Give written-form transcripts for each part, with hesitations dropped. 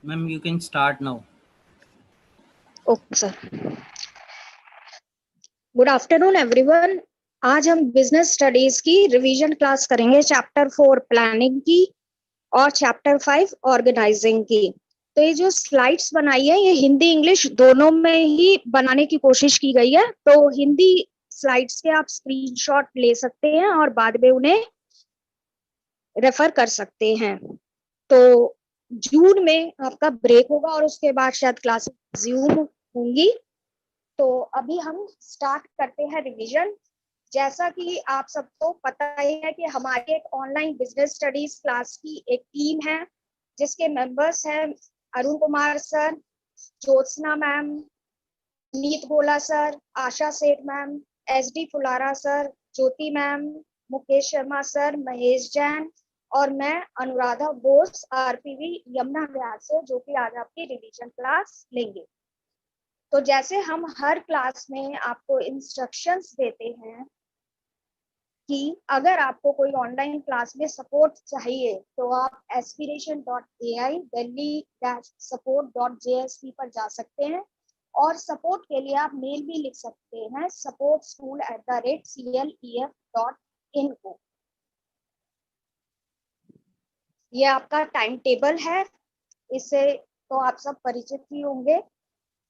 Ma'am, you can start now. Okay sir. Good afternoon everyone. आज हम business studies की revision class करेंगे chapter 4 planning की और चैप्टर 5 ऑर्गेनाइजिंग की। तो ये जो स्लाइड्स बनाई है ये हिंदी इंग्लिश दोनों में ही बनाने की कोशिश की गई है। तो हिंदी स्लाइड्स के आप स्क्रीनशॉट ले सकते हैं और बाद में उन्हें रेफर कर सकते हैं। तो जून में आपका ब्रेक होगा और उसके बाद शायद क्लासेस रिज्यूम होंगी। तो अभी हम स्टार्ट करते हैं रिवीजन। जैसा कि आप सबको पता ही है कि हमारी एक ऑनलाइन बिजनेस स्टडीज क्लास की एक टीम है जिसके मेंबर्स हैं अरुण कुमार सर, ज्योत्सना मैम, नीत गोला सर, आशा सेठ मैम, SD फुलारा सर, ज्योति मैम, मुकेश शर्मा सर, महेश जैन और मैं अनुराधा बोस RPV यमुना विहार से, जो कि आज आपकी रिवीजन क्लास लेंगे। तो जैसे हम हर क्लास में आपको इंस्ट्रक्शंस देते हैं कि अगर आपको कोई ऑनलाइन क्लास में सपोर्ट चाहिए तो आप aspiration.ai delhi-support.jsp पर जा सकते हैं और सपोर्ट के लिए आप मेल भी लिख सकते हैं supportschool@clef.in को। ये आपका टाइम टेबल है, इससे तो आप सब परिचित ही होंगे।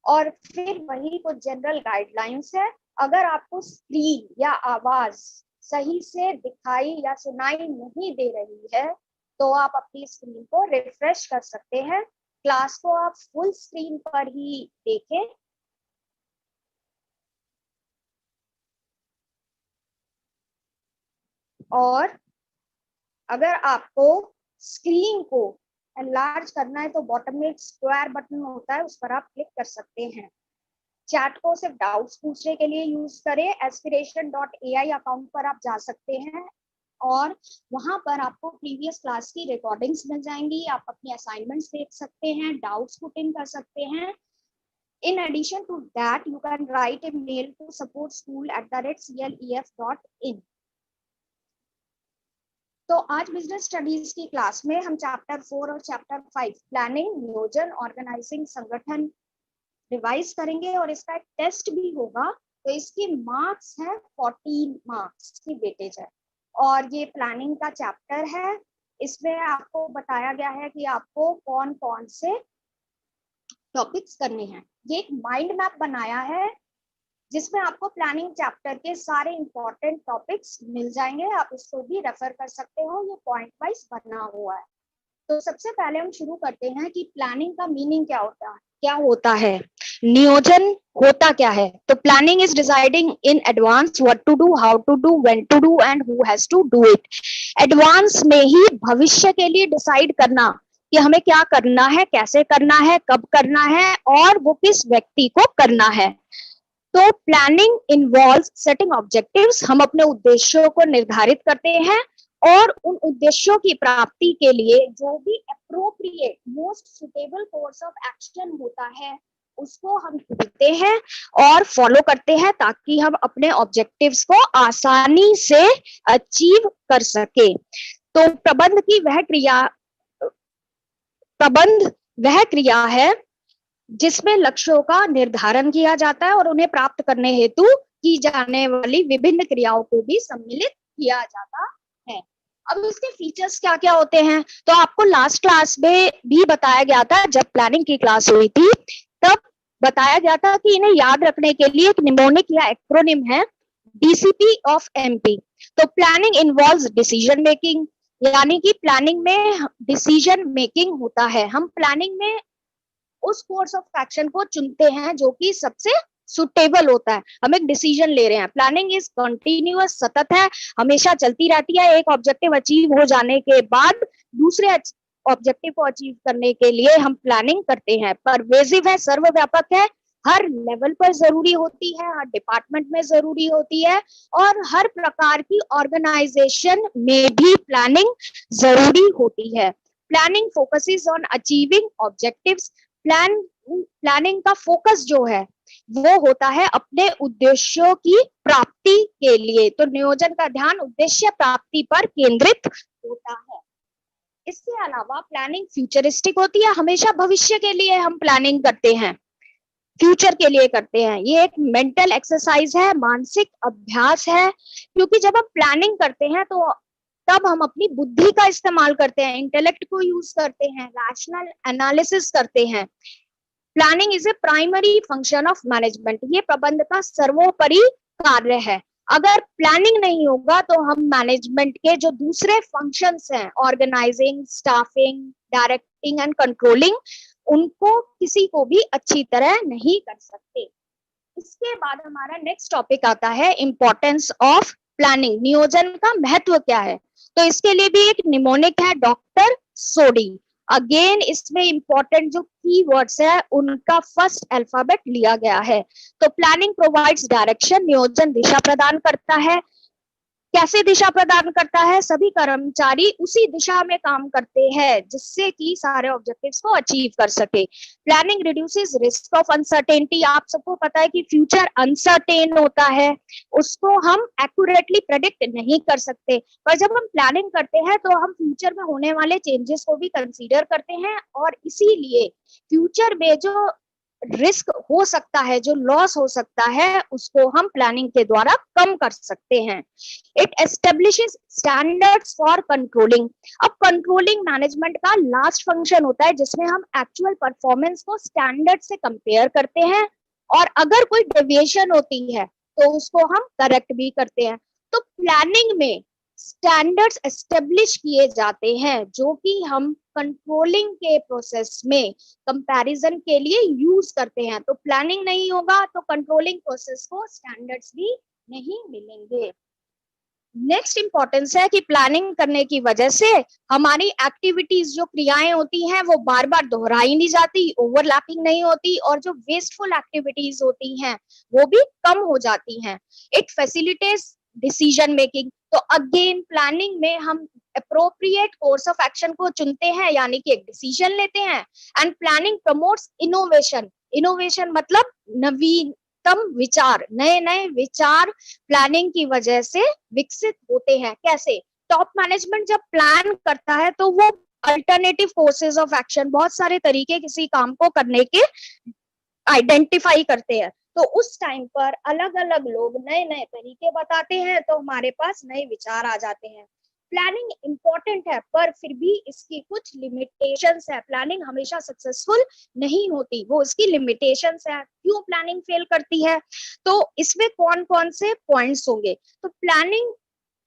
और फिर वही कुछ जनरल गाइडलाइंस है। अगर आपको स्क्रीन या आवाज सही से दिखाई या सुनाई नहीं दे रही है तो आप अपनी स्क्रीन को रिफ्रेश कर सकते हैं। क्लास को आप फुल स्क्रीन पर ही देखें। और अगर आपको स्क्रीन को एनलार्ज करना है तो बॉटम में एक स्क्वायर बटन होता है, उस पर आप क्लिक कर सकते हैं। चैट को सिर्फ डाउट्स पूछने के लिए यूज करें। aspiration.ai अकाउंट पर आप जा सकते हैं और वहां पर आपको प्रीवियस क्लास की रिकॉर्डिंग्स मिल जाएंगी। आप अपनी असाइनमेंट्स देख सकते हैं, डाउट्स पुट इन कर सकते हैं। In addition to that, you can write a mail to supportschool@clef.in। तो आज बिजनेस स्टडीज की क्लास में हम चैप्टर 4 और चैप्टर 5 प्लानिंग, नियोजन, ऑर्गेनाइजिंग, संगठन रिवाइज करेंगे और इसका एक टेस्ट भी होगा। तो इसके मार्क्स है 14 मार्क्स की वेटेज है और ये प्लानिंग का चैप्टर है। इसमें आपको बताया गया है कि आपको कौन कौन से टॉपिक्स करने हैं। ये एक माइंड मैप बनाया है जिसमें आपको प्लानिंग चैप्टर के सारे इंपॉर्टेंट टॉपिक्स मिल जाएंगे। आप इसको भी रेफर कर सकते हो, ये पॉइंट वाइज बना हुआ है। तो सबसे पहले हम शुरू करते हैं कि प्लानिंग का मीनिंग क्या होता है, नियोजन होता क्या है। तो planning is deciding in advance what to do, how to do, when to do and who has to do it. Advance में ही भविष्य के लिए डिसाइड करना कि हमें क्या करना है, कैसे करना है, कब करना है और वो किस व्यक्ति को करना है। तो प्लानिंग इन्वॉल्व सेटिंग ऑब्जेक्टिव्स। हम अपने उद्देश्यों को निर्धारित करते हैं और उन उद्देश्यों की प्राप्ति के लिए जो भी appropriate most suitable course of action होता है उसको हम चुनते हैं और फॉलो करते हैं ताकि हम अपने ऑब्जेक्टिव्स को आसानी से अचीव कर सके। तो प्रबंध वह क्रिया है जिसमें लक्ष्यों का निर्धारण किया जाता है और उन्हें प्राप्त करने हेतु की जाने वाली विभिन्न क्रियाओं को भी सम्मिलित किया जाता है। अब इसके फीचर्स क्या क्या होते हैं तो आपको लास्ट क्लास में भी बताया गया था, जब प्लानिंग की क्लास हुई थी तब बताया गया था कि इन्हें याद रखने के लिए एक निमोनिक या एक्रोनिम है DCP ऑफ MP। तो प्लानिंग इन्वॉल्व्स डिसीजन मेकिंग, यानी कि प्लानिंग में डिसीजन मेकिंग होता है। हम प्लानिंग में उस कोर्स ऑफ एक्शन को चुनते हैं जो कि सबसे सुटेबल होता है। हम एक डिसीजन ले रहे हैं। प्लानिंग इज कंटिन्यूअस, सतत है, हमेशा चलती रहती है। एक ऑब्जेक्टिव अचीव हो जाने के बाद दूसरे ऑब्जेक्टिव को अचीव करने के लिए हम प्लानिंग करते हैं। परवेजिव है, सर्वव्यापक है, हर लेवल पर जरूरी होती है, हर डिपार्टमेंट में जरूरी होती है और हर प्रकार की ऑर्गेनाइजेशन में भी प्लानिंग जरूरी होती है। Planning focuses on achieving objectives. Planning का फोकस जो है वो होता है अपने उद्देश्यों की प्राप्ति के लिए। तो नियोजन का ध्यान उद्देश्य प्राप्ति पर केंद्रित होता है। इसके अलावा प्लानिंग फ्यूचरिस्टिक होती है, हमेशा भविष्य के लिए हम प्लानिंग करते हैं, फ्यूचर के लिए करते हैं। ये एक मेंटल एक्सरसाइज है, मानसिक अभ्यास है, क्योंकि जब हम प्लानिंग करते हैं तो तब हम अपनी बुद्धि का इस्तेमाल करते हैं, इंटेलेक्ट को यूज करते हैं, रैशनल एनालिसिस करते हैं। Planning is A primary function of management, ये प्रबंध का सर्वोपरि कार्य है। अगर प्लानिंग नहीं होगा तो हम मैनेजमेंट के जो दूसरे फंक्शंस हैं, organising, staffing, directing and controlling, उनको किसी को भी अच्छी तरह नहीं कर सकते। इसके बाद हमारा नेक्स्ट टॉपिक आता है इंपॉर्टेंस ऑफ प्लानिंग, नियोजन का महत्व क्या है। तो इसके लिए भी एक निमोनिक है, डॉक्टर सोडी। अगेन इसमें इंपॉर्टेंट जो कीवर्ड्स है उनका फर्स्ट अल्फाबेट लिया गया है। तो प्लानिंग प्रोवाइड्स डायरेक्शन, नियोजन दिशा प्रदान करता है। कैसे दिशा प्रदान करता है? सभी कर्मचारी उसी दिशा में काम करते हैं जिससे कि सारे ऑब्जेक्टिव्स को अचीव कर सके। Planning reduces risk of uncertainty. आप सबको पता है कि फ्यूचर अनसर्टेन होता है, उसको हम एक्यूरेटली प्रेडिक्ट नहीं कर सकते, पर जब हम प्लानिंग करते हैं तो हम फ्यूचर में होने वाले चेंजेस को भी कंसीडर करते हैं, और इसीलिए फ्यूचर में जो रिस्क हो सकता है, जो लॉस हो सकता है, उसको हम प्लानिंग के द्वारा कम कर सकते हैं। It establishes standards for controlling. अब कंट्रोलिंग मैनेजमेंट का लास्ट फंक्शन होता है जिसमें हम एक्चुअल परफॉर्मेंस को स्टैंडर्ड से कंपेयर करते हैं, और अगर कोई डेविएशन होती है तो उसको हम करेक्ट भी करते हैं। तो प्लानिंग में स्टैंडर्ड्स एस्टेब्लिश किए जाते हैं जो कि हम कंट्रोलिंग के प्रोसेस में कंपैरिजन के लिए यूज करते हैं। तो प्लानिंग नहीं होगा तो कंट्रोलिंग प्रोसेस को स्टैंडर्ड्स भी नहीं मिलेंगे। नेक्स्ट इंपॉर्टेंस है कि प्लानिंग करने की वजह से हमारी एक्टिविटीज, जो क्रियाएं होती हैं, वो बार बार दोहराई नहीं जाती, ओवरलैपिंग नहीं होती, और जो वेस्टफुल एक्टिविटीज होती हैं वो भी कम हो जाती हैं। It facilitates decision making. तो अगेन प्लानिंग में हम अप्रोप्रिएट कोर्स ऑफ एक्शन को चुनते हैं, यानी कि एक डिसीजन लेते हैं। And planning promotes innovation. Innovation मतलब नवीनतम विचार, नए नए विचार प्लानिंग की वजह से विकसित होते हैं। कैसे? टॉप मैनेजमेंट जब प्लान करता है तो वो अल्टरनेटिव कोर्सेज ऑफ एक्शन, बहुत सारे तरीके किसी काम को करने के आइडेंटिफाई करते हैं। तो उस टाइम पर अलग अलग लोग नए नए तरीके बताते हैं, तो हमारे पास नए विचार आ जाते हैं। प्लानिंग इंपॉर्टेंट है, पर फिर भी इसकी कुछ लिमिटेशंस है। प्लानिंग हमेशा सक्सेसफुल नहीं होती, वो इसकी लिमिटेशंस है। क्यों प्लानिंग फेल करती है? तो इसमें कौन कौन से पॉइंट्स होंगे? तो planning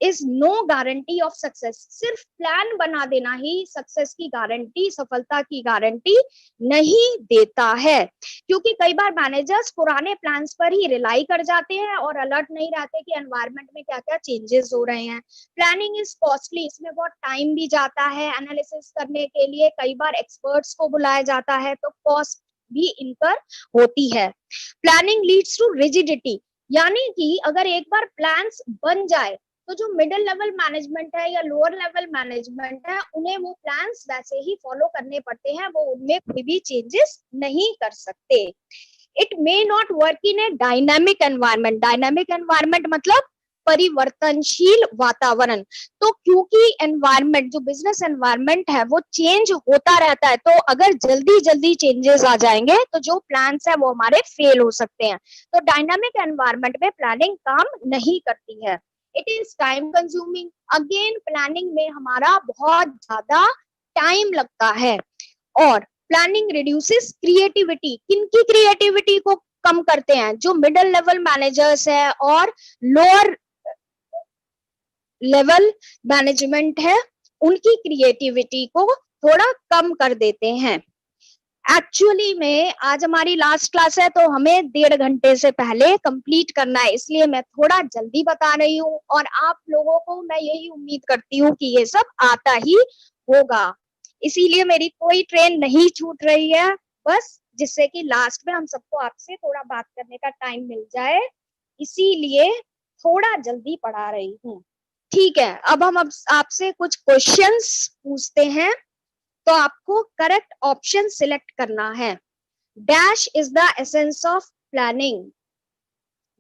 is no guarantee of success. सिर्फ प्लान बना देना ही सक्सेस की गारंटी, सफलता की गारंटी नहीं देता है, क्योंकि कई बार मैनेजर्स पुराने प्लान्स पर ही रिलाई कर जाते हैं और अलर्ट नहीं रहते कि एनवायरनमेंट में क्या क्या चेंजेस हो रहे हैं। प्लानिंग इज कॉस्टली, इसमें बहुत टाइम भी जाता है। एनालिसिस करने के लिए कई बार एक्सपर्ट्स को बुलाया जाता है, तो कॉस्ट भी इनकर होती है। प्लानिंग लीड्स टू रिजिडिटी, यानी कि अगर एक बार प्लान्स बन जाए तो जो मिडिल लेवल मैनेजमेंट है या लोअर लेवल मैनेजमेंट है, उन्हें वो प्लान्स वैसे ही फॉलो करने पड़ते हैं, वो उनमें कोई भी चेंजेस नहीं कर सकते। It may not work in a dynamic environment. Dynamic environment मतलब परिवर्तनशील वातावरण। तो क्योंकि एनवायरनमेंट, जो बिजनेस एनवायरनमेंट है, वो चेंज होता रहता है, तो अगर जल्दी जल्दी चेंजेस आ जाएंगे तो जो प्लान्स है वो हमारे फेल हो सकते हैं। तो डायनामिक एनवायरनमेंट में प्लानिंग काम नहीं करती है। It is time consuming. Again planning में हमारा बहुत ज्यादा टाइम लगता है। और प्लानिंग रिड्यूसेस क्रिएटिविटी। किनकी क्रिएटिविटी को कम करते हैं? जो मिडिल लेवल मैनेजर्स है और लोअर लेवल मैनेजमेंट है, उनकी क्रिएटिविटी को थोड़ा कम कर देते हैं। एक्चुअली में आज हमारी लास्ट क्लास है, तो हमें 1.5 घंटे से पहले कंप्लीट करना है, इसलिए मैं थोड़ा जल्दी बता रही हूँ, और आप लोगों को मैं यही उम्मीद करती हूँ कि ये सब आता ही होगा। इसीलिए मेरी कोई ट्रेन नहीं छूट रही है, बस जिससे कि लास्ट में हम सबको आपसे थोड़ा बात करने का टाइम मिल जाए, इसीलिए थोड़ा जल्दी पढ़ा रही हूँ। ठीक है, अब हम आपसे कुछ क्वेश्चंस पूछते हैं, तो आपको करेक्ट ऑप्शन सिलेक्ट करना है। Dash is the essence of planning.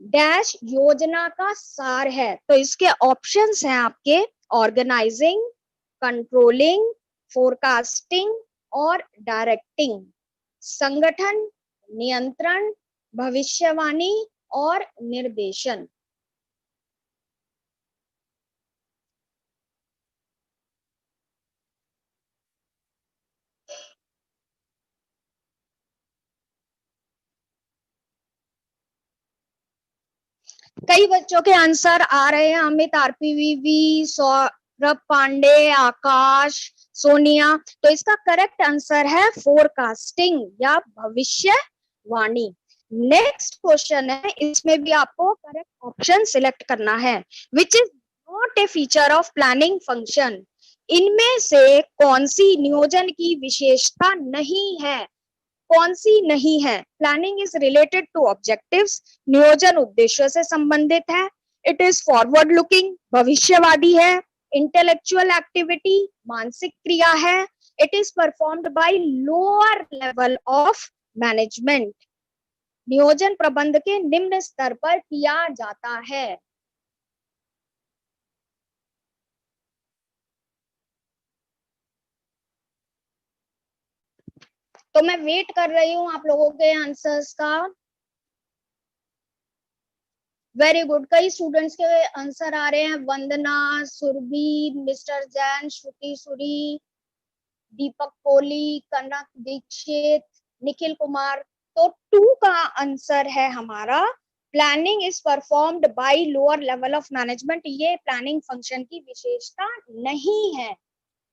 Dash योजना का सार है। तो इसके ऑप्शंस हैं आपके: ऑर्गेनाइजिंग, कंट्रोलिंग, फोरकास्टिंग और डायरेक्टिंग, संगठन, नियंत्रण, भविष्यवाणी और निर्देशन। कई बच्चों के आंसर आ रहे हैं, अमित, आरपीवीवी, सौरभ पांडे, आकाश, सोनिया। तो इसका करेक्ट आंसर है फोरकास्टिंग या भविष्यवाणी। नेक्स्ट क्वेश्चन है, इसमें भी आपको करेक्ट ऑप्शन सिलेक्ट करना है। Which is not a feature of planning function. इनमें से कौन सी नियोजन की विशेषता नहीं है? कौन सी नहीं है? Planning is related to objectives, नियोजन उद्देश्य से संबंधित है। इट इज फॉरवर्ड लुकिंग, भविष्यवादी है। इंटेलेक्चुअल एक्टिविटी, मानसिक क्रिया है। It is performed by lower level of management, नियोजन प्रबंध के निम्न स्तर पर किया जाता है। तो मैं वेट कर रही हूं आप लोगों के आंसर्स का। वेरी गुड, कई स्टूडेंट्स के आंसर आ रहे हैं। वंदना, सुरभि, मिस्टर जैन, श्रुति सूरी, दीपक कोहली, कनक दीक्षित, निखिल कुमार। तो 2 का आंसर है हमारा planning is performed by lower level of management. ये प्लानिंग फंक्शन की विशेषता नहीं है।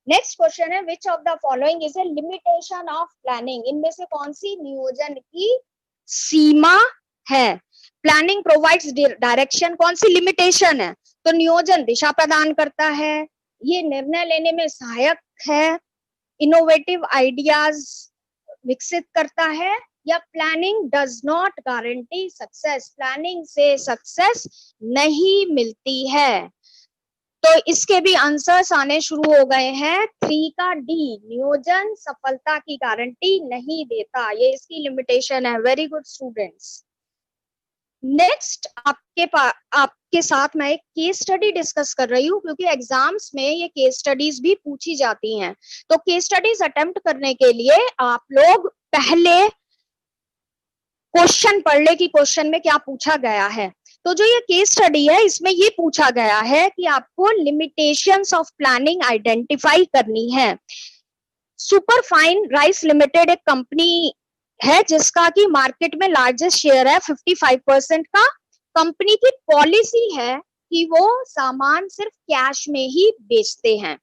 नेक्स्ट क्वेश्चन है, which of the following is a limitation of planning. इनमें से कौन सी नियोजन की सीमा है? प्लानिंग प्रोवाइड्स डायरेक्शन, कौन सी लिमिटेशन है? तो नियोजन दिशा प्रदान करता है, ये निर्णय लेने में सहायक है, इनोवेटिव आइडियाज विकसित करता है, या planning does not guarantee success. Planning से सक्सेस नहीं मिलती है। तो इसके भी आंसर्स आने शुरू हो गए हैं। 3 का डी, नियोजन सफलता की गारंटी नहीं देता, ये इसकी लिमिटेशन है। Very good students. नेक्स्ट आपके साथ मैं एक केस स्टडी डिस्कस कर रही हूँ, क्योंकि एग्जाम्स में ये केस स्टडीज भी पूछी जाती हैं। तो केस स्टडीज अटेम्प्ट करने के लिए आप लोग पहले क्वेश्चन पढ़ ले कि क्वेश्चन में क्या पूछा गया है। तो जो ये केस स्टडी है, इसमें ये पूछा गया है कि आपको लिमिटेशंस ऑफ प्लानिंग आइडेंटिफाई करनी है। सुपर फाइन राइस लिमिटेड एक कंपनी है जिसका कि मार्केट में लार्जेस्ट शेयर है, 55% का। कंपनी की पॉलिसी है कि वो सामान सिर्फ कैश में ही बेचते हैं।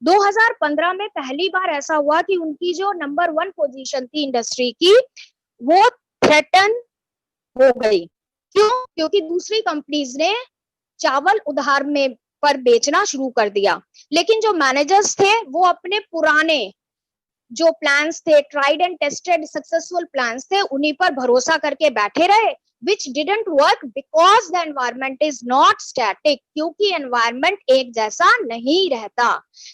2015 में पहली बार ऐसा हुआ कि उनकी जो नंबर 1 पोजीशन थी इंडस्ट्री की, वो थ्रेटन हो गई। क्यों? क्योंकि दूसरी कंपनीज ने चावल उधार में पर बेचना शुरू कर दिया। लेकिन जो मैनेजर्स थे वो अपने पुराने जो प्लान्स थे, tried and tested successful plans थे, उन्हीं पर भरोसा करके बैठे रहे, which didn't work because the environment is not static, क्योंकि environment एक जैसा नहीं रहता।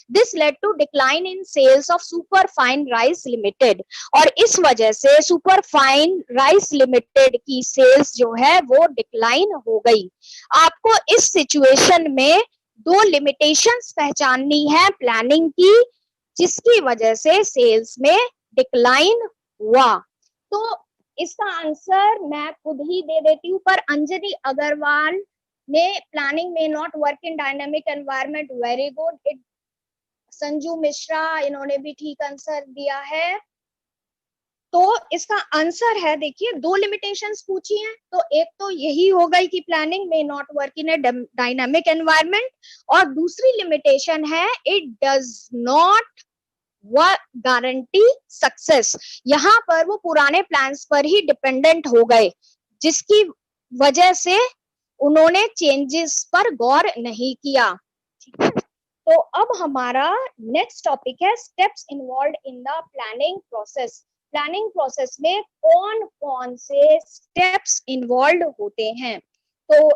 This led to decline in sales of Superfine Rice Limited, और इस वजह से Superfine Rice Limited की सेल्स जो है वो डिक्लाइन हो गई। आपको इस सिचुएशन में 2 लिमिटेशंस पहचाननी है प्लानिंग की, जिसकी वजह से सेल्स में डिक्लाइन हुआ। तो इसका आंसर मैं खुद ही दे देती हूँ, पर अंजलि अग्रवाल ने प्लानिंग में not work in dynamic environment, very good. Sanju Mishra, इन्होंने भी ठीक आंसर दिया है। तो इसका आंसर है, देखिए 2 लिमिटेशंस पूछी हैं, तो एक तो यही हो गई कि प्लानिंग में not work in a dynamic environment, और दूसरी लिमिटेशन है it does not guarantee success. यहाँ पर वो पुराने प्लान्स पर ही डिपेंडेंट हो गए, जिसकी वजह से उन्होंने चेंजेस पर गौर नहीं किया। ठीक है, तो अब हमारा नेक्स्ट टॉपिक है steps involve in the planning process. Planning process में कौन कौन से स्टेप्स इन्वॉल्व होते हैं? तो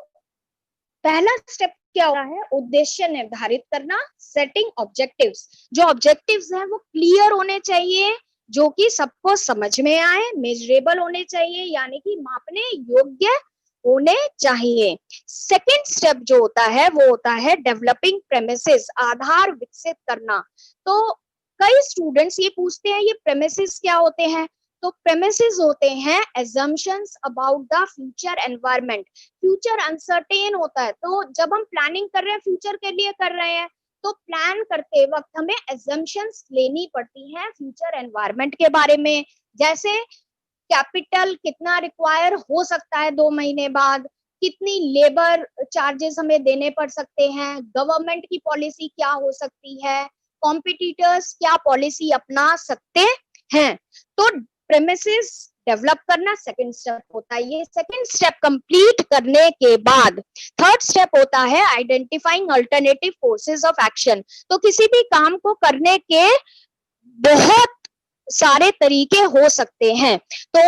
पहला स्टेप क्या होता है? उद्देश्य निर्धारित करना, सेटिंग ऑब्जेक्टिव्स। जो ऑब्जेक्टिव्स हैं वो क्लियर होने चाहिए, जो कि सबको समझ में आए, मेजरेबल होने चाहिए, यानी कि मापने योग्य होने चाहिए। सेकंड स्टेप जो होता है वो होता है डेवलपिंग प्रेमिसेस, आधार विकसित करना। तो कई स्टूडेंट्स ये पूछते हैं ये प्रेमिसेस क्या होते हैं। तो प्रेमिसेस होते हैं assumptions about the future environment। Future uncertain होता है, तो जब हम प्लानिंग कर रहे हैं फ्यूचर के लिए कर रहे हैं, तो प्लान करते वक्त हमें assumptions लेनी पड़ती हैं फ्यूचर एनवायरनमेंट के बारे में। जैसे कैपिटल कितना रिक्वायर हो सकता है 2 महीने बाद, कितनी लेबर चार्जेस हमें देने पड़ सकते हैं, गवर्नमेंट की पॉलिसी क्या हो सकती है, कॉम्पिटिटर्स क्या पॉलिसी अपना सकते हैं। तो प्रेमिसेस डेवलप करना सेकंड स्टेप होता है। ये सेकंड स्टेप कंप्लीट करने के बाद थर्ड स्टेप होता है identifying alternative courses of action. तो किसी भी काम को करने के बहुत सारे तरीके हो सकते हैं। तो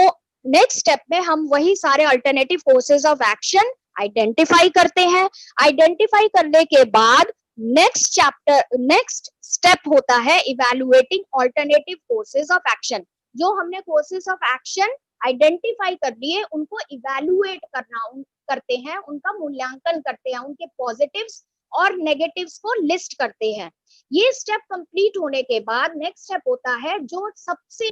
नेक्स्ट स्टेप में हम वही सारे alternative courses of action identify करते हैं। आइडेंटिफाई करने के बाद नेक्स्ट स्टेप होता है evaluating alternative courses of action. जो हमने कोर्सेज ऑफ एक्शन आइडेंटिफाई कर लिए उनको इवैल्यूएट करते हैं, उनका मूल्यांकन करते हैं, उनके पॉजिटिव्स और नेगेटिव्स को लिस्ट करते हैं। ये स्टेप कंप्लीट होने के बाद नेक्स्ट स्टेप होता है जो सबसे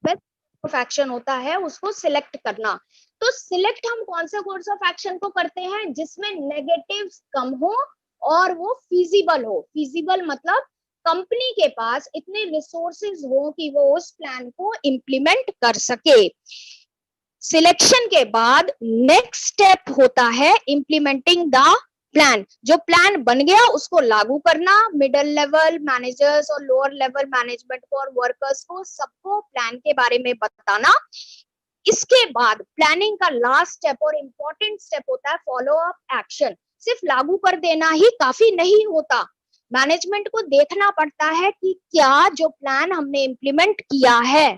बेस्ट ऑफ एक्शन होता है उसको सिलेक्ट करना। तो सिलेक्ट हम कौन से कोर्स ऑफ एक्शन को करते हैं जिसमें नेगेटिव्स कम हो और वो फीजिबल हो। फीजिबल मतलब कंपनी के पास इतने रिसोर्सेज हो कि वो उस प्लान को इम्प्लीमेंट कर सके। सिलेक्शन के बाद नेक्स्ट स्टेप होता है इम्प्लीमेंटिंग द प्लान। जो प्लान बन गया उसको लागू करना, मिडिल लेवल मैनेजर्स और लोअर लेवल मैनेजमेंट को और वर्कर्स को सबको प्लान के बारे में बताना। इसके बाद प्लानिंग का लास्ट स्टेप और इम्पोर्टेंट स्टेप होता है फॉलो अप एक्शन। सिर्फ लागू कर देना ही काफी नहीं होता, मैनेजमेंट को देखना पड़ता है कि क्या जो प्लान हमने इम्प्लीमेंट किया है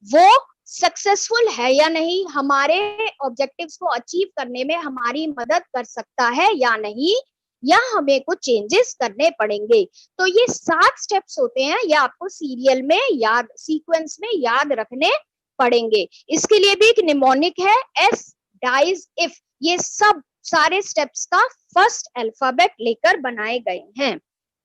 वो सक्सेसफुल है या नहीं, हमारे ऑब्जेक्टिव्स को अचीव करने में हमारी मदद कर सकता है या नहीं, या हमें कुछ चेंजेस करने पड़ेंगे। तो ये 7 स्टेप्स होते हैं, ये आपको सीरियल में याद, सीक्वेंस में याद रखने पड़ेंगे। इसके लिए भी एक निमोनिक है एस डाइज इफ। ये सब सारे स्टेप्स का फर्स्ट अल्फाबेट लेकर बनाए गए हैं।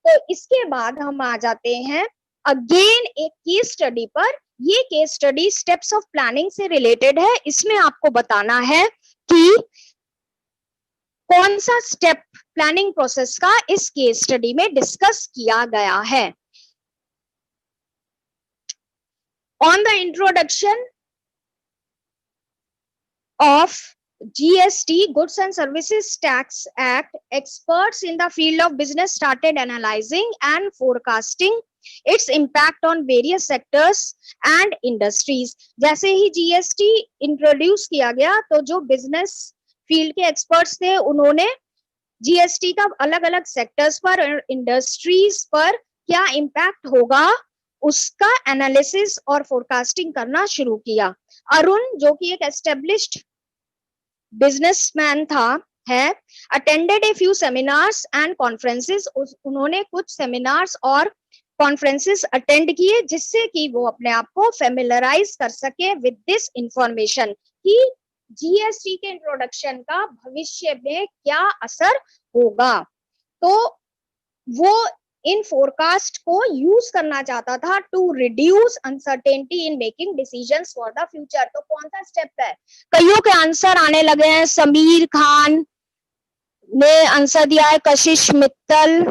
तो इसके बाद हम आ जाते हैं अगेन एक केस स्टडी पर। ये case study steps of planning से रिलेटेड है। इसमें आपको बताना है कि कौन सा स्टेप प्लानिंग प्रोसेस का इस केस स्टडी में डिस्कस किया गया है। On the introduction of GST, Goods and Services Tax Act, experts in the field of business started analyzing and forecasting its impact on various sectors and industries। जैसे ही GST introduce किया गया तो जो business field के experts थे उन्होंने GST का अलग अलग सेक्टर्स पर और इंडस्ट्रीज पर क्या इम्पैक्ट होगा उसका एनालिसिस और फोरकास्टिंग करना शुरू किया। अरुण जो कि एक एस्टेब्लिश्ड बिजनेसमैन था है, attended a few seminars and conferences. उन्होंने कुछ सेमिनार्स और कॉन्फ्रेंसेस अटेंड किए जिससे कि वो अपने आप को फेमिलराइज कर सके विद दिस इंफॉर्मेशन कि GST के इंट्रोडक्शन का भविष्य में क्या असर होगा। तो वो इन फोरकास्ट को यूज करना चाहता था to reduce uncertainty in making decisions for the future. तो कौन सा स्टेप है? कईयों के आंसर आने लगे हैं। समीर खान ने आंसर दिया है, कशिश मित्तल,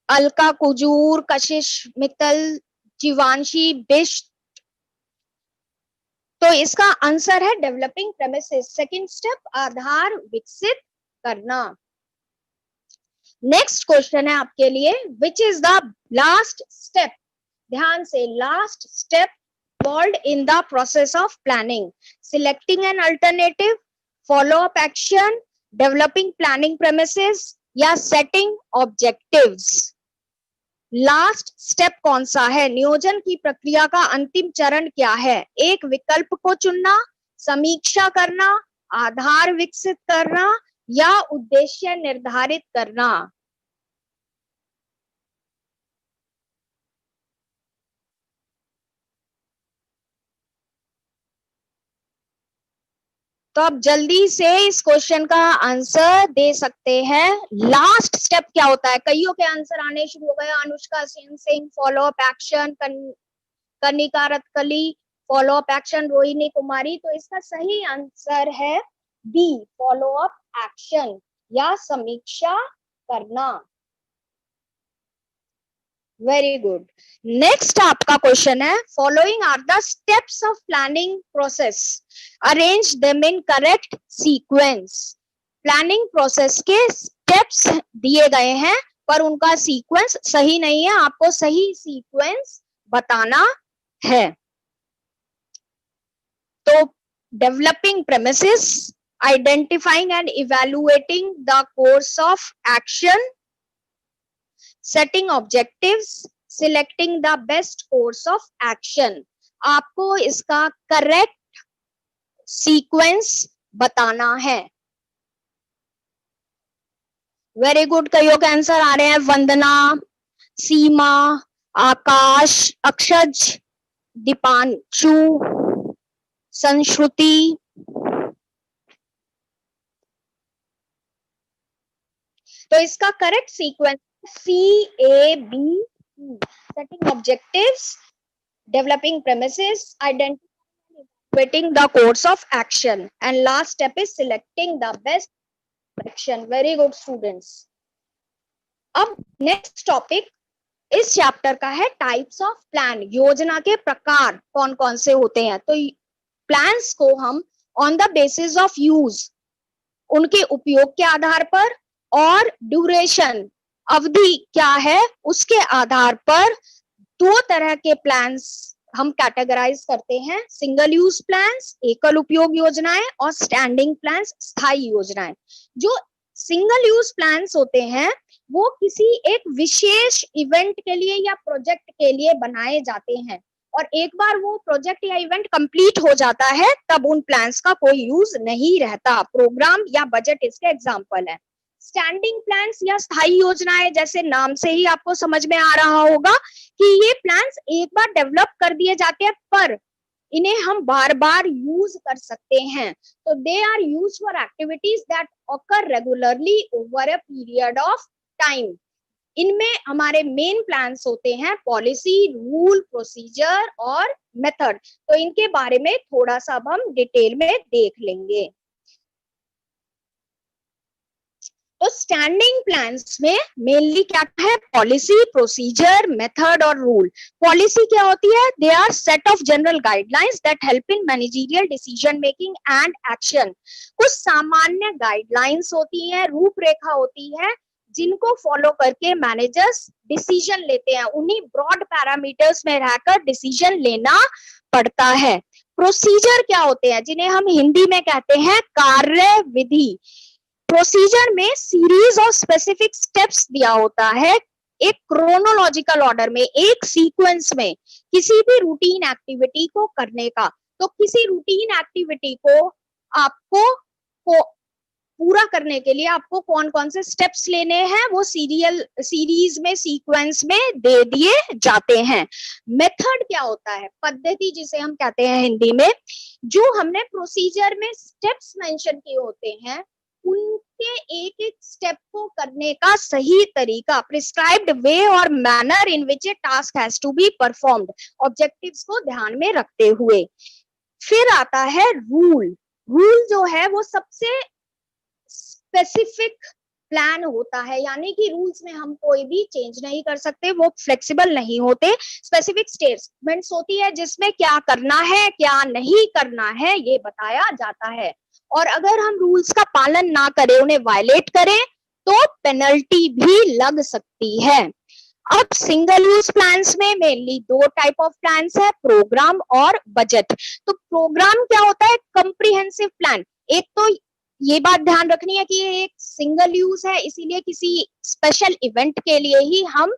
अलका कुजूर, कशिश मित्तल, जीवांशी बिष्ट। तो इसका आंसर है डेवलपिंग प्रेमिसेस। सेकंड स्टेप आधार विकसित करना। नेक्स्ट क्वेश्चन है आपके लिए, which is the last step. ध्यान से, last step involved in the process of planning, selecting an alternative, follow up action, developing planning premises या setting objectives। लास्ट स्टेप कौन सा है? नियोजन की प्रक्रिया का अंतिम चरण क्या है? एक विकल्प को चुनना, समीक्षा करना, आधार विकसित करना या उद्देश्य निर्धारित करना। तो आप जल्दी से इस क्वेश्चन का आंसर दे सकते हैं। लास्ट स्टेप क्या होता है? कईयों के आंसर आने शुरू हो गए। Anushka Singh follow up action, Kanika Ratkali follow up action, Rohini Kumari. तो इसका सही आंसर है बी, फॉलो अप एक्शन या समीक्षा करना। Very good. नेक्स्ट आपका क्वेश्चन है, following are the steps of planning process, arrange them in correct sequence. Planning process के स्टेप्स दिए गए हैं पर उनका सीक्वेंस सही नहीं है, आपको सही सीक्वेंस बताना है। तो developing premises, identifying and evaluating the course of action, setting objectives, selecting the best course of action। आपको इसका करेक्ट सीक्वेंस बताना है। वेरी गुड, कईयों के आंसर आ रहे हैं। वंदना, सीमा, आकाश, अक्षज, दीपांशु, संश्रुति। तो इसका correct sequence CAB, setting objectives, developing premises, identifying the course of action, and last step is selecting the best action। Very good students। अब नेक्स्ट टॉपिक इस चैप्टर का है टाइप्स ऑफ प्लान। योजना के प्रकार कौन कौन से होते हैं? तो प्लान्स को हम on the basis of use, उनके उपयोग के आधार पर, और ड्यूरेशन, अवधि क्या है, उसके आधार पर दो तरह के प्लान्स हम कैटेगराइज करते हैं। सिंगल यूज प्लान्स, एकल उपयोग योजनाएं, और स्टैंडिंग प्लान्स, स्थायी योजनाएं। जो सिंगल यूज प्लान्स होते हैं वो किसी एक विशेष इवेंट के लिए या प्रोजेक्ट के लिए बनाए जाते हैं, और एक बार वो प्रोजेक्ट या इवेंट कंप्लीट हो जाता है तब उन प्लान्स का कोई यूज नहीं रहता। प्रोग्राम या बजट इसके एग्जाम्पल है। स्टैंडिंग प्लान्स या स्थायी योजनाएं, जैसे नाम से ही आपको समझ में आ रहा होगा कि ये प्लान्स एक बार डेवलप कर दिए जाते हैं पर इन्हें हम बार बार यूज कर सकते हैं। तो they are use for activities that occur regularly over a period of time. इनमें हमारे मेन प्लान्स होते हैं पॉलिसी, रूल, प्रोसीजर और मेथड। तो इनके बारे में थोड़ा सा अब हम डिटेल में देख लेंगे। तो स्टैंडिंग प्लान्स में मेनली क्या है? पॉलिसी, प्रोसीजर, मेथड और रूल। पॉलिसी क्या होती है? They are set of general guidelines that help in managerial decision making and action. कुछ सामान्य गाइडलाइंस होती हैं, रूपरेखा होती है, जिनको फॉलो करके मैनेजर्स डिसीजन लेते हैं। उन्हीं ब्रॉड पैरामीटर्स में रहकर डिसीजन लेना पड़ता है। प्रोसीजर क्या होते हैं? जिन्हें हम हिंदी में कहते हैं कार्य विधि। प्रोसीजर में सीरीज और स्पेसिफिक स्टेप्स दिया होता है, एक क्रोनोलॉजिकल ऑर्डर में, एक सीक्वेंस में किसी भी रूटीन एक्टिविटी को करने का। तो किसी रूटीन एक्टिविटी को आपको पूरा करने के लिए आपको कौन कौन से स्टेप्स लेने हैं वो सीरीज में, सीक्वेंस में दे दिए जाते हैं। मेथड क्या होता है? पद्धति जिसे हम कहते हैं हिंदी में। जो हमने प्रोसीजर में स्टेप्स मेंशन किए होते हैं उनके एक एक स्टेप को करने का सही तरीका, प्रिस्क्राइब्ड वे और manner in which a task has to be performed, objectives को ध्यान में रखते हुए। फिर आता है रूल। रूल जो है वो सबसे स्पेसिफिक प्लान होता है, यानी कि रूल्स में हम कोई भी चेंज नहीं कर सकते, वो फ्लेक्सिबल नहीं होते। स्पेसिफिक स्टेटमेंट्स होती है जिसमें क्या करना है क्या नहीं करना है ये बताया जाता है, और अगर हम रूल्स का पालन ना करें, उन्हें वायलेट करें तो पेनल्टी भी लग सकती है। अब सिंगल यूज प्लान्स में मेनली दो टाइप ऑफ प्लान्स है, प्रोग्राम और बजट। तो प्रोग्राम क्या होता है? Comprehensive plan. एक तो ये बात ध्यान रखनी है कि ये एक सिंगल यूज है, इसीलिए किसी स्पेशल इवेंट के लिए ही हम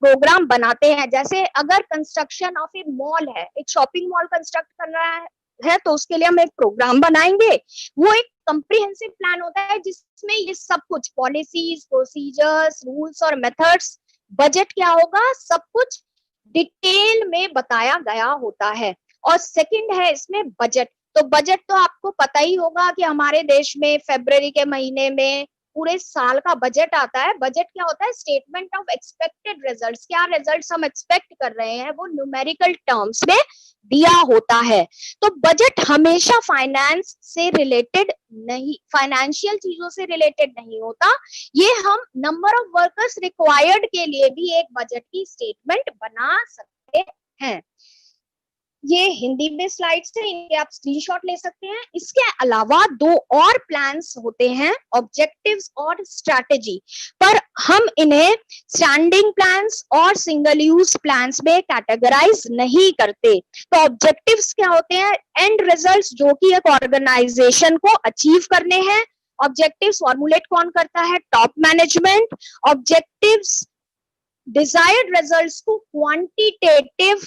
प्रोग्राम बनाते हैं। जैसे अगर कंस्ट्रक्शन ऑफ ए मॉल है, एक शॉपिंग मॉल कंस्ट्रक्ट करना है तो उसके लिए हम एक प्रोग्राम बनाएंगे। वो एक कॉम्प्रिहेंसिव प्लान होता है जिसमें ये सब कुछ, पॉलिसीज, प्रोसीजर्स, रूल्स और मेथड्स, बजट क्या होगा, सब कुछ डिटेल में बताया गया होता है। और सेकंड है इसमें बजट। तो बजट तो आपको पता ही होगा कि हमारे देश में फरवरी के महीने में पूरे साल का बजट आता है। बजट क्या होता है? Statement of expected results. क्या रिजल्ट्स हम एक्सपेक्ट कर रहे हैं वो न्यूमेरिकल टर्म्स में दिया होता है। तो बजट हमेशा फाइनेंस से रिलेटेड नहीं, फाइनेंशियल चीजों से रिलेटेड नहीं होता। ये हम नंबर ऑफ वर्कर्स रिक्वायर्ड के लिए भी एक बजट की स्टेटमेंट बना सकते हैं। ये हिंदी में स्लाइड्स है, इनके आप स्क्रीनशॉट ले सकते हैं। इसके अलावा दो और प्लान्स होते हैं, ऑब्जेक्टिव्स और स्ट्रैटेजी, पर हम इन्हें स्टैंडिंग प्लान्स और सिंगल यूज प्लान्स में कैटेगराइज नहीं करते। तो ऑब्जेक्टिव्स क्या होते हैं? एंड रिजल्ट्स जो कि एक ऑर्गेनाइजेशन को अचीव करने हैं। ऑब्जेक्टिव्स फॉर्मुलेट कौन करता है? Top management. Objectives desired results को क्वांटिटेटिव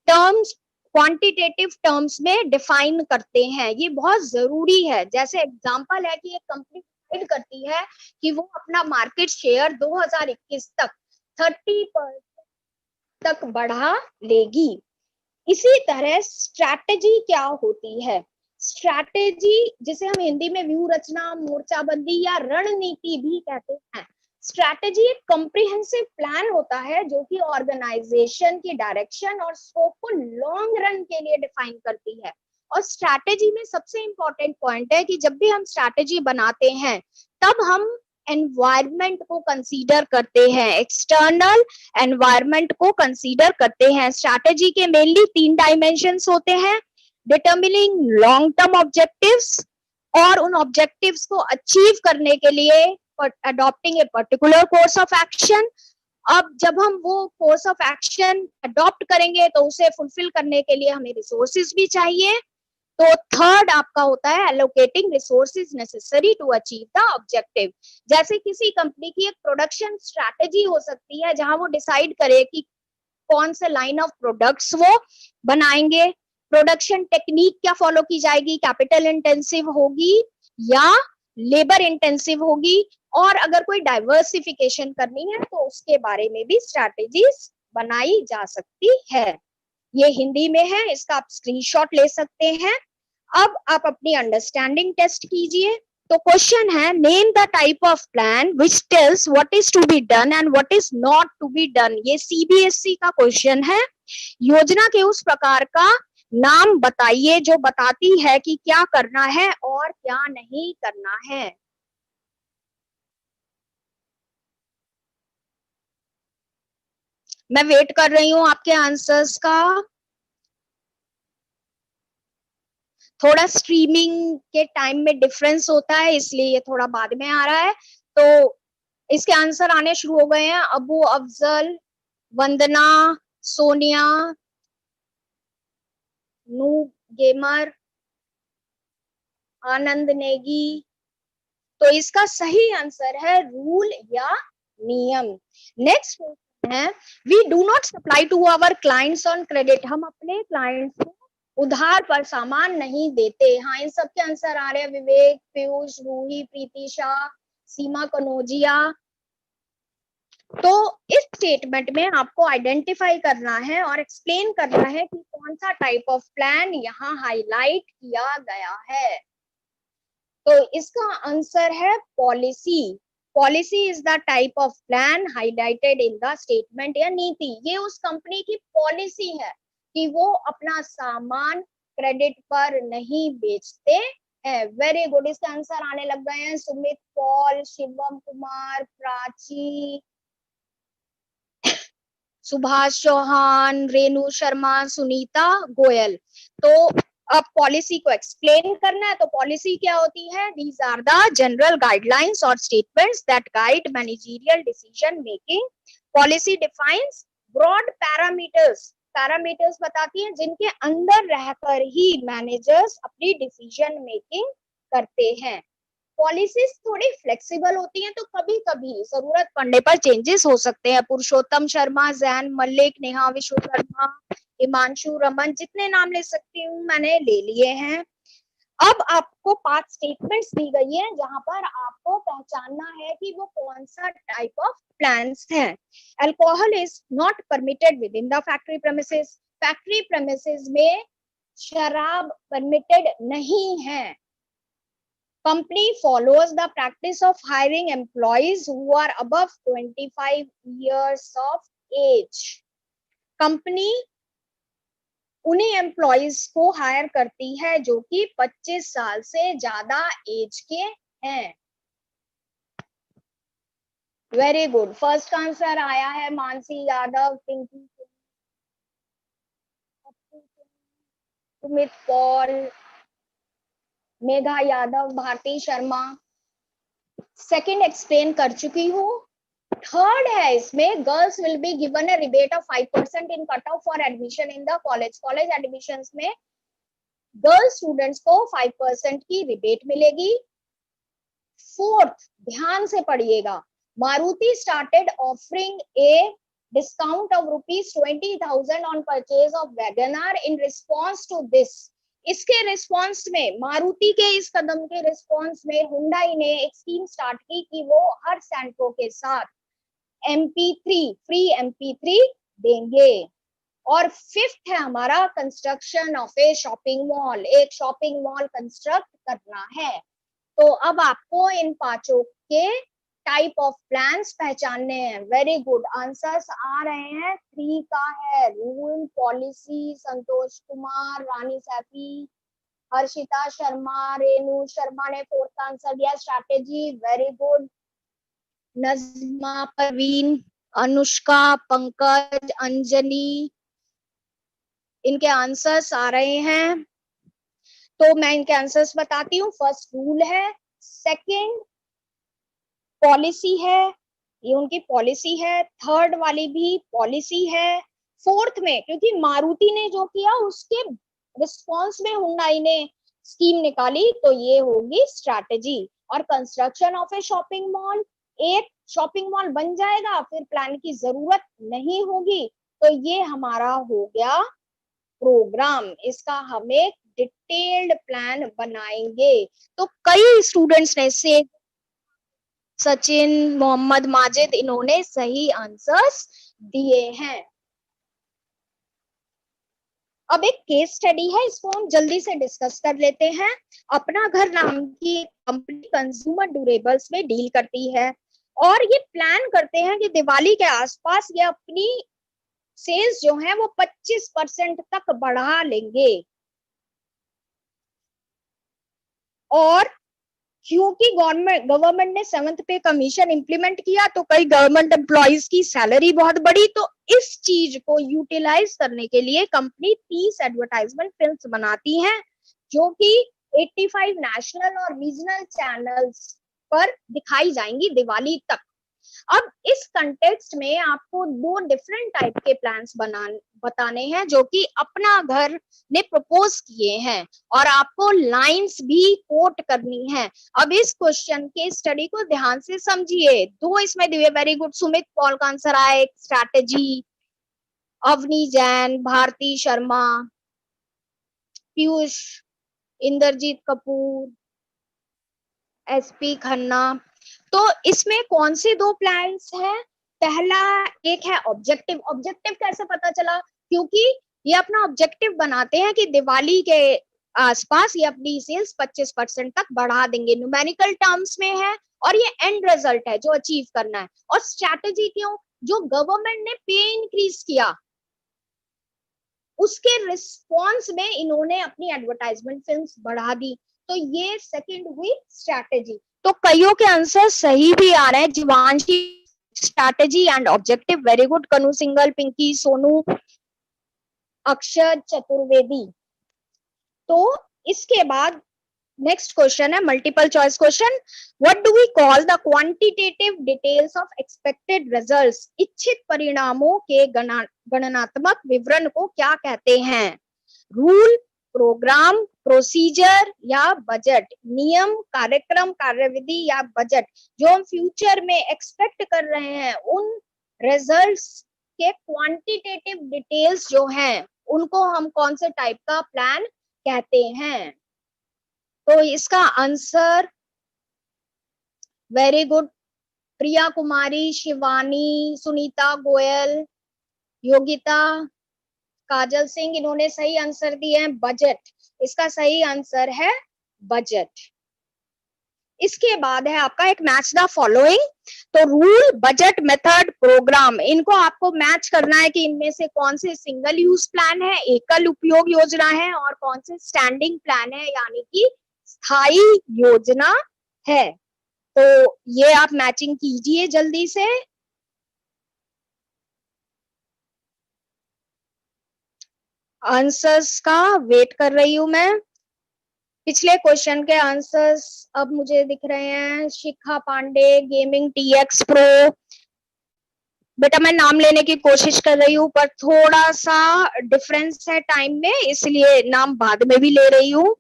क्वांटिटेटिव टर्म्स में डिफाइन करते हैं। ये बहुत जरूरी है। जैसे एग्जांपल है कि एक कंपनी डिसाइड करती है कि वो अपना मार्केट शेयर 2021 तक 30% तक बढ़ा लेगी। इसी तरह स्ट्रैटेजी क्या होती है? स्ट्रैटेजी जिसे हम हिंदी में व्यूह रचना, मोर्चाबंदी या रणनीति भी कहते हैं। स्ट्रैटेजी एक कॉम्प्रिहेंसिव प्लान होता है जो कि ऑर्गेनाइजेशन की डायरेक्शन और स्कोप को लॉन्ग रन के लिए डिफाइन करती है। और स्ट्रैटेजी में सबसे इंपॉर्टेंट पॉइंट है कि जब भी हम स्ट्रैटेजी बनाते हैं तब हम एनवायरमेंट को कंसीडर करते हैं, एक्सटर्नल एनवायरमेंट को कंसीडर करते हैं। स्ट्रैटेजी के मेनली 3 डायमेंशंस होते हैं, डिटर्मिनिंग लॉन्ग टर्म ऑब्जेक्टिव्स, और उन ऑब्जेक्टिव्स को अचीव करने के लिए adopting a particular course of action. अब जब हम वो कोर्स ऑफ एक्शन अडॉप्ट करेंगे तो उसे फुलफिल करने के लिए हमें रिसोर्सेज भी चाहिए। तो थर्ड आपका होता है allocating resources necessary to achieve the objective. जैसे किसी कंपनी की एक प्रोडक्शन स्ट्रैटेजी हो सकती है जहां वो डिसाइड करे कि कौन से लाइन ऑफ प्रोडक्ट्स वो बनाएंगे, प्रोडक्शन टेक्निक क्या फॉलो की जाएगी, कैपिटल इंटेंसिव होगी या लेबर इंटेंसिव होगी, और अगर कोई डाइवर्सिफिकेशन करनी है तो उसके बारे में भी स्ट्रैटेजीज बनाई जा सकती है। ये हिंदी में है, इसका आप स्क्रीनशॉट ले सकते हैं। अब आप अपनी अंडरस्टैंडिंग टेस्ट कीजिए। तो क्वेश्चन है, name the type of plan which tells what is to be done and what is not to be done. ये सीबीएसई का क्वेश्चन है। योजना के उस प्रकार का नाम बताइए जो बताती है कि क्या करना है और क्या नहीं करना है। मैं वेट कर रही हूं आपके आंसर्स का। थोड़ा स्ट्रीमिंग के टाइम में डिफरेंस होता है इसलिए ये थोड़ा बाद में आ रहा है। तो इसके आंसर आने शुरू हो गए हैं। अबू अफजल, वंदना, सोनिया, नू गेमर, आनंद नेगी। तो इसका सही आंसर है रूल या नियम। नेक्स्ट है, we do not supply to our clients on credit. हम अपने क्लाइंट्स को उधार पर सामान नहीं देते। हाँ, इन सब के आंसर आ रहे हैं विवेक, पीयूष, रूही, प्रीति शाह, सीमा कनौजिया। तो इस स्टेटमेंट में आपको आइडेंटिफाई करना है और एक्सप्लेन करना है कि कौन सा टाइप ऑफ प्लान यहाँ हाईलाइट किया गया है। तो इसका आंसर है policy. Policy is the type of plan highlighted in the statement या नीति। ये उस कंपनी की पॉलिसी है कि वो अपना सामान क्रेडिट पर नहीं बेचते हैं। वेरी गुड, इसके आंसर आने लग गए हैं। सुमित पॉल, शिवम कुमार, प्राची, सुभाष चौहान, रेणु शर्मा, सुनीता गोयल। तो अब पॉलिसी को एक्सप्लेन करना है। तो पॉलिसी क्या होती है? These are the general guidelines और statements that guide managerial decision making. Policy defines broad parameters. Parameters बताती है जिनके अंदर रहकर ही मैनेजर्स अपनी डिसीजन मेकिंग करते हैं। पॉलिसीज थोड़ी फ्लेक्सिबल होती हैं तो कभी कभी जरूरत पड़ने पर चेंजेस हो सकते हैं। पुरुषोत्तम शर्मा, जैन मलिक, नेहा विश्वकर्मा, हिमांशु रमन, जितने नाम ले सकती हूँ मैंने ले लिए हैं। अब आपको 5 स्टेटमेंट्स दी गई है जहां पर आपको पहचानना है कि वो कौन सा टाइप ऑफ प्लान्स हैं। Alcohol is not permitted with in the factory premises. Factory premises में शराब परमिटेड नहीं है. Company follows the practice of hiring employees who are above 25 years of age. Company उन्हीं एम्प्लॉइज को हायर करती है जो कि 25 साल से ज्यादा एज के हैं. Very good. फर्स्ट आंसर आया है मानसी यादव, पिंकी, सुमित पॉल, मेघा यादव, भारती शर्मा. सेकंड एक्सप्लेन कर चुकी हूँ. थर्ड है इसमें, girls will be given a rebate of 5% in cut off for admission in the college. College admissions में गर्ल्स स्टूडेंट्स को 5% की रिबेट मिलेगी. फोर्थ, ध्यान से पढ़िएगा, Maruti started offering a discount of ₹20,000 on purchase of WagonR in response to this. इसके response में, मारुति के इस कदम के रिस्पॉन्स में हुंडई ने एक स्कीम स्टार्ट की कि वो हर सेंट्रो के साथ MP3 फ्री MP3 देंगे. और फिफ्थ है हमारा construction of A shopping mall. एक शॉपिंग मॉल कंस्ट्रक्ट करना है. तो अब आपको इन पांचों के टाइप ऑफ प्लान्स पहचानने हैं. Very good. आंसर्स आ रहे हैं. 3 का है रूल, पॉलिसी, संतोष कुमार, रानी सैफी, हर्षिता शर्मा, रेणु शर्मा ने फोर्थ आंसर दिया strategy. Very good. Najma, Parveen, Anushka, Pankaj, Anjali, इनके आंसर्स आ रहे हैं. तो मैं इनके आंसर्स बताती हूँ. फर्स्ट रूल है, सेकंड पॉलिसी है, ये उनकी पॉलिसी है. थर्ड वाली भी पॉलिसी है. फोर्थ में क्योंकि मारुति ने जो किया उसके रिस्पॉन्स में हुंडई ने स्कीम निकाली, तो ये होगी स्ट्रैटेजी. और construction of A shopping mall, एक शॉपिंग मॉल बन जाएगा फिर प्लान की जरूरत नहीं होगी. तो ये हमारा हो गया प्रोग्राम. इसका हम एक डिटेल्ड प्लान बनाएंगे. तो कई स्टूडेंट्स ने से सचिन, मोहम्मद माजिद, इन्होंने सही आंसर्स दिए हैं. अब एक केस स्टडी है, इसको हम जल्दी से डिस्कस कर लेते हैं. अपना घर नाम की कंपनी कंज्यूमर ड्यूरेबल्स में डील करती है और ये प्लान करते हैं कि दिवाली के आसपास ये अपनी सेल्स जो है वो 25% तक बढ़ा लेंगे. और क्योंकि गवर्नमेंट ने 7th पे कमीशन इंप्लीमेंट किया तो कई गवर्नमेंट एम्प्लॉइज की सैलरी बहुत बढ़ी. तो इस चीज को यूटिलाइज करने के लिए कंपनी 30 एडवर्टाइजमेंट फिल्म्स बनाती है जो कि 85 नेशनल और रीजनल चैनल्स पर दिखाई जाएंगी दिवाली तक. अब इस कंटेक्स्ट में आपको 2 डिफरेंट टाइप के प्लान्स बताने हैं जो कि अपना घर ने प्रपोज किए हैं और आपको लाइंस भी कोट करनी है. अब इस क्वेश्चन के स्टडी को ध्यान से समझिए. 2 इसमें दिए. Very good. सुमित पॉल का आंसर आए स्ट्रैटेजी. अवनी जैन, भारती शर्मा, पीयूष, इंद्रजीत कपूर, SP खन्ना. तो इसमें कौन से 2 प्लान्स हैं? पहला एक है ऑब्जेक्टिव. ऑब्जेक्टिव कैसे पता चला? क्योंकि ये अपना ऑब्जेक्टिव बनाते हैं कि दिवाली के आसपास ये अपनी सेल्स 25% तक बढ़ा देंगे. न्यूमेरिकल टर्म्स में है और ये एंड रिजल्ट है जो अचीव करना है. और स्ट्रैटेजी क्यों? जो गवर्नमेंट ने पे इंक्रीज किया उसके रिस्पॉन्स में इन्होंने अपनी एडवर्टाइजमेंट फिल्म्स बढ़ा दी. तो ये सेकंड हुई स्ट्रैटेजी. तो कईयों के आंसर सही भी आ रहे हैं. Jivanshi, strategy and objective. Very good. Kanu Singhal, Pinky, Sonu, Akshar Chaturvedi. तो इसके बाद नेक्स्ट क्वेश्चन है multiple choice question. What do we call the quantitative details of expected results? इच्छित परिणामों के गणनात्मक विवरण को क्या कहते हैं? रूल, प्रोग्राम, प्रोसीजर या बजट? नियम, कार्यक्रम, कार्यविधि या बजट? जो हम फ्यूचर में एक्सपेक्ट कर रहे हैं उन रिजल्ट्स के क्वांटिटेटिव डिटेल्स जो हैं उनको हम कौन से टाइप का प्लान कहते हैं? तो इसका answer very good. Priya Kumari, Shivani, Sunita Goyal, Yogita, काजल सिंह, इन्होंने सही आंसर दिए हैं बजट। इसका सही आंसर है बजट। इसके बाद है आपका एक मैच द फॉलोइंग। तो रूल, बजट, मेथड, प्रोग्राम, इनको आपको मैच करना है कि इनमें से कौन से सिंगल यूज प्लान है, एकल उपयोग योजना है, और कौन से स्टैंडिंग प्लान है यानी कि स्थायी योजना है। तो ये आप मैचिंग कीजिए जल्दी से। आंसर्स का वेट कर रही हूं मैं। पिछले क्वेश्चन के आंसर्स अब मुझे दिख रहे हैं। Shikha Pandey, gaming TX pro. बेटा मैं नाम लेने की कोशिश कर रही हूँ पर थोड़ा सा डिफरेंस है टाइम में, इसलिए नाम बाद में भी ले रही हूँ।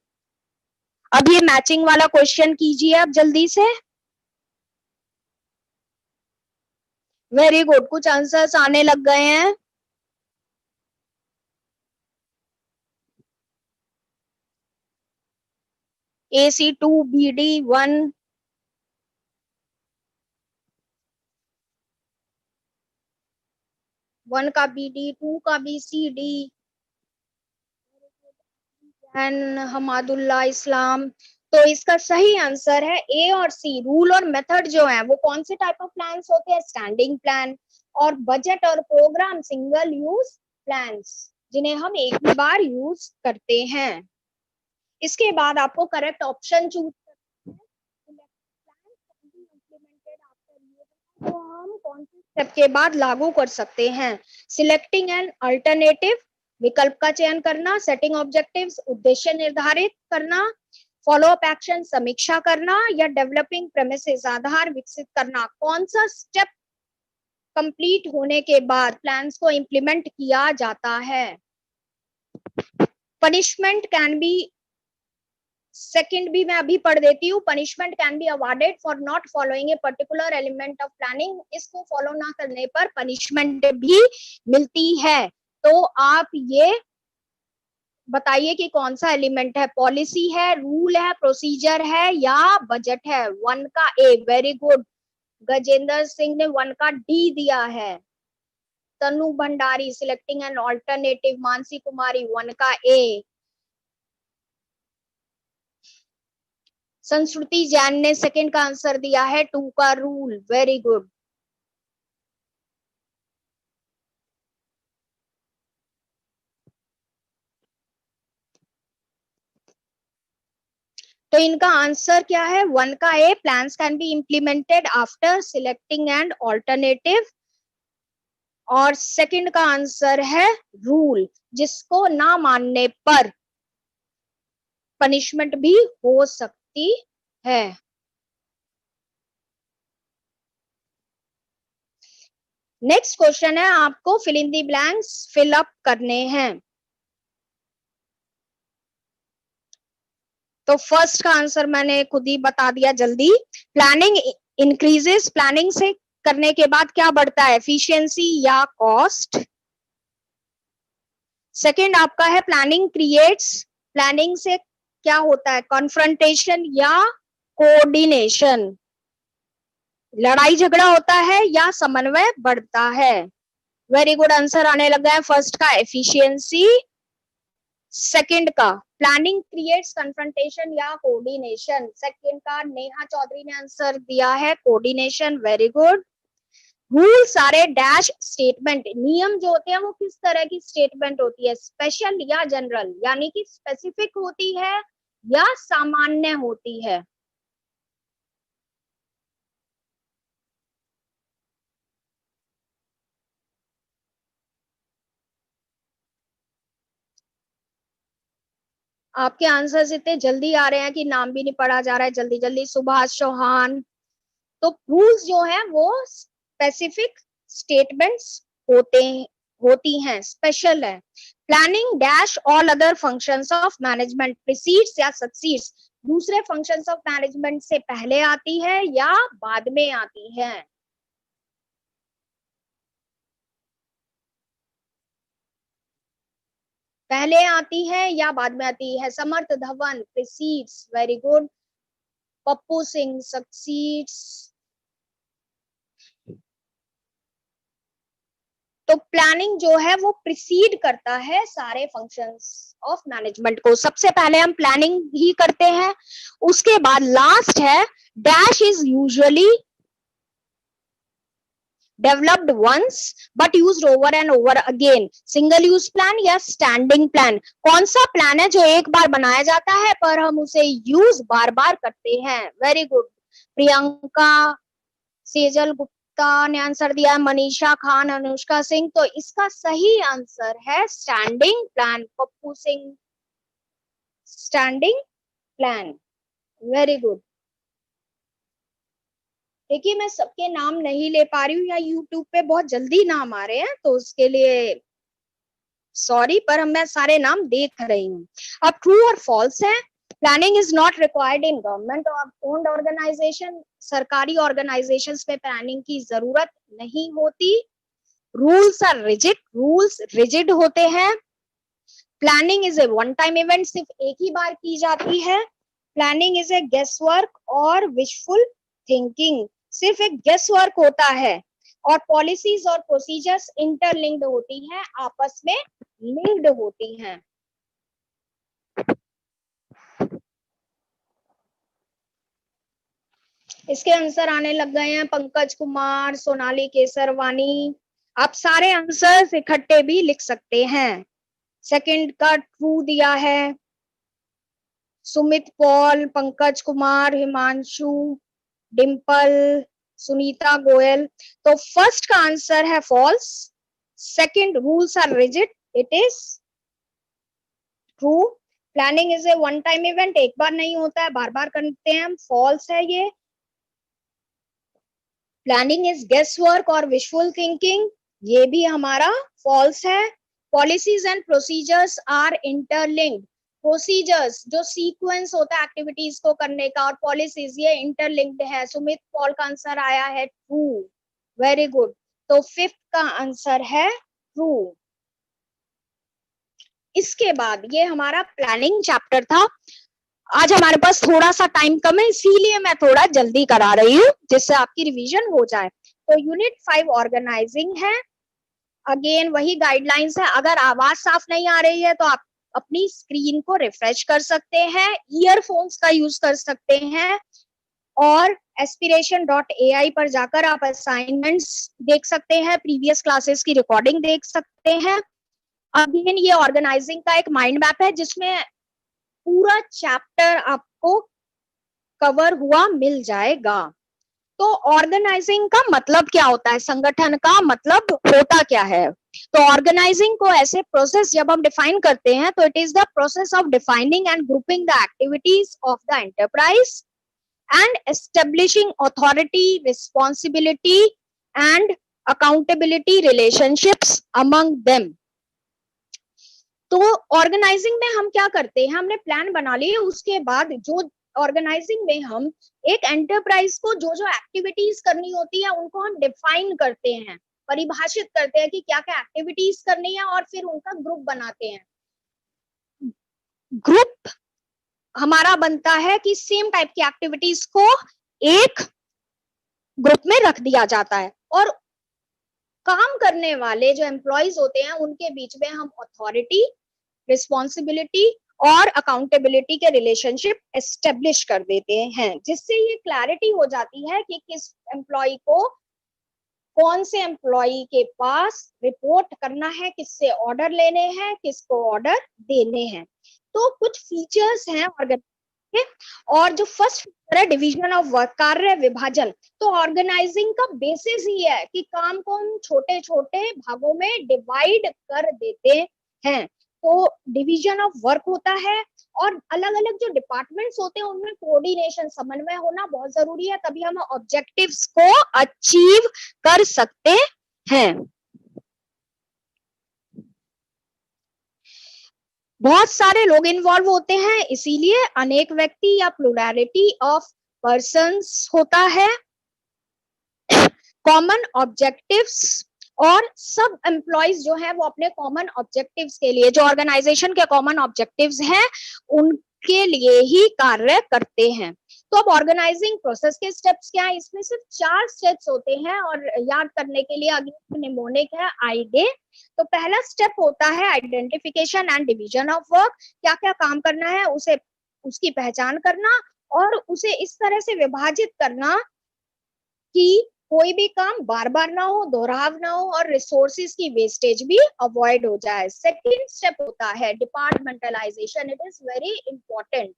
अब ये मैचिंग वाला क्वेश्चन कीजिए आप जल्दी से। वेरी गुड, कुछ आंसर्स आने लग गए हैं। AC2 BD1, 1 का BD, 2 का BCD, एंड हमादुल्ला इस्लाम। तो इसका सही आंसर है ए और सी। रूल और मेथड जो है वो कौन से टाइप ऑफ प्लान्स होते हैं, स्टैंडिंग प्लान। और बजट और प्रोग्राम सिंगल यूज प्लान्स, जिन्हें हम एक ही बार यूज करते हैं। इसके बाद आपको करेक्ट ऑप्शन चूज करना है। तो हम कौन से स्टेप के बाद लागू कर सकते हैं। सिलेक्टिंग एन अल्टरनेटिव, विकल्प का चयन करना। सेटिंग ऑब्जेक्टिव्स, उद्देश्य निर्धारित करना। फॉलो अप एक्शन, समीक्षा करना। या डेवलपिंग प्रेमिसेस, आधार विकसित करना। कौन सा स्टेप कंप्लीट होने के बाद प्लान्स को इंप्लीमेंट किया जाता है। पनिशमेंट कैन बी, सेकंड भी मैं अभी पढ़ देती हूँ। Punishment can be awarded for not following a particular element of planning. इसको फॉलो ना करने पर पनिशमेंट भी मिलती है। तो आप ये बताइए कि कौन सा एलिमेंट है, पॉलिसी है, रूल है, प्रोसीजर है, या बजट है। 1 का A. Very good, Gajendra Singh ने 1 का डी दिया है। Tanu Bhandari, selecting an alternative. Mansi Kumari, 1 का ए। संस्कृति जैन ने सेकंड का आंसर दिया है 2 का रूल। Very good. तो इनका आंसर क्या है, 1 का A. Plans can be implemented after selecting and alternative. और सेकंड का आंसर है रूल, जिसको ना मानने पर पनिशमेंट भी हो सकती है। नेक्स्ट क्वेश्चन है, आपको fill in the blanks fill up करने हैं। तो फर्स्ट का आंसर मैंने खुद ही बता दिया जल्दी। प्लानिंग इंक्रीजेस, प्लानिंग से करने के बाद क्या बढ़ता है, एफिशिएंसी या कॉस्ट। सेकंड आपका है प्लानिंग क्रिएट्स, प्लानिंग से क्या होता है, कॉन्फ्रंटेशन या कोऑर्डिनेशन। लड़ाई झगड़ा होता है या समन्वय बढ़ता है। वेरी गुड, आंसर आने लगा है फर्स्ट का एफिशिएंसी। सेकंड का प्लानिंग क्रिएट्स कन्फ्रंटेशन या कोऑर्डिनेशन। सेकंड का नेहा चौधरी ने आंसर दिया है कोऑर्डिनेशन। Very good. रूल सारे डैश स्टेटमेंट, नियम जो होते हैं वो किस तरह की स्टेटमेंट होती है, स्पेशल या जनरल, यानी कि स्पेसिफिक होती है या सामान्य होती है। आपके आंसर्स इतने जल्दी आ रहे हैं कि नाम भी नहीं पढ़ा जा रहा है जल्दी जल्दी। सुभाष चौहान। तो रूल्स जो है वो स्पेसिफिक स्टेटमेंट्स होते होती हैं, स्पेशल है। Planning dash all other functions of management, precedes या सक्सीड्स, दूसरे फंक्शंस ऑफ मैनेजमेंट से पहले आती है या बाद में आती है। पहले आती है या बाद में आती है। Samarth Dhawan, precedes. Very good. Pappu Singh, succeeds. तो प्लानिंग जो है वो प्रिसीड करता है सारे फंक्शंस ऑफ मैनेजमेंट को। सबसे पहले हम प्लानिंग ही करते हैं, उसके बाद लास्ट है dash is usually developed once but used over and over again, single use plan या standing plan। कौन सा प्लान है जो एक बार बनाया जाता है पर हम उसे यूज बार बार करते हैं? वेरी गुड, प्रियंका, सेजल गुप्ता ने आंसर दिया, मनीषा खान, अनुष्का सिंह। तो इसका सही आंसर है standing plan. Pappu Singh, standing plan, very good. देखिए मैं सबके नाम नहीं ले पा रही हूँ, या यूट्यूब पे बहुत जल्दी नाम आ रहे हैं तो उसके लिए सॉरी, पर मैं सारे नाम देख रही हूँ। अब ट्रू और फॉल्स है। Planning is not required in government owned organisation, सरकारी ऑर्गेनाइजेशंस में प्लानिंग की जरूरत नहीं होती। Rules are rigid, rules rigid होते हैं। Planning is a one time event, सिर्फ एक ही बार की जाती है। Planning is a guess work और विशफुल थिंकिंग, सिर्फ एक गेस वर्क होता है। और पॉलिसीज और प्रोसीजर्स इंटरलिंक्ड होती हैं, आपस में लिंक्ड होती हैं। इसके आंसर आने लग गए हैं। पंकज कुमार, सोनाली केसरवानी, आप सारे आंसर्स इकट्ठे भी लिख सकते हैं। सेकंड का ट्रू दिया है सुमित पॉल, पंकज कुमार, हिमांशु, डिम्पल, सुनीता गोयल। तो फर्स्ट का आंसर है false. Second, rules are rigid, it is true. Planning is a one time event, एक बार नहीं होता है, बार बार करते हैं हम, फॉल्स है ये। प्लानिंग इज गेस वर्क और विजुअल थिंकिंग, ये भी हमारा फॉल्स है। Policies and procedures are interlinked, procedures जो सीक्वेंस होता है एक्टिविटीज को करने का, और पॉलिसीज ये इंटरलिंक्ड है। सुमित पॉल का आंसर आया है ट्रू, वेरी गुड। तो फिफ्थ का आंसर है ट्रू। इसके बाद ये हमारा प्लानिंग चैप्टर था। आज हमारे पास थोड़ा सा टाइम कम है, इसीलिए मैं थोड़ा जल्दी करा रही हूँ जिससे आपकी रिवीजन हो जाए। तो यूनिट 5 ऑर्गेनाइजिंग है। अगेन वही गाइडलाइंस है। अगर आवाज साफ नहीं आ रही है तो आप अपनी स्क्रीन को रिफ्रेश कर सकते हैं, ईयरफोन्स का यूज कर सकते हैं, और aspiration.ai पर जाकर आप असाइनमेंट्स देख सकते हैं, प्रीवियस क्लासेस की रिकॉर्डिंग देख सकते हैं। अगेन ये ऑर्गेनाइजिंग का एक माइंड मैप है जिसमें पूरा चैप्टर आपको कवर हुआ मिल जाएगा। तो ऑर्गेनाइजिंग का मतलब क्या होता है, संगठन का मतलब होता क्या है? तो ऑर्गेनाइजिंग को ऐसे प्रोसेस जब हम डिफाइन करते हैं तो it is the process of defining and grouping the activities of the enterprise and establishing authority, responsibility and accountability relationships among them. तो ऑर्गेनाइजिंग में हम क्या करते हैं, हमने प्लान बना लिए, उसके बाद जो ऑर्गेनाइजिंग में हम एक एंटरप्राइज को जो जो एक्टिविटीज करनी होती है उनको हम डिफाइन करते हैं, परिभाषित करते हैं कि क्या क्या एक्टिविटीज करनी है, और फिर उनका ग्रुप बनाते हैं। ग्रुप हमारा बनता है कि सेम टाइप की एक्टिविटीज को एक ग्रुप में रख दिया जाता है, और काम करने वाले जो एम्प्लॉयज होते हैं उनके बीच में हम अथॉरिटी, रिस्पॉन्सिबिलिटी और अकाउंटेबिलिटी के रिलेशनशिप एस्टेब्लिश कर देते हैं, जिससे ये क्लैरिटी हो जाती है कि किस एम्प्लॉय को कौन से एम्प्लॉय के पास रिपोर्ट करना है, किससे ऑर्डर लेने हैं, किसको ऑर्डर देने हैं। तो कुछ फीचर्स हैं ऑर्गेनाइजिंग के, और जो फर्स्ट फीचर है डिवीजन ऑफ वर्क, कार्य विभाजन। तो ऑर्गेनाइजिंग का बेसिस ही है कि काम को हम छोटे छोटे भागों में डिवाइड कर देते हैं। तो डिवीजन ऑफ वर्क होता है, और अलग अलग जो डिपार्टमेंट्स होते हैं उनमें कोऑर्डिनेशन, समन्वय होना बहुत जरूरी है, तभी हम ऑब्जेक्टिव्स को अचीव कर सकते हैं। बहुत सारे लोग इन्वॉल्व होते हैं, इसीलिए अनेक व्यक्ति या प्लुरैलिटी ऑफ पर्संस होता है। कॉमन ऑब्जेक्टिव्स, और सब एम्प्लॉयज जो है वो अपने कॉमन ऑब्जेक्टिव्स के लिए, जो ऑर्गेनाइजेशन के कॉमन ऑब्जेक्टिव्स हैं उनके लिए ही कार्य करते हैं। तो अब ऑर्गेनाइजिंग प्रोसेस के स्टेप्स क्या है, इसमें सिर्फ 4 स्टेप्स होते हैं और याद करने के लिए अगले निमोनिक है आईडे। तो पहला स्टेप होता है identification and division of work, क्या क्या काम करना है उसे उसकी पहचान करना और उसे इस तरह से विभाजित करना कि कोई भी काम बार बार ना हो, दोहराव ना हो और रिसोर्सेज की वेस्टेज भी अवॉइड हो जाए। सेकंड स्टेप होता है departmentalisation, it is very important.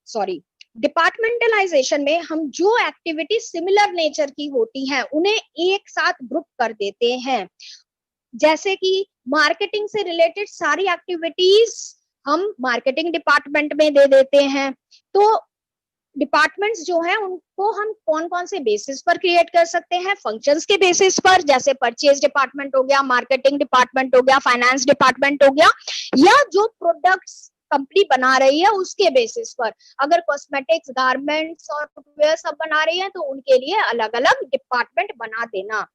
Sorry, departmentalisation में हम जो एक्टिविटी सिमिलर नेचर की होती हैं उन्हें एक साथ ग्रुप कर देते हैं। जैसे कि मार्केटिंग से रिलेटेड सारी एक्टिविटीज हम मार्केटिंग डिपार्टमेंट में दे देते हैं। तो डिपार्टमेंट्स जो हैं उनको हम कौन कौन से बेसिस पर क्रिएट कर सकते हैं, फंक्शंस के बेसिस पर, जैसे परचेज डिपार्टमेंट हो गया, मार्केटिंग डिपार्टमेंट हो गया, फाइनेंस डिपार्टमेंट हो गया, या जो प्रोडक्ट्स कंपनी बना रही है उसके बेसिस पर। अगर कॉस्मेटिक्स, गारमेंट्स और फुटवेयर सब बना रही है तो उनके लिए अलग अलग डिपार्टमेंट बना देना।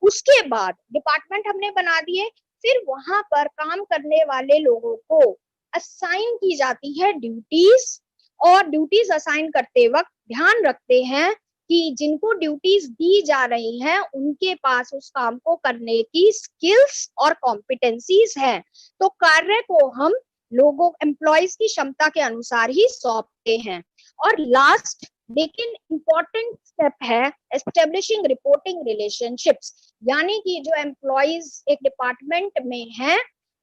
उसके बाद डिपार्टमेंट हमने बना दिए, फिर वहां पर काम करने वाले लोगों को असाइन की जाती है ड्यूटीज, और ड्यूटीज असाइन करते वक्त ध्यान रखते हैं कि जिनको ड्यूटीज दी जा रही हैं उनके पास उस काम को करने की स्किल्स और कॉम्पिटेंसीज हैं। तो कार्य को हम लोगों एम्प्लॉयज की क्षमता के अनुसार ही सौंपते हैं। और लास्ट लेकिन इंपॉर्टेंट स्टेप है एस्टेब्लिशिंग रिपोर्टिंग रिलेशनशिप्स, यानी कि जो एम्प्लॉयज एक डिपार्टमेंट में हैं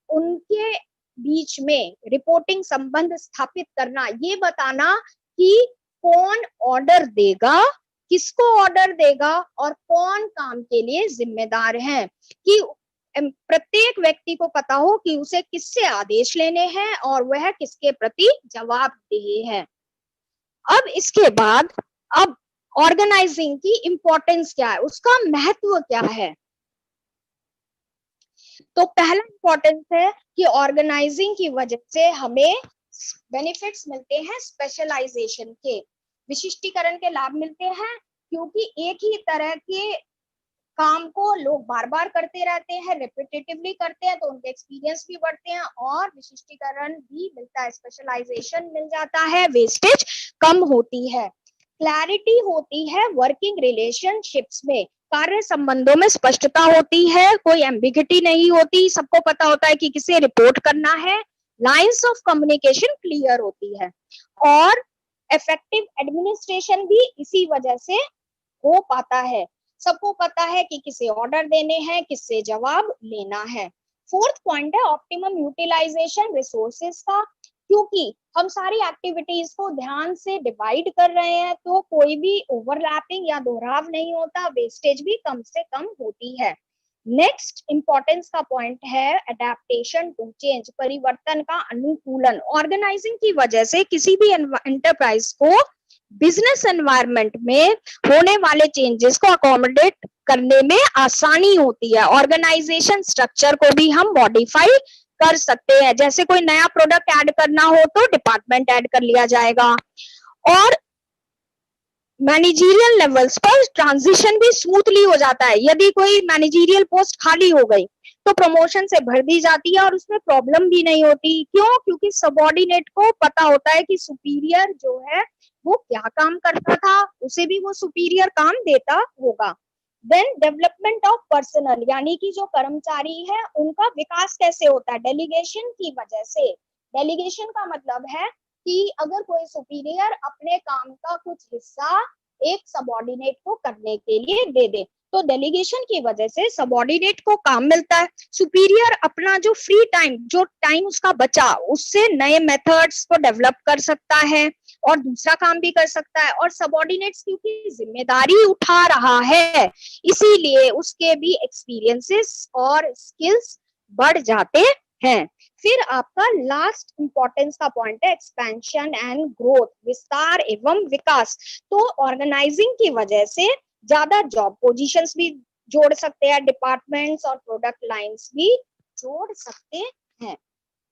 उनके बीच में रिपोर्टिंग संबंध स्थापित करना, ये बताना कि कौन ऑर्डर देगा, किसको ऑर्डर देगा और कौन काम के लिए जिम्मेदार है, कि प्रत्येक व्यक्ति को पता हो कि उसे किससे आदेश लेने हैं और वह किसके प्रति जवाबदेह है। अब इसके बाद अब ऑर्गेनाइजिंग की इंपॉर्टेंस क्या है, उसका महत्व क्या है। तो पहला इंपॉर्टेंस है कि ऑर्गेनाइजिंग की वजह से हमें बेनिफिट्स मिलते हैं, स्पेशलाइजेशन के, विशिष्टीकरण के लाभ मिलते हैं, क्योंकि एक ही तरह के काम को लोग बार बार करते रहते हैं, रिपीटेटिवली करते हैं, तो उनके एक्सपीरियंस भी बढ़ते हैं और विशिष्टीकरण भी मिलता है, स्पेशलाइजेशन मिल जाता है, वेस्टेज कम होती है, क्लैरिटी होती है वर्किंग रिलेशनशिप्स में, कार्य संबंधों में स्पष्टता होती है, कोई एम्बिगिटी नहीं होती, सबको पता होता है कि किसे रिपोर्ट करना है, लाइंस ऑफ कम्युनिकेशन क्लियर होती है और इफेक्टिव एडमिनिस्ट्रेशन भी इसी वजह से हो पाता है। सबको पता है कि किसे ऑर्डर देने हैं, किससे जवाब लेना है। फोर्थ पॉइंट है ऑप्टिमम यूटिलाइजेशन रिसोर्सेज का, क्योंकि हम सारी एक्टिविटीज को ध्यान से डिवाइड कर रहे हैं तो कोई भी ओवरलैपिंग या दोहराव नहीं होता, वेस्टेज भी कम से कम होती है। नेक्स्ट इंपॉर्टेंस का पॉइंट है अडेप्टेशन टू चेंज, परिवर्तन का अनुकूलन। ऑर्गेनाइजिंग की वजह से किसी भी एंटरप्राइज को बिजनेस एनवायरनमेंट में होने वाले चेंजेस को अकोमोडेट करने में आसानी होती है। ऑर्गेनाइजेशन स्ट्रक्चर को भी हम मॉडिफाई कर सकते हैं, जैसे कोई नया प्रोडक्ट ऐड करना हो तो डिपार्टमेंट ऐड कर लिया जाएगा और मैनेजरियल लेवल्स पर ट्रांजिशन भी स्मूथली हो जाता है। यदि कोई मैनेजरियल पोस्ट खाली हो गई तो प्रमोशन से भर दी जाती है और उसमें प्रॉब्लम भी नहीं होती। क्यों? क्योंकि सबऑर्डिनेट को पता होता है कि सुपीरियर जो है वो क्या काम करता था, उसे भी वो सुपीरियर काम देता होगा। देन डेवलपमेंट ऑफ पर्सनल, यानी कि जो कर्मचारी है उनका विकास कैसे होता है, डेलीगेशन की वजह से। डेलीगेशन का मतलब है कि अगर कोई सुपीरियर अपने काम का कुछ हिस्सा एक सबऑर्डिनेट को करने के लिए दे दे तो डेलीगेशन की वजह से सबऑर्डिनेट को काम मिलता है। सुपीरियर अपना जो फ्री टाइम, जो टाइम उसका बचा, उससे नए मेथड्स को डेवलप कर सकता है और दूसरा काम भी कर सकता है। और सबऑर्डिनेट्स क्योंकि जिम्मेदारी उठा रहा है इसीलिए उसके भी एक्सपीरियंसेस और स्किल्स बढ़ जाते हैं। फिर आपका लास्ट इंपॉर्टेंस का पॉइंट है एक्सपेंशन एंड ग्रोथ, विस्तार एवं विकास। तो ऑर्गेनाइजिंग की वजह से ज्यादा जॉब पोजीशंस भी जोड़ सकते हैं, डिपार्टमेंट्स और प्रोडक्ट लाइंस भी जोड़ सकते हैं।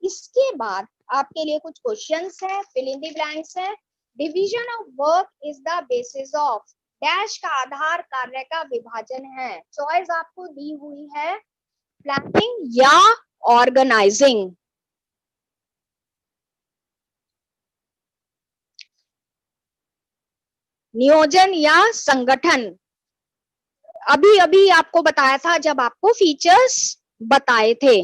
इसके बाद आपके लिए कुछ क्वेश्चंस है, फिल इन द ब्लैंक्स है। Division of work is the basis of dash का आधार कार्य का विभाजन है। चॉइस आपको दी हुई है प्लानिंग या ऑर्गेनाइजिंग। नियोजन या संगठन। अभी अभी आपको बताया था जब आपको फीचर्स बताए थे।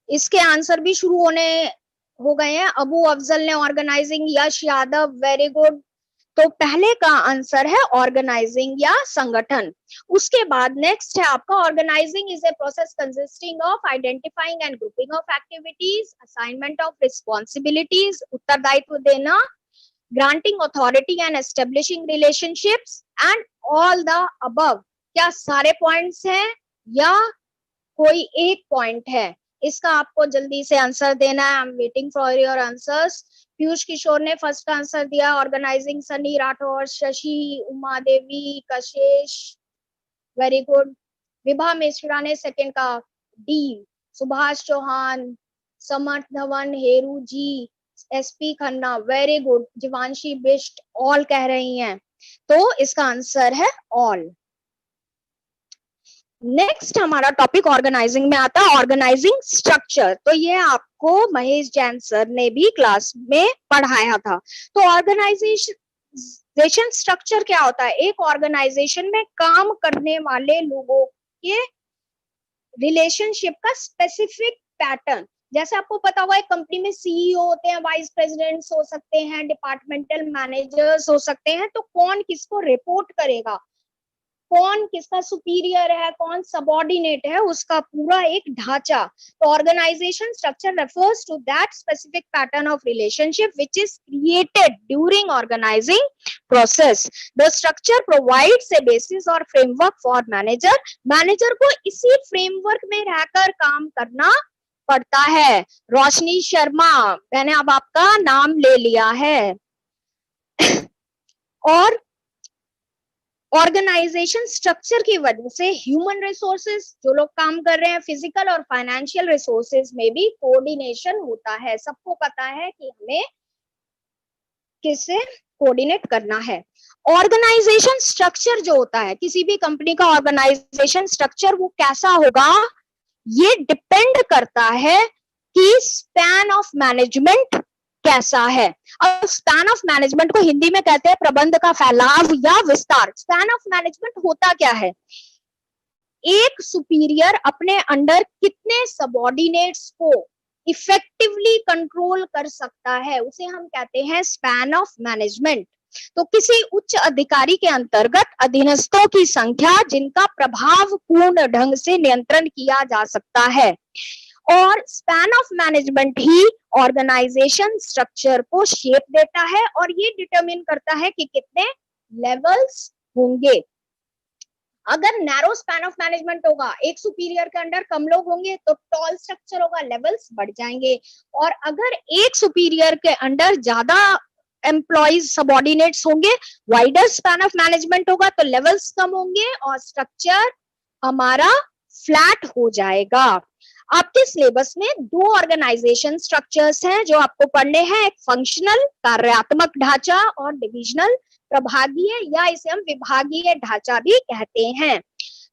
इसके आंसर भी शुरू हो गए हैं। अबू अफजल ने ऑर्गेनाइजिंग, यश यादव वेरी गुड। तो पहले का आंसर है ऑर्गेनाइजिंग या संगठन। उसके बाद नेक्स्ट है आपका organising is a process consisting of identifying and grouping of activities, assignment of responsibilities, उत्तरदायित्व देना, granting authority and establishing relationships and all the above. क्या सारे पॉइंट्स हैं या कोई एक पॉइंट है? इसका आपको जल्दी से आंसर देना है। I am waiting for your answers. Piyush Kishore ने फर्स्ट का आंसर दिया organising, Sunny Rathore, Shashi, Uma Devi, Kashish very good. Vibha Mishra ने सेकंड का D, Subhash Chauhan, Samarth Dhawan, Heru ji, SP Khanna very good, Jivanshi Bisht all कह रही हैं, तो इसका आंसर है ऑल। नेक्स्ट हमारा टॉपिक ऑर्गेनाइजिंग में आता है, ऑर्गेनाइजिंग स्ट्रक्चर। तो ये आपको महेश जैन सर ने भी क्लास में पढ़ाया था। तो ऑर्गेनाइजेशन स्ट्रक्चर क्या होता है? एक ऑर्गेनाइजेशन में काम करने वाले लोगों के रिलेशनशिप का स्पेसिफिक पैटर्न। जैसे आपको पता होगा एक कंपनी में सीईओ होते हैं, वाइस प्रेसिडेंट्स हो सकते हैं, डिपार्टमेंटल मैनेजर्स हो सकते हैं। तो कौन किसको रिपोर्ट करेगा, कौन किसका सुपीरियर है, कौन सबऑर्डिनेट है, उसका पूरा एक ढांचा। तो organisation structure refers to that specific pattern of relationship which is created during organising process. The structure provides a basis और फ्रेमवर्क फॉर मैनेजर। मैनेजर को इसी फ्रेमवर्क में रहकर काम करना पड़ता है। रोशनी शर्मा, मैंने अब आपका नाम ले लिया है। और ऑर्गेनाइजेशन स्ट्रक्चर की वजह से ह्यूमन रिसोर्सेज, जो लोग काम कर रहे हैं, फिजिकल और फाइनेंशियल रिसोर्सेज में भी कोऑर्डिनेशन होता है। सबको पता है कि हमें किससे कोऑर्डिनेट करना है। ऑर्गेनाइजेशन स्ट्रक्चर जो होता है, किसी भी कंपनी का ऑर्गेनाइजेशन स्ट्रक्चर वो कैसा होगा, ये डिपेंड करता है कि स्पैन ऑफ मैनेजमेंट कैसा है। अब स्पैन ऑफ मैनेजमेंट को हिंदी में कहते हैं प्रबंध का फैलाव या विस्तार। स्पैन ऑफ मैनेजमेंट होता क्या है? एक सुपीरियर अपने अंडर कितने सबऑर्डिनेट्स को इफेक्टिवली कंट्रोल कर सकता है, उसे हम कहते हैं स्पैन ऑफ मैनेजमेंट। तो किसी उच्च अधिकारी के अंतर्गत अधीनस्थों की संख्या जिनका प्रभाव पूर्ण ढंग से नियंत्रण किया जा सकता है। और स्पैन ऑफ मैनेजमेंट ही ऑर्गेनाइजेशन स्ट्रक्चर को शेप देता है और ये डिटरमिन करता है कि कितने लेवल्स होंगे। अगर नैरो स्पैन ऑफ मैनेजमेंट होगा, एक सुपीरियर के अंडर कम लोग होंगे, तो टॉल स्ट्रक्चर होगा, लेवल्स बढ़ जाएंगे। और अगर एक सुपीरियर के अंडर ज्यादा एम्प्लॉइज सबऑर्डिनेट्स होंगे, वाइडर स्पैन ऑफ मैनेजमेंट होगा, तो लेवल्स कम होंगे और स्ट्रक्चर हमारा फ्लैट हो जाएगा। आपके सिलेबस में दो ऑर्गेनाइजेशन स्ट्रक्चर्स हैं जो आपको पढ़ने हैं, एक फंक्शनल कार्यात्मक ढांचा और डिविजनल प्रभागीय या इसे हम विभागीय ढांचा भी कहते हैं।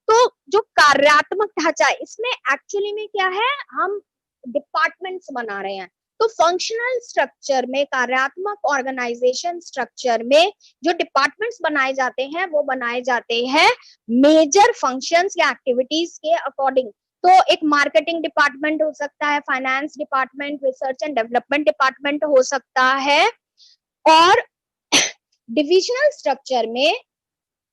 तो जो कार्यात्मक ढांचा, इसमें एक्चुअली में क्या है, हम डिपार्टमेंट्स बना रहे हैं। तो फंक्शनल स्ट्रक्चर में, कार्यात्मक ऑर्गेनाइजेशन स्ट्रक्चर में जो डिपार्टमेंट्स बनाए जाते हैं वो बनाए जाते हैं मेजर फंक्शंस या एक्टिविटीज के अकॉर्डिंग। तो एक मार्केटिंग डिपार्टमेंट हो सकता है, finance department, research and development department हो सकता है। और डिविजनल स्ट्रक्चर में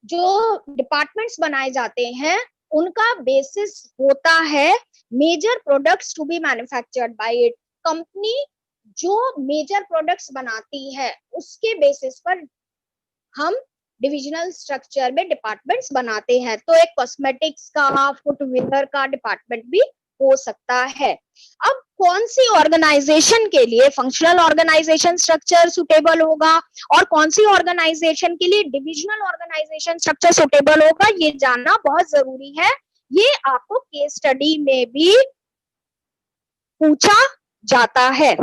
जो डिपार्टमेंट्स बनाए जाते हैं उनका बेसिस होता है major products to be manufactured by it. Company जो मेजर प्रोडक्ट्स बनाती है उसके बेसिस पर हम डिविजनल स्ट्रक्चर में डिपार्टमेंट्स बनाते हैं। तो एक कॉस्मेटिक्स का, फुटवेयर का डिपार्टमेंट भी हो सकता है। अब कौन सी ऑर्गेनाइजेशन के लिए फंक्शनल ऑर्गेनाइजेशन स्ट्रक्चर सुटेबल होगा और कौन सी ऑर्गेनाइजेशन के लिए डिविजनल ऑर्गेनाइजेशन स्ट्रक्चर सुटेबल होगा, ये जानना बहुत जरूरी है। ये आपको केस स्टडी में भी पूछा जाता है।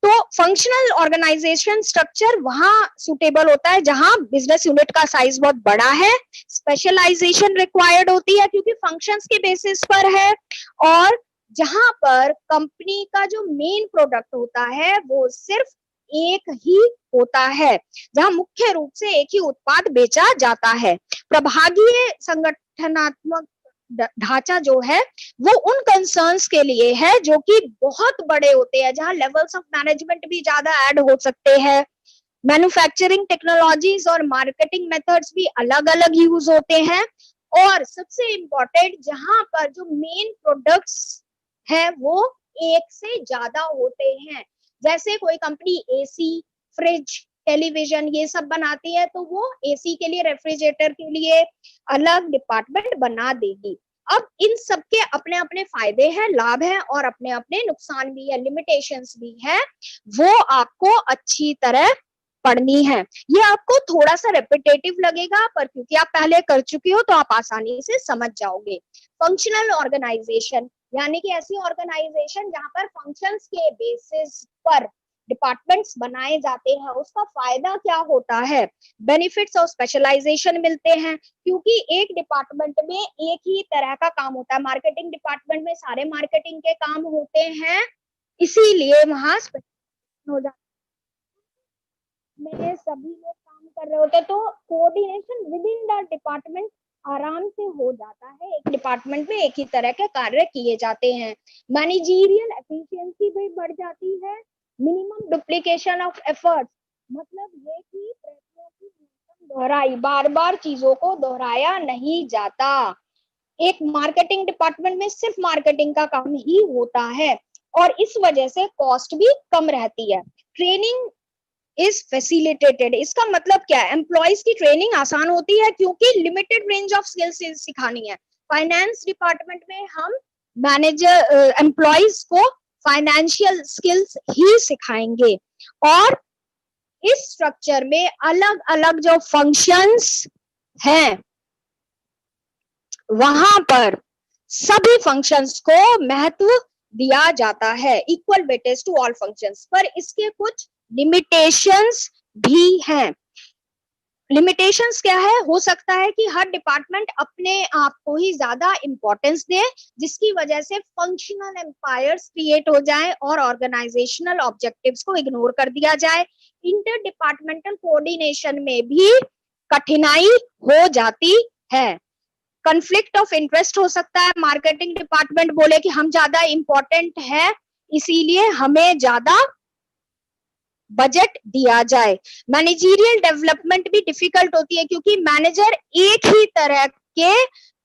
तो फंक्शनल ऑर्गेनाइजेशन स्ट्रक्चर वहां सुटेबल होता है जहां बिजनेस यूनिट का साइज बहुत बड़ा है, स्पेशलाइजेशन रिक्वायर्ड होती है क्योंकि फंक्शंस के बेसिस पर है, और जहां पर कंपनी का जो मेन प्रोडक्ट होता है वो सिर्फ एक ही होता है, जहां मुख्य रूप से एक ही उत्पाद बेचा जाता है। प्रभागीय संगठनात्मक ढांचा जो है वो उन कंसर्न्स के लिए है जो कि बहुत बड़े होते हैं, जहां लेवल्स ऑफ मैनेजमेंट भी ज्यादा ऐड हो सकते हैं। मैन्युफैक्चरिंग टेक्नोलॉजीज और मार्केटिंग मेथड्स भी अलग अलग यूज होते हैं। और सबसे इम्पोर्टेंट, जहां पर जो मेन प्रोडक्ट्स है वो एक से ज्यादा होते हैं। जैसे कोई कंपनी एसी, फ्रिज, टेलीविजन ये सब बनाती है तो वो एसी के लिए, रेफ्रिजरेटर के लिए अलग डिपार्टमेंट बना देगी। अब इन सब के अपने अपने फायदे हैं, लाभ हैं और अपने अपने नुकसान भी है, लिमिटेशंस भी है। वो आपको अच्छी तरह पढ़नी है। ये आपको थोड़ा सा रेपिटेटिव लगेगा, पर क्योंकि आप पहले कर चुके हो तो आप आसानी से समझ जाओगे। फंक्शनल ऑर्गेनाइजेशन यानी कि ऐसी ऑर्गेनाइजेशन जहां पर फंक्शंस के बेसिस पर डिपार्टमेंट्स बनाए जाते हैं। उसका फायदा क्या होता है? बेनिफिट्स और स्पेशलाइजेशन मिलते हैं, क्योंकि एक डिपार्टमेंट में एक ही तरह का काम होता है। मार्केटिंग डिपार्टमेंट में सारे मार्केटिंग के काम होते हैं, इसीलिए वहां हो जाता में सभी लोग काम कर रहे होते हैं, तो coordination with in the department आराम से हो जाता है। एक डिपार्टमेंट में एक ही तरह के कार्य किए जाते हैं। मैनेजरियल एफिशिएंसी भी बढ़ जाती है। मिनिमम डुप्लीकेशन ऑफ एफर्ट्स, मतलब ये कि प्रयत्नों की दोहराई, बार बार चीजों को दोहराया नहीं जाता। एक मार्केटिंग डिपार्टमेंट में सिर्फ मार्केटिंग का काम ही होता है और इस वजह से कॉस्ट भी कम रहती है। ट्रेनिंग इज फैसिलिटेटेड, इसका मतलब क्या है? एम्प्लॉयज की ट्रेनिंग आसान होती है क्योंकि लिमिटेड रेंज ऑफ स्किल्स सिखानी है। फाइनेंस डिपार्टमेंट में हम मैनेजर एम्प्लॉयज को फाइनेंशियल स्किल्स ही सिखाएंगे। और इस स्ट्रक्चर में अलग अलग जो फंक्शंस हैं वहां पर सभी फंक्शंस को महत्व दिया जाता है, equal weightage to all functions. पर इसके कुछ लिमिटेशंस भी हैं। लिमिटेशंस क्या है? हो सकता है कि हर डिपार्टमेंट अपने आप को ही ज्यादा इंपॉर्टेंस दे, जिसकी वजह से फंक्शनल एम्पायर्स क्रिएट हो जाए और ऑर्गेनाइजेशनल ऑब्जेक्टिव्स को इग्नोर कर दिया जाए। इंटर डिपार्टमेंटल कोऑर्डिनेशन में भी कठिनाई हो जाती है। कॉन्फ्लिक्ट ऑफ इंटरेस्ट हो सकता है। मार्केटिंग डिपार्टमेंट बोले कि हम ज्यादा इंपॉर्टेंट है, इसीलिए हमें ज्यादा बजट दिया जाए। मैनेजरियल डेवलपमेंट भी डिफिकल्ट होती है क्योंकि मैनेजर एक ही तरह के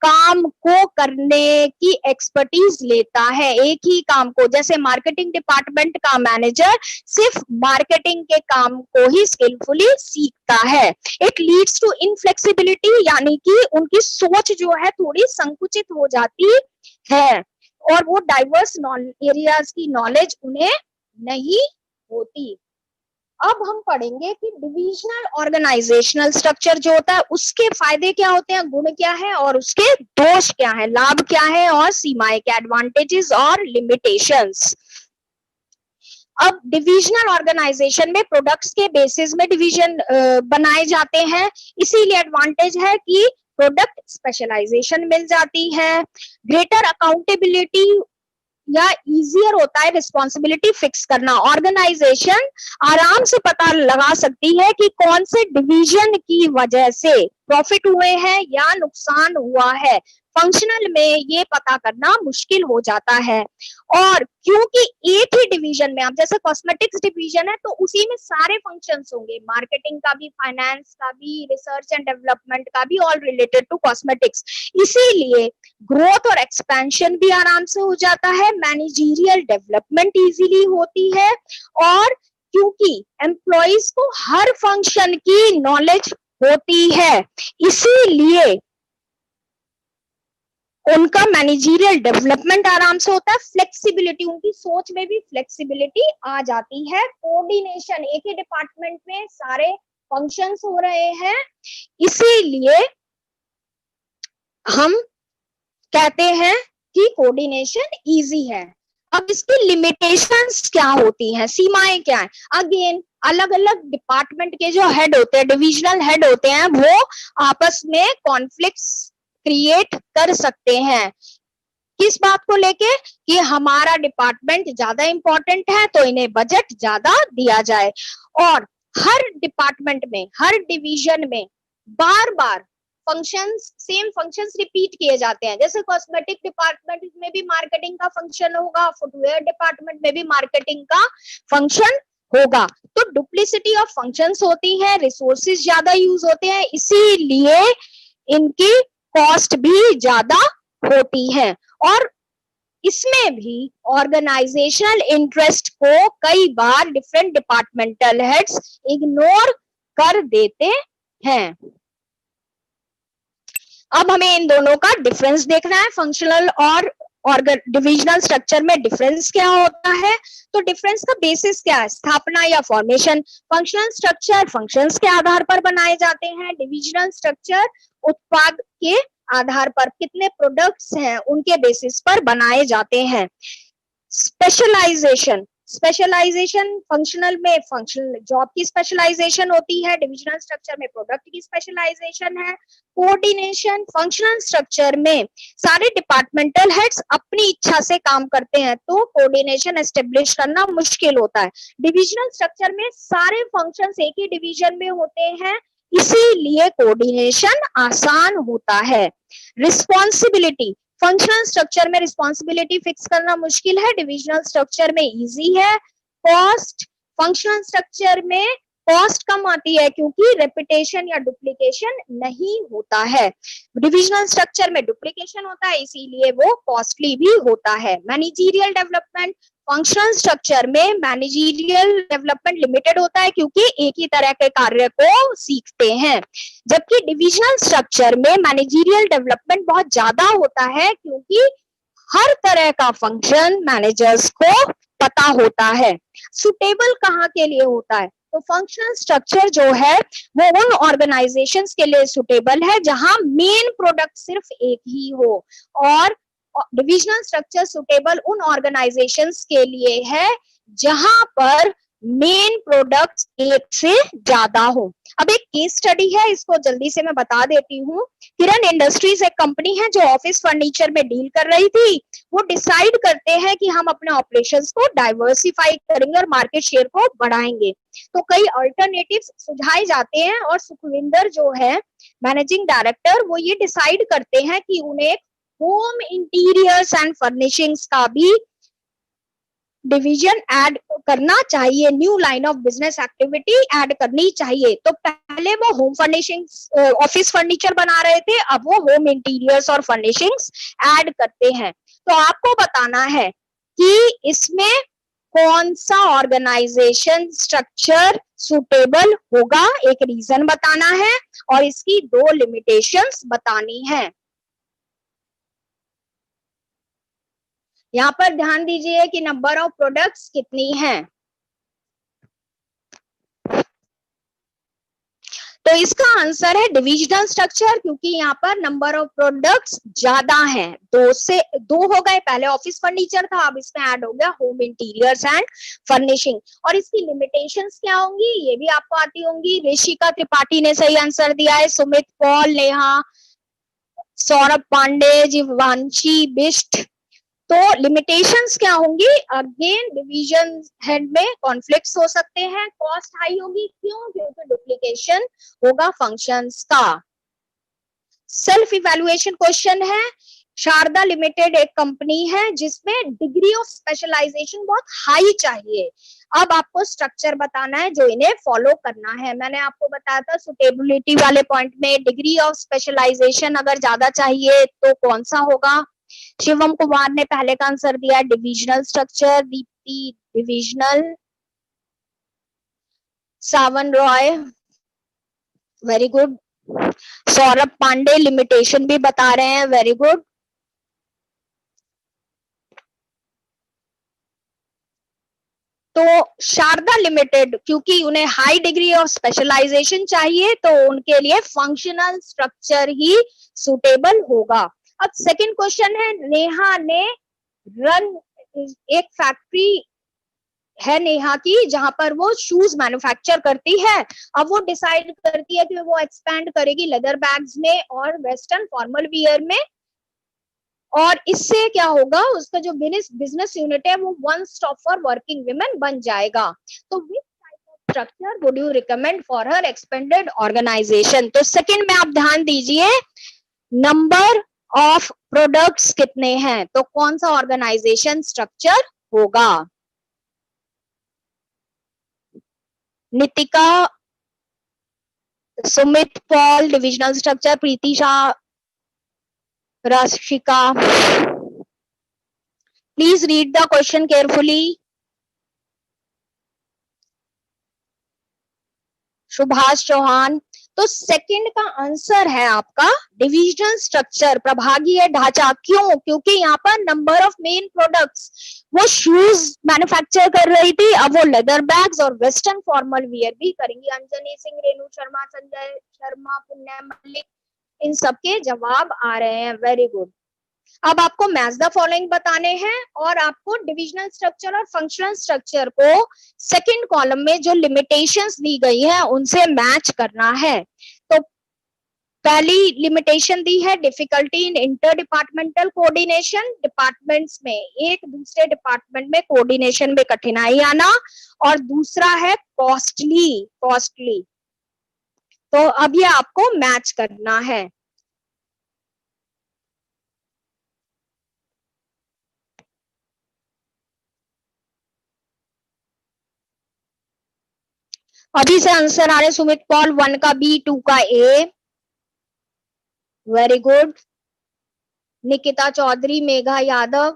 काम को करने की एक्सपर्टीज लेता है, एक ही काम को। जैसे मार्केटिंग डिपार्टमेंट का मैनेजर सिर्फ मार्केटिंग के काम को ही स्किलफुली सीखता है। इट लीड्स टू इनफ्लेक्सिबिलिटी, यानी कि उनकी सोच जो है थोड़ी संकुचित हो जाती है और वो डाइवर्स एरियाज की नॉलेज उन्हें नहीं होती। अब हम पढ़ेंगे कि डिविजनल ऑर्गेनाइजेशनल स्ट्रक्चर जो होता है उसके फायदे क्या होते हैं, गुण क्या है और उसके दोष क्या है, लाभ क्या है और सीमाएं क्या, एडवांटेजेस और लिमिटेशंस। अब डिविजनल ऑर्गेनाइजेशन में प्रोडक्ट्स के बेसिस में डिवीजन बनाए जाते हैं, इसीलिए एडवांटेज है कि प्रोडक्ट स्पेशलाइजेशन मिल जाती है। ग्रेटर अकाउंटेबिलिटी या इजियर होता है रिस्पॉन्सिबिलिटी फिक्स करना। ऑर्गेनाइजेशन आराम से पता लगा सकती है कि कौन से डिवीजन की वजह से प्रॉफिट हुए हैं या नुकसान हुआ है। फंक्शनल में ये पता करना मुश्किल हो जाता है। और क्योंकि एक ही डिवीजन में, आप जैसे कॉस्मेटिक्स डिवीजन है तो उसी में सारे फंक्शंस होंगे, मार्केटिंग का भी, फाइनेंस का भी, रिसर्च एंड डेवलपमेंट का भी, ऑल रिलेटेड टू कॉस्मेटिक्स। इसीलिए ग्रोथ और एक्सपेंशन भी आराम से हो जाता है, मैनेजरियल डेवलपमेंट इजीली होती है। और क्योंकि एम्प्लॉइज को हर फंक्शन की नॉलेज होती है, इसीलिए उनका मैनेजरियल डेवलपमेंट आराम से होता है। फ्लेक्सिबिलिटी, उनकी सोच में भी फ्लेक्सिबिलिटी आ जाती है। कोऑर्डिनेशन, एक ही डिपार्टमेंट में सारे फंक्शंस हो रहे हैं, इसीलिए हम कहते हैं कि कोऑर्डिनेशन इजी है। अब इसकी लिमिटेशंस क्या होती हैं, सीमाएं क्या है? अगेन अलग अलग डिपार्टमेंट के जो हेड होते हैं, डिविजनल हेड होते हैं, वो आपस में कॉन्फ्लिक्ट्स क्रिएट कर सकते हैं। किस बात को लेके कि हमारा डिपार्टमेंट ज्यादा इंपॉर्टेंट है तो इन्हें बजट ज्यादा दिया जाए। और हर डिपार्टमेंट में, हर डिवीजन में बार बार फंक्शंस, सेम फंक्शंस रिपीट किए जाते हैं। जैसे कॉस्मेटिक डिपार्टमेंट में भी मार्केटिंग का फंक्शन होगा, फुटवेयर डिपार्टमेंट में भी मार्केटिंग का फंक्शन होगा। तो डुप्लीसिटी ऑफ फंक्शंस होती है, रिसोर्सेज ज्यादा यूज होते हैं, इसीलिए इनकी कॉस्ट भी ज्यादा होती है। और इसमें भी ऑर्गेनाइजेशनल इंटरेस्ट को कई बार डिफरेंट डिपार्टमेंटल हेड्स इग्नोर कर देते हैं। अब हमें इन दोनों का डिफरेंस देखना है, फंक्शनल और डिविजनल स्ट्रक्चर में डिफरेंस क्या होता है। तो डिफरेंस का बेसिस क्या है, स्थापना या फॉर्मेशन। फंक्शनल स्ट्रक्चर फंक्शंस के आधार पर बनाए जाते हैं, डिविजनल स्ट्रक्चर उत्पाद के आधार पर, कितने प्रोडक्ट्स हैं उनके बेसिस पर बनाए जाते हैं। स्पेशलाइजेशन, स्पेशलाइजेशन फंक्शनल में फंक्शनल जॉब की स्पेशलाइजेशन होती है, डिविजनल स्ट्रक्चर में प्रोडक्ट की स्पेशलाइजेशन है। कोऑर्डिनेशन, फंक्शनल स्ट्रक्चर में सारे डिपार्टमेंटल हेड्स अपनी इच्छा से काम करते हैं तो कोऑर्डिनेशन एस्टेब्लिश करना मुश्किल होता है। डिविजनल स्ट्रक्चर में सारे फंक्शंस एक ही डिवीजन में होते हैं, इसीलिए कोऑर्डिनेशन आसान होता है। रिस्पॉन्सिबिलिटी, फंक्शनल स्ट्रक्चर में रिस्पॉन्सिबिलिटी फिक्स करना मुश्किल है, डिविजनल स्ट्रक्चर में इजी है। कॉस्ट, फंक्शनल स्ट्रक्चर में कॉस्ट कम आती है क्योंकि रेपिटेशन या डुप्लीकेशन नहीं होता है, डिविजनल स्ट्रक्चर में डुप्लीकेशन होता है इसीलिए वो कॉस्टली भी होता है। मैनेजरियल डेवलपमेंट, फंक्शनल स्ट्रक्चर में मैनेजरियल डेवलपमेंट लिमिटेड होता है क्योंकि एक ही तरह के कार्य को सीखते हैं, जबकि डिविजनल स्ट्रक्चर में मैनेजरियल डेवलपमेंट बहुत ज्यादा होता है क्योंकि हर तरह का फंक्शन मैनेजर्स को पता होता है। सुटेबल कहाँ के लिए होता है, तो फंक्शनल स्ट्रक्चर जो है वो उन ऑर्गेनाइजेशंस के लिए सुटेबल है जहां मेन प्रोडक्ट सिर्फ एक ही हो, और डिविजनल स्ट्रक्चर सुटेबल उन ऑर्गेनाइजेशंस के लिए है जहां पर मेन प्रोडक्ट्स एक से ज्यादा हो। अब एक केस स्टडी है, इसको जल्दी से मैं बता देती हूँ। किरण इंडस्ट्रीज एक कंपनी है जो ऑफिस फर्नीचर में डील कर रही थी। वो डिसाइड करते हैं कि हम अपने ऑपरेशंस को डाइवर्सिफाई करेंगे और मार्केट शेयर को बढ़ाएंगे, तो कई अल्टरनेटिव्स सुझाए जाते हैं और सुखविंदर जो है मैनेजिंग डायरेक्टर, वो ये डिसाइड करते हैं कि उन्हें होम इंटीरियर्स एंड फर्निशिंग्स का भी डिवीजन ऐड करना चाहिए, new line of business activity add करनी चाहिए। तो पहले वो होम फर्निशिंग्स, ऑफिस फर्नीचर बना रहे थे, अब वो होम इंटीरियर्स और फर्निशिंग्स ऐड करते हैं। तो आपको बताना है कि इसमें कौन सा ऑर्गेनाइजेशन स्ट्रक्चर सुटेबल होगा, एक रीजन बताना है और इसकी 2 लिमिटेशंस बतानी है। यहाँ पर ध्यान दीजिए कि नंबर ऑफ प्रोडक्ट्स कितनी है, तो इसका आंसर है डिविजनल स्ट्रक्चर, क्योंकि यहाँ पर नंबर ऑफ प्रोडक्ट्स ज्यादा हैं, 2 हो गए, पहले ऑफिस फर्नीचर था, अब इसमें ऐड हो गया होम इंटीरियर्स एंड फर्निशिंग। और इसकी लिमिटेशंस क्या होंगी ये भी आपको आती होंगी। ऋषिका त्रिपाठी ने सही आंसर दिया है, सुमित पॉल, नेहा, सौरभ पांडे, जीवांशी बिष्ट। तो लिमिटेशंस क्या होंगी, अगेन डिवीजन हेड में कॉन्फ्लिक्ट्स हो सकते हैं, कॉस्ट हाई होगी, क्यों, क्योंकि डुप्लीकेशन होगा फंक्शंस का। सेल्फ इवैल्यूएशन क्वेश्चन है, शारदा लिमिटेड एक कंपनी है जिसमें डिग्री ऑफ स्पेशलाइजेशन बहुत हाई चाहिए। अब आपको स्ट्रक्चर बताना है जो इन्हें फॉलो करना है। मैंने आपको बताया था सुटेबिलिटी वाले पॉइंट में डिग्री ऑफ स्पेशलाइजेशन अगर ज्यादा चाहिए तो कौन सा होगा। शिवम कुमार ने पहले का आंसर दिया divisional structure, Deepti divisional, Sawan Roy very good, Saurabh Pandey limitation भी बता रहे हैं, वेरी गुड। तो शारदा लिमिटेड क्योंकि उन्हें हाई डिग्री ऑफ स्पेशलाइजेशन चाहिए तो उनके लिए फंक्शनल स्ट्रक्चर ही सुटेबल होगा। अब सेकंड क्वेश्चन है, नेहा ने रन एक फैक्ट्री है नेहा की जहां पर वो शूज मैन्युफैक्चर करती है। अब वो डिसाइड करती है कि वो एक्सपैंड करेगी लेदर बैग्स में और वेस्टर्न फॉर्मल वियर में और इससे क्या होगा, उसका जो बिजनेस यूनिट है वो one stop for working women बन जाएगा। तो which type of structure would you recommend for her expanded organisation? तो सेकंड में आप ध्यान दीजिए, नंबर ऑफ प्रोडक्ट्स कितने हैं, तो कौन सा ऑर्गेनाइजेशन स्ट्रक्चर होगा? Nitika, Sumit Paul divisional structure, Preeti Shah, Rashika, please read the question carefully. Subhash Chauhan, तो सेकंड का आंसर है आपका डिविजनल स्ट्रक्चर, प्रभागीय ढांचा। क्यों? क्योंकि यहाँ पर नंबर ऑफ मेन प्रोडक्ट्स, वो शूज मैन्युफैक्चर कर रही थी, अब वो लेदर बैग्स और वेस्टर्न फॉर्मल वियर भी करेंगी। अंजनी सिंह, रेणु शर्मा, संजय शर्मा, पुण्य मल्लिक, इन सबके जवाब आ रहे हैं। Very good. अब आपको मैच द फॉलोइंग बताने हैं और आपको डिविजनल स्ट्रक्चर और फंक्शनल स्ट्रक्चर को सेकंड कॉलम में जो लिमिटेशंस दी गई है उनसे मैच करना है। तो पहली लिमिटेशन दी है difficulty in inter departmental coordination, departments में एक दूसरे डिपार्टमेंट में कोऑर्डिनेशन में कठिनाई आना, और दूसरा है कॉस्टली। तो अब ये आपको मैच करना है। अभी से आंसर आ रहे सुमित पॉल, 1 का बी, 2 का A. Very good. Nikita Chaudhary, Megha Yadav,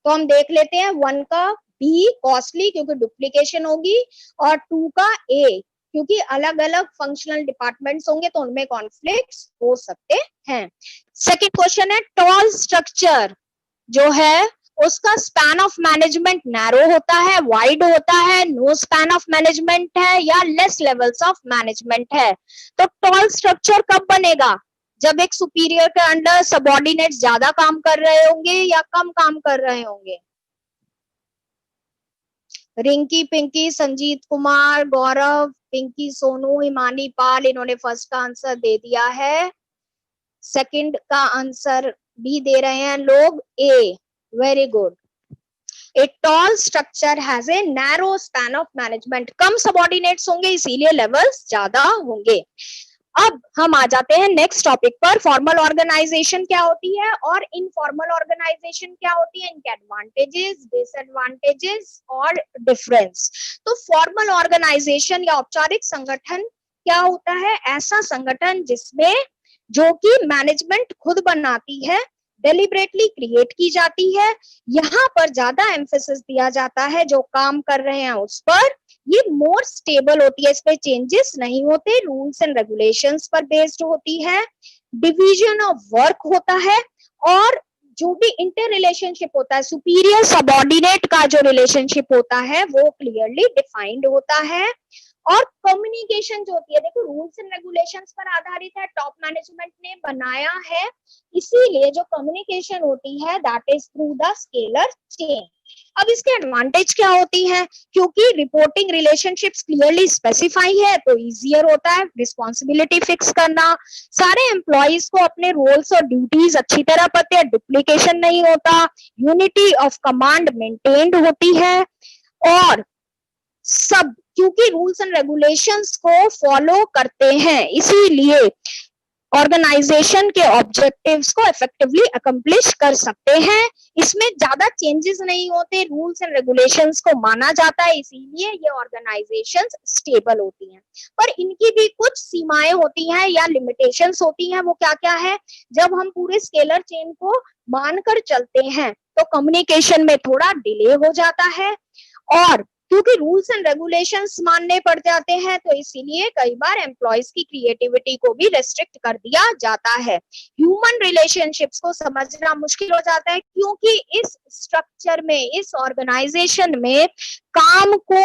तो हम देख लेते हैं 1 का बी कॉस्टली क्योंकि डुप्लीकेशन होगी, और 2 का ए क्योंकि अलग अलग फंक्शनल डिपार्टमेंट्स होंगे तो उनमें कॉन्फ्लिक्ट्स हो सकते हैं। सेकंड क्वेश्चन है टॉल स्ट्रक्चर जो है उसका स्पैन ऑफ मैनेजमेंट नैरो होता है, वाइड होता है, नो स्पैन ऑफ मैनेजमेंट है, या लेस लेवल्स ऑफ मैनेजमेंट है। तो टॉल स्ट्रक्चर कब बनेगा? जब एक सुपीरियर के अंडर सबऑर्डिनेट्स ज्यादा काम कर रहे होंगे या कम काम कर रहे होंगे। रिंकी, पिंकी, संजीत कुमार, गौरव, पिंकी, सोनू, हिमानी पाल, इन्होंने फर्स्ट का आंसर दे दिया है। सेकंड का आंसर भी दे रहे हैं लोग, A. Very good. A tall structure has a narrow span of management, कम सबऑर्डिनेट्स होंगे इसीलिए लेवल्स ज्यादा होंगे। अब हम आ जाते हैं नेक्स्ट टॉपिक पर, फॉर्मल ऑर्गेनाइजेशन क्या होती है और इनफॉर्मल ऑर्गेनाइजेशन क्या होती है, इनके एडवांटेजेस, डिसएडवांटेजेस और डिफरेंस। तो फॉर्मल ऑर्गेनाइजेशन या औपचारिक संगठन क्या होता है? ऐसा संगठन जिसमें जो कि मैनेजमेंट खुद बनाती है, डेलिबरेटली क्रिएट की जाती है, यहाँ पर ज्यादा एम्फेसिस दिया जाता है जो काम कर रहे हैं उस पर, ये मोर स्टेबल होती है, इसमें चेंजेस नहीं होते, रूल्स एंड रेगुलेशंस पर बेस्ड होती है, डिवीजन ऑफ वर्क होता है, और जो भी इंटर रिलेशनशिप होता है, सुपीरियर सबऑर्डिनेट का जो रिलेशनशिप होता है वो क्लियरली डिफाइंड होता है, और कम्युनिकेशन जो होती है, देखो रूल्स एंड रेगुलेशंस पर आधारित है, टॉप मैनेजमेंट ने बनाया है, इसीलिए जो कम्युनिकेशन होती है that is through the scalar chain. अब इसके एडवांटेज क्या होती है? क्योंकि रिपोर्टिंग रिलेशनशिप्स क्लियरली स्पेसिफाई है तो इजियर होता है रिस्पॉन्सिबिलिटी फिक्स करना, सारे एम्प्लॉइज को अपने रोल्स और ड्यूटीज अच्छी तरह पता है, डुप्लीकेशन नहीं होता, यूनिटी ऑफ कमांड मेंटेन्ड होती है, और सब क्योंकि रूल्स एंड रेगुलेशंस को फॉलो करते हैं इसीलिए ऑर्गेनाइजेशन के ऑब्जेक्टिव्स को इफेक्टिवली अकम्प्लिश कर सकते हैं। इसमें ज्यादा चेंजेस नहीं होते, रूल्स एंड रेगुलेशंस को माना जाता है, इसीलिए ये ऑर्गेनाइजेशंस स्टेबल होती हैं। पर इनकी भी कुछ सीमाएं होती हैं या लिमिटेशंस होती हैं, वो क्या क्या है? जब हम पूरे स्केलर चेन को मानकर चलते हैं तो कम्युनिकेशन में थोड़ा डिले हो जाता है, और क्योंकि रूल्स एंड रेगुलेशंस मानने पड़ जाते हैं तो इसीलिए कई बार एम्प्लॉयज की क्रिएटिविटी को भी रेस्ट्रिक्ट कर दिया जाता है। ह्यूमन रिलेशनशिप्स को समझना मुश्किल हो जाता है क्योंकि इस स्ट्रक्चर में, इस ऑर्गेनाइजेशन में काम को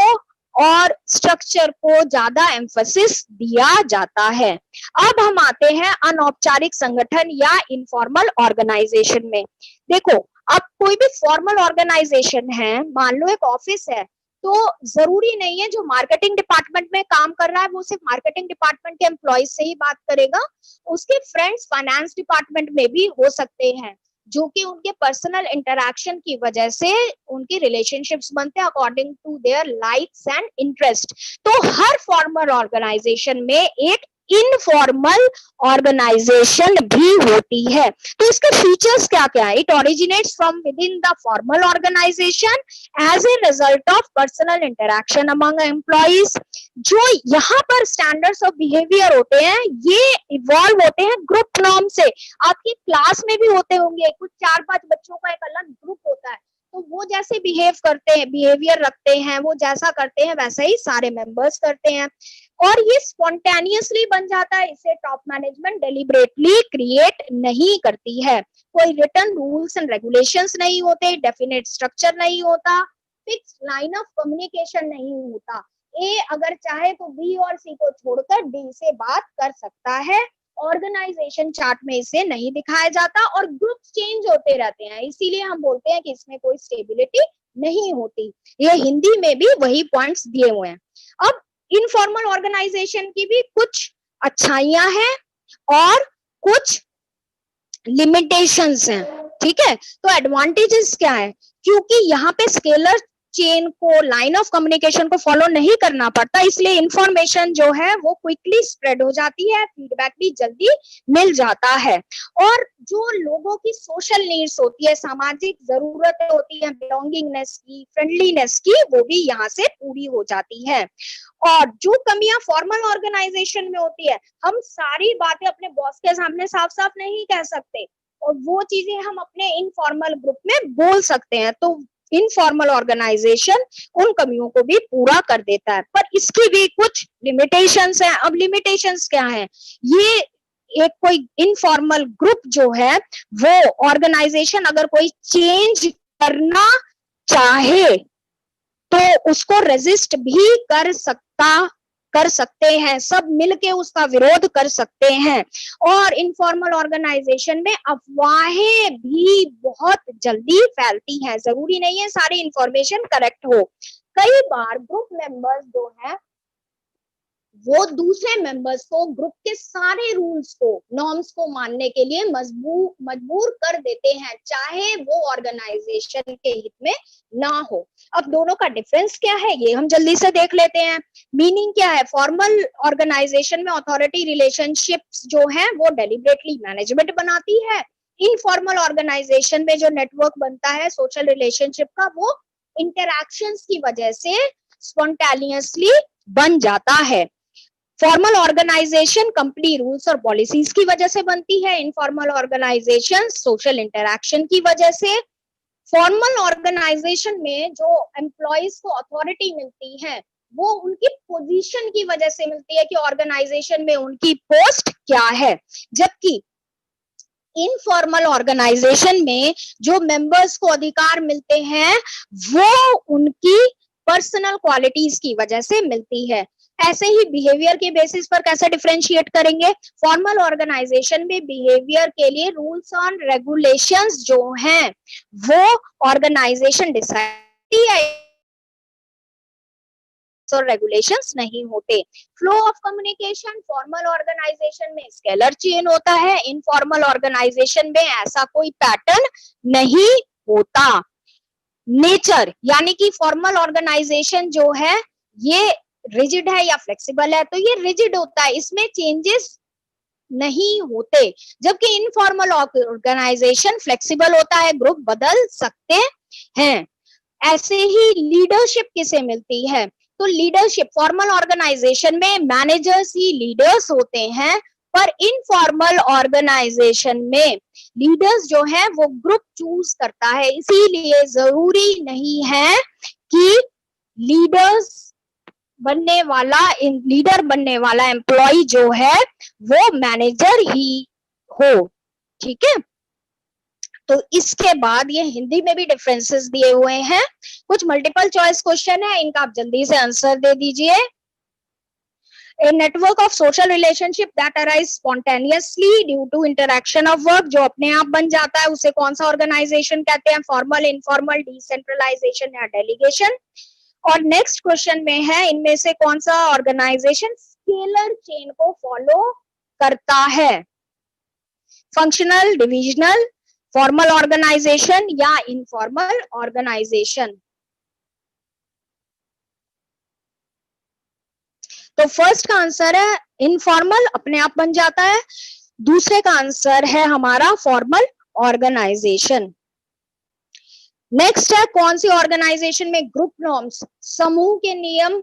और स्ट्रक्चर को ज्यादा एम्फसिस दिया जाता है। अब हम आते हैं अनौपचारिक संगठन या इनफॉर्मल ऑर्गेनाइजेशन में। देखो, अब कोई भी फॉर्मल ऑर्गेनाइजेशन है, मान लो एक ऑफिस है, तो जरूरी नहीं है जो मार्केटिंग डिपार्टमेंट में काम कर रहा है वो सिर्फ मार्केटिंग डिपार्टमेंट के एम्प्लॉय से ही बात करेगा, उसके फ्रेंड्स फाइनेंस डिपार्टमेंट में भी हो सकते हैं, जो कि उनके पर्सनल इंटरैक्शन की वजह से उनकी रिलेशनशिप्स बनते हैं according to their likes and interest. तो हर फॉर्मल ऑर्गेनाइजेशन में एक इनफॉर्मल ऑर्गेनाइजेशन भी होती है। तो इसके फीचर्स क्या क्या है? It originates from within the formal organisation as a result of personal interaction among employees. जो यहाँ पर स्टैंडर्ड्स ऑफ बिहेवियर होते हैं ये इवॉल्व होते हैं ग्रुप नॉर्म से। आपकी क्लास में भी होते होंगे, कुछ 4-5 बच्चों का एक अलग ग्रुप होता है, तो वो जैसे बिहेव करते हैं, बिहेवियर रखते हैं, वो जैसा करते हैं वैसा ही सारे मेंबर्स करते हैं, और ये स्पॉन्टेनियसली बन जाता है। इसे टॉप मैनेजमेंट डेलिबरेटली क्रिएट नहीं करती है। कोई रिटन रूल्स एंड रेगुलेशंस नहीं होते, डेफिनेट स्ट्रक्चर नहीं होता, फिक्स लाइन ऑफ कम्युनिकेशन नहीं होता। ए अगर चाहे तो बी और सी को छोड़कर डी से बात कर सकता है। ऑर्गेनाइजेशन चार्ट में इसे नहीं दिखाया जाता और ग्रुप चेंज होते रहते हैं, इसीलिए हम बोलते हैं कि इसमें कोई स्टेबिलिटी नहीं होती। ये हिंदी में भी वही पॉइंट्स दिए हुए हैं। अब इनफॉर्मल ऑर्गेनाइजेशन की भी कुछ अच्छाइयां हैं और कुछ लिमिटेशंस हैं, ठीक है। तो एडवांटेजेस क्या है? क्योंकि यहाँ पे स्केलर चेन को, लाइन ऑफ कम्युनिकेशन को फॉलो नहीं करना पड़ता, इसलिए इंफॉर्मेशन जो है वो क्विकली स्प्रेड हो जाती है, फीडबैक भी जल्दी मिल जाता है, और जो लोगों की सोशल नीड्स होती है, सामाजिक जरूरतें होती है, बिलोंगिंगनेस की, फ्रेंडलीनेस की, वो भी यहाँ से पूरी हो जाती है। और जो कमियां फॉर्मल ऑर्गेनाइजेशन में होती है, हम सारी बातें अपने बॉस के सामने साफ साफ नहीं कह सकते, और वो चीजें हम अपने इनफॉर्मल ग्रुप में बोल सकते हैं। तो इनफॉर्मल ऑर्गेनाइजेशन उन कमियों को भी पूरा कर देता है, पर इसकी भी कुछ लिमिटेशंस हैं। अब लिमिटेशंस क्या है? ये एक कोई इनफॉर्मल ग्रुप जो है वो ऑर्गेनाइजेशन अगर कोई चेंज करना चाहे तो उसको रेजिस्ट भी कर सकते हैं, सब मिलके उसका विरोध कर सकते हैं। और इनफॉर्मल ऑर्गेनाइजेशन में अफवाहें भी बहुत जल्दी फैलती हैं, जरूरी नहीं है सारी इंफॉर्मेशन करेक्ट हो। कई बार ग्रुप मेंबर्स जो है वो दूसरे मेंबर्स को ग्रुप के सारे रूल्स को, नॉर्म्स को मानने के लिए मजबूर कर देते हैं, चाहे वो ऑर्गेनाइजेशन के हित में ना हो। अब दोनों का डिफरेंस क्या है ये हम जल्दी से देख लेते हैं। मीनिंग क्या है? फॉर्मल ऑर्गेनाइजेशन में अथॉरिटी रिलेशनशिप्स जो है वो डेलिबरेटली मैनेजमेंट बनाती है। इनफॉर्मल ऑर्गेनाइजेशन में जो नेटवर्क बनता है सोशल रिलेशनशिप का, वो इंटरैक्शंस की वजह से स्पॉन्टेनियसली बन जाता है। फॉर्मल ऑर्गेनाइजेशन कंपनी रूल्स और पॉलिसीज की वजह से बनती है, इनफॉर्मल ऑर्गेनाइजेशन सोशल इंटरैक्शन की वजह से। फॉर्मल ऑर्गेनाइजेशन में जो एम्प्लॉइज को अथॉरिटी मिलती है वो उनकी पोजीशन की वजह से मिलती है कि ऑर्गेनाइजेशन में उनकी पोस्ट क्या है, जबकि इनफॉर्मल ऑर्गेनाइजेशन में जो मेंबर्स को अधिकार मिलते हैं वो उनकी पर्सनल क्वालिटीज की वजह से मिलती है। ऐसे ही बिहेवियर के बेसिस पर कैसे डिफरेंशिएट करेंगे? फॉर्मल ऑर्गेनाइजेशन में बिहेवियर के लिए रूल्स और रेगुलेशंस जो हैं वो ऑर्गेनाइजेशन डिसाइड और रेगुलेशंस नहीं होते। Flow of communication formal organisation में स्केलर चेन होता है, इनफॉर्मल ऑर्गेनाइजेशन में ऐसा कोई पैटर्न नहीं होता। नेचर यानी कि फॉर्मल ऑर्गेनाइजेशन जो है ये रिजिड है या फ्लेक्सिबल है, तो ये रिजिड होता है, इसमें चेंजेस नहीं होते, जबकि इनफॉर्मल ऑर्गेनाइजेशन फ्लेक्सिबल होता है, ग्रुप बदल सकते हैं। ऐसे ही लीडरशिप किसे मिलती है? तो लीडरशिप फॉर्मल ऑर्गेनाइजेशन में मैनेजर्स ही लीडर्स होते हैं, पर इनफॉर्मल ऑर्गेनाइजेशन में लीडर्स जो है वो ग्रुप चूज करता है, इसीलिए जरूरी नहीं है कि लीडर बनने वाला एम्प्लॉय जो है वो मैनेजर ही हो, ठीक है। तो इसके बाद ये हिंदी में भी डिफरेंसेस दिए हुए हैं, कुछ मल्टीपल चॉइस क्वेश्चन है, इनका आप जल्दी से आंसर दे दीजिए। A network of social relationship that arise spontaneously due to interaction of work, जो अपने आप बन जाता है उसे कौन सा ऑर्गेनाइजेशन कहते हैं? फॉर्मल, इनफॉर्मल, डिसेंट्रलाइजेशन या डेलीगेशन। और नेक्स्ट क्वेश्चन में है इनमें से कौन सा ऑर्गेनाइजेशन स्केलर चेन को फॉलो करता है? फंक्शनल, डिविजनल, फॉर्मल ऑर्गेनाइजेशन या इनफॉर्मल ऑर्गेनाइजेशन? तो फर्स्ट का आंसर है इनफॉर्मल, अपने आप बन जाता है। दूसरे का आंसर है हमारा फॉर्मल ऑर्गेनाइजेशन। नेक्स्ट है कौन सी ऑर्गेनाइजेशन में ग्रुप नॉर्म्स, समूह के नियम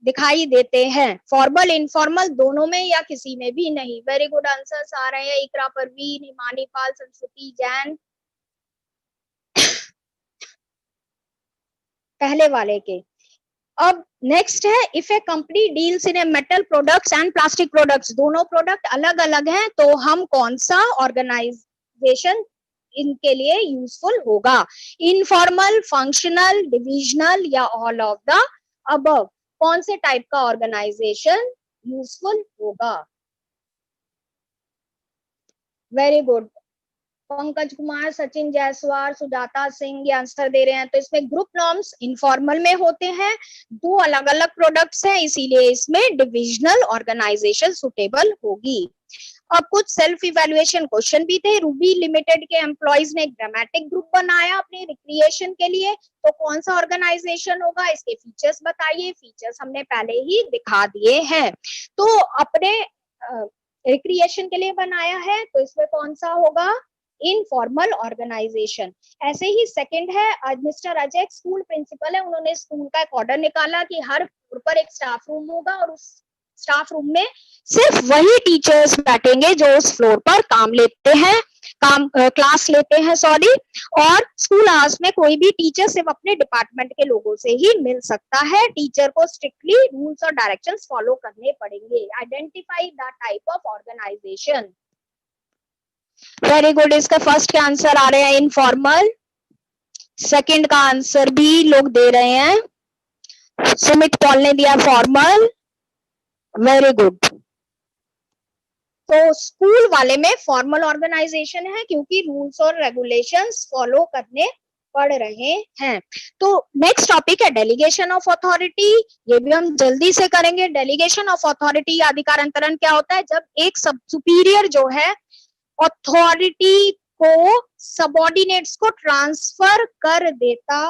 दिखाई देते हैं? फॉर्मल, इनफॉर्मल, दोनों में या किसी में भी नहीं? वेरी गुड आंसर्स आ रहे हैं इकरा, परवीन, हिमानी पाल, सरस्वती, जैन, पहले वाले के। अब नेक्स्ट है if A company deals in a metal products and plastic products, दोनों प्रोडक्ट अलग अलग हैं, तो हम कौन सा ऑर्गेनाइजेशन इनके लिए यूजफुल होगा? इनफॉर्मल, फंक्शनल, डिविजनल या ऑल ऑफ द अबव? कौन से टाइप का ऑर्गेनाइजेशन यूजफुल होगा? वेरी गुड, पंकज कुमार, सचिन जायसवाल, सुजाता सिंह ये आंसर दे रहे हैं। तो इसमें ग्रुप नॉर्म्स इनफॉर्मल में होते हैं, दो अलग अलग प्रोडक्ट्स हैं, इसीलिए इसमें डिविजनल ऑर्गेनाइजेशन सुटेबल होगी। अब कुछ सेल्फ इवैल्यूएशन क्वेश्चन भी थे। रूबी लिमिटेड के एम्प्लॉइज ने एक ड्रामेटिक ग्रुप बनाया अपने रिक्रिएशन के लिए, तो कौन सा ऑर्गेनाइजेशन होगा? इसके फीचर्स बताइए। फीचर्स हमने पहले ही दिखा दिए हैं। तो अपने रिक्रिएशन के लिए बनाया है, तो इसमें कौन सा होगा? Informal organisation. ऐसे ही सेकंड है मिस्टर अजय, स्कूल प्रिंसिपल है, उन्होंने स्कूल का एक ऑर्डर निकाला कि हर फ्लोर पर एक स्टाफ रूम होगा और उस स्टाफ रूम में सिर्फ वही टीचर्स बैठेंगे जो उस फ्लोर पर काम लेते हैं, क्लास लेते हैं सॉरी, और स्कूल आवर्स में कोई भी टीचर सिर्फ अपने डिपार्टमेंट के लोगों से ही मिल सकता है। टीचर को स्ट्रिक्टली रूल्स और डायरेक्शंस फॉलो करने पड़ेंगे। Identify the type of organisation. Very good, इसका फर्स्ट के आंसर आ रहे हैं इनफॉर्मल, सेकंड का आंसर भी लोग दे रहे हैं, सुमित पॉल ने दिया फॉर्मल। वेरी गुड, तो स्कूल वाले में फॉर्मल ऑर्गेनाइजेशन है क्योंकि रूल्स और रेगुलेशंस फॉलो करने पड़ रहे हैं। तो नेक्स्ट टॉपिक है डेलीगेशन ऑफ अथॉरिटी, ये भी हम जल्दी से करेंगे। डेलीगेशन ऑफ अथॉरिटी या अधिकार अंतरण क्या होता है? जब एक सब सुपीरियर जो है अथॉरिटी को सबऑर्डिनेट्स को ट्रांसफर कर देता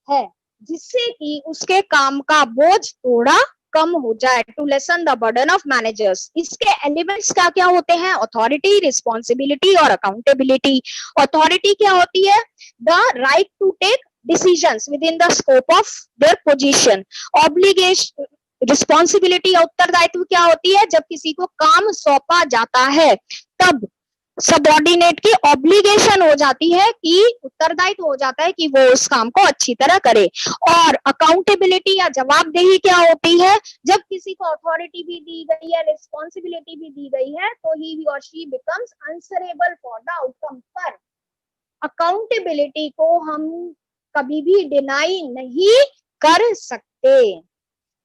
है, जिससे कि उसके काम का बोझ थोड़ा कम हो जाए, to lessen the burden of managers. इसके एलिमेंट्स क्या क्या होते हैं? अथॉरिटी, रिस्पॉन्सिबिलिटी और अकाउंटेबिलिटी। अथॉरिटी क्या होती है? The right to take decisions within the scope of their position. Obligation, responsibility या उत्तरदायित्व क्या होती है? जब किसी को काम सौंपा जाता है तब सबऑर्डिनेट की ऑब्लिगेशन हो जाती है कि उत्तरदायित्व हो जाता है कि वो उस काम को अच्छी तरह करे। और अकाउंटेबिलिटी या जवाबदेही क्या होती है? जब किसी को अथॉरिटी भी दी गई है, रिस्पॉन्सिबिलिटी भी दी गई है, तो ही और she becomes answerable for the outcome. पर अकाउंटेबिलिटी को हम कभी भी डिनाई नहीं कर सकते।